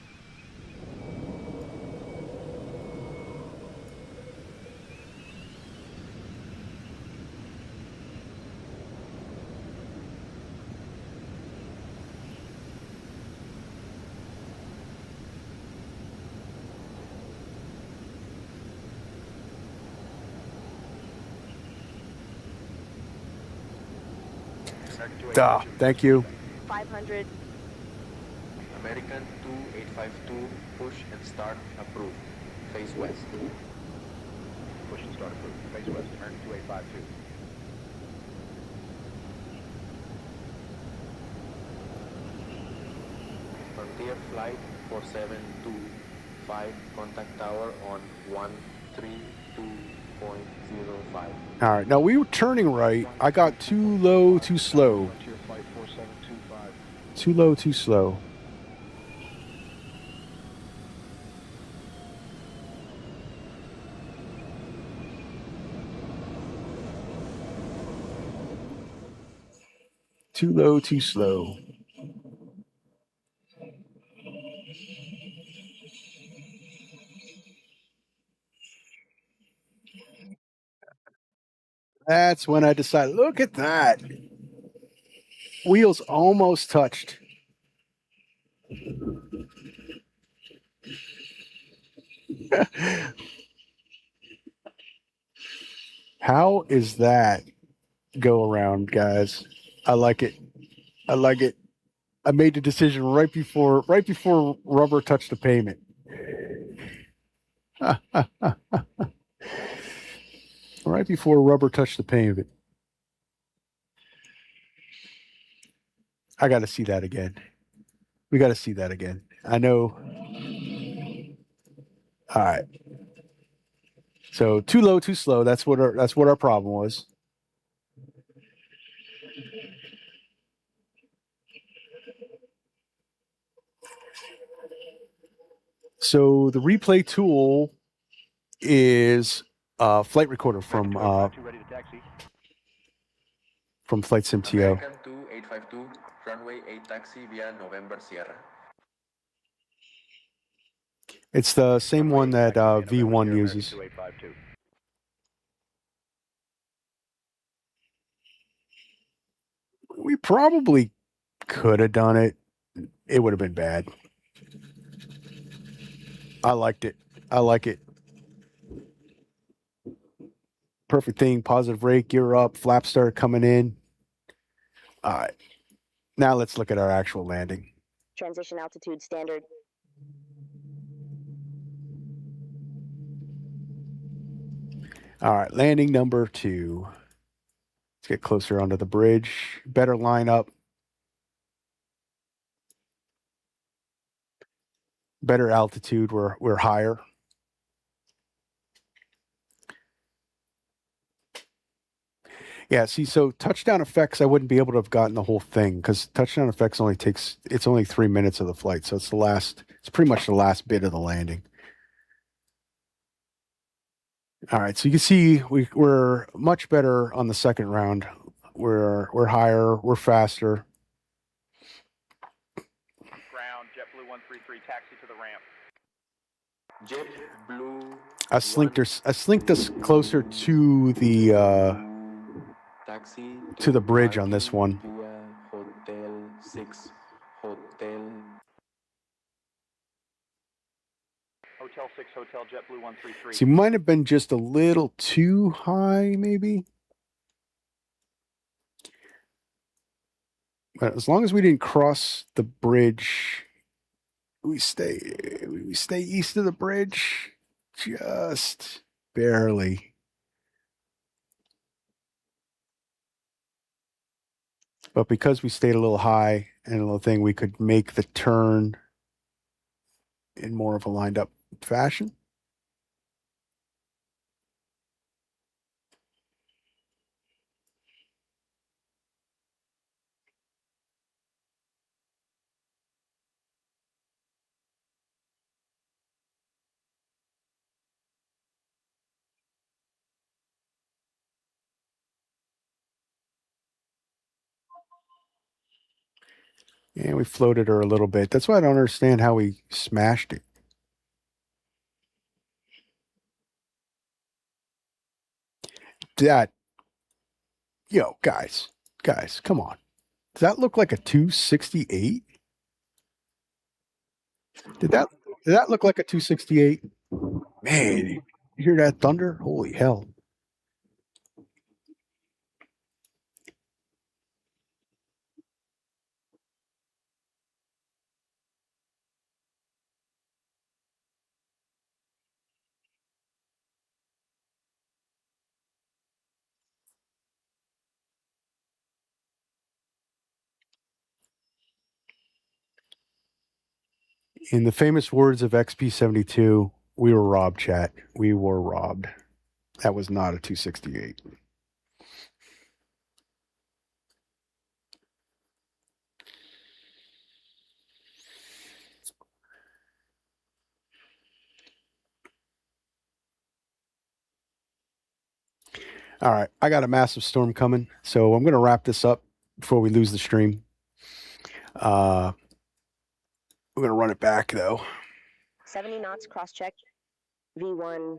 Thank you. 500. American 2852, push and start approved. Face west. Push and start approved. Face west, American 2852. Frontier flight 4725, contact tower on 132.05. All right, now we were turning right. I got too low, too slow. Frontier flight 4725. Too low, too slow. Too low, too slow. That's when I decided, look at that. Wheels almost touched. How is that go around, guys? I like it. I like it. I made the decision right before rubber touched the pavement. Right before rubber touched the pavement. I got to see that again. We got to see that again. I know. All right. So too low, too slow. That's what our problem was. So the replay tool is flight recorder from Flight Sim TO. American 2852, runway 8 taxi via November Sierra. It's the same one that V1 uses. We probably could have done it. It would have been bad. I liked it. I like it. Perfect thing. Positive rate, gear up, flap start coming in. All right. Now let's look at our actual landing. Transition altitude standard. All right, landing number 2. Let's get closer onto the bridge. Better lineup. Better altitude. We're higher. Yeah, see, so touchdown effects, I wouldn't be able to have gotten the whole thing because touchdown effects only 3 minutes of the flight. So it's pretty much the last bit of the landing. All right, so you can see we're much better on the second round. We're higher, we're faster. JetBlue I slinked us closer to the taxi to the bridge on this one. via Hotel 6 Hotel. Hotel 6, Hotel JetBlue 133. So you might have been just a little too high, maybe. But as long as we didn't cross the bridge, we stay east of the bridge, just barely. But because we stayed a little high and a little thing, we could make the turn in more of a lined up fashion. And we floated her a little bit. That's why I don't understand how we smashed it. That, guys, come on. Does that look like a 268? Did that look like a 268? Man, you hear that thunder? Holy hell. In the famous words of XP72, we were robbed, chat. We were robbed. That was not a 268. All right, I got a massive storm coming, so I'm going to wrap this up before we lose the stream. We're going to run it back, though. 70 knots, cross-check. V1.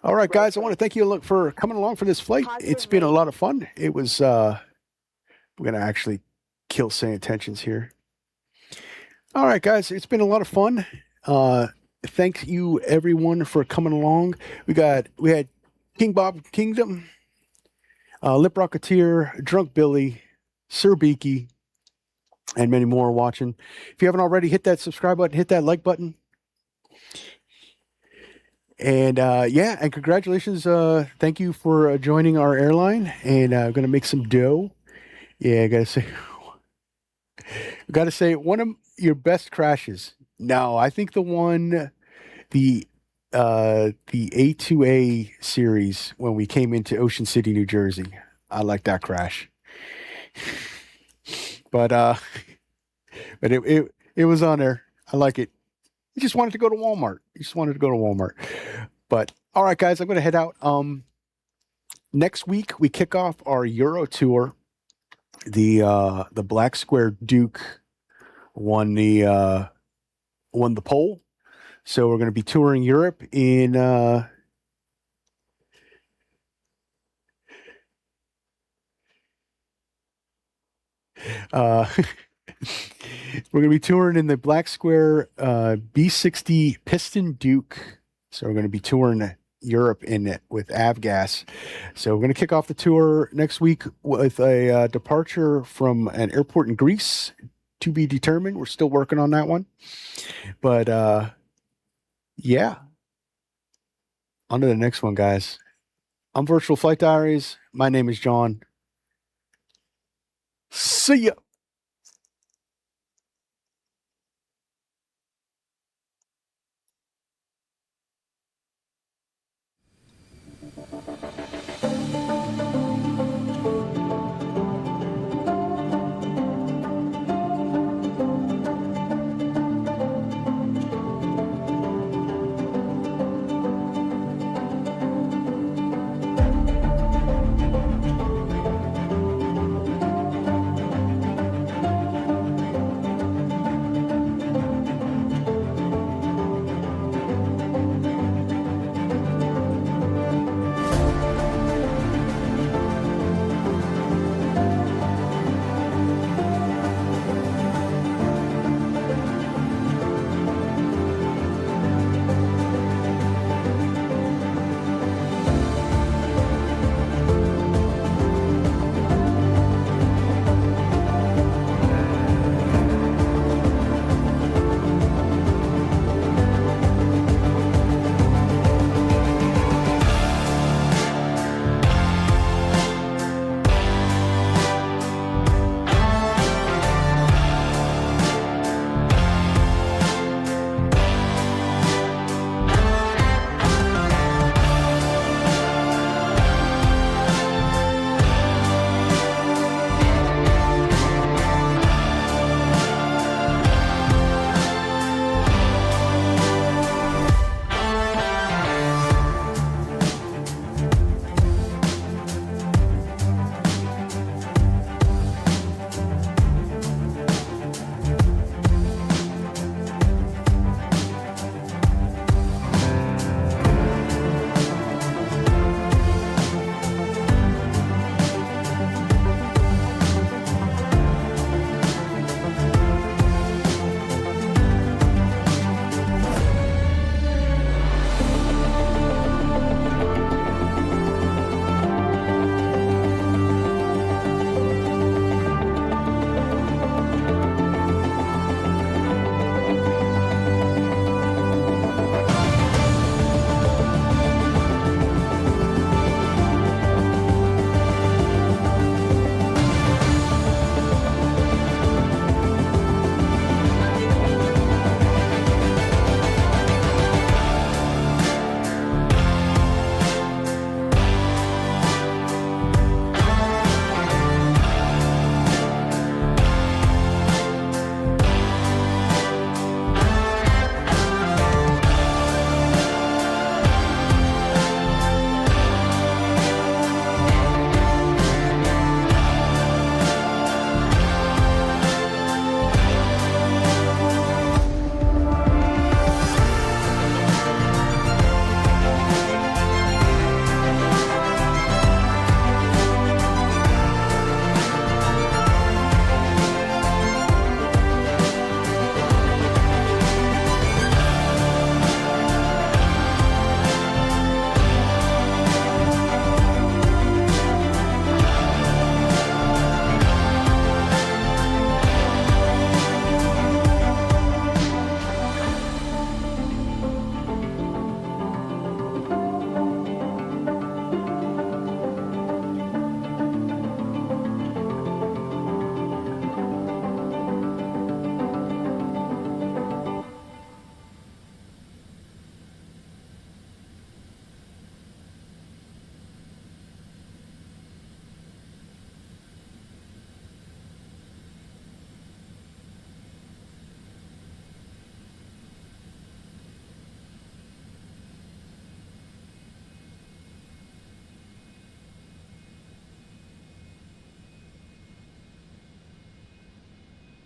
All right, guys, I want to thank you for coming along for this flight. It's been a lot of fun. It was, we're going to actually kill San Tensions here. All right, guys, it's been a lot of fun. Thank you, everyone, for coming along. We had King Bob Kingdom, Lip Rocketeer, Drunk Billy, Sir Beaky, and many more watching. If you haven't already, hit that subscribe button, hit that like button. And and congratulations. Thank you for joining our airline. And I'm going to make some dough. Yeah, I got to say, one of your best crashes. No, I think the A2A series when we came into Ocean City, New Jersey. I like that crash. But it was on there. I like it. You just wanted to go to Walmart. But all right, guys, I'm going to head out. Next week we kick off our Euro tour. The Black Square Duke won the pole. So we're going to be touring Europe in we're going to be touring in the Black Square B60 Piston Duke. So we're going to be touring Europe in it with Avgas. So we're going to kick off the tour next week with a departure from an airport in Greece to be determined. We're still working on that one. But yeah. On to the next one, guys. I'm Virtual Flight Diaries. My name is John. See ya.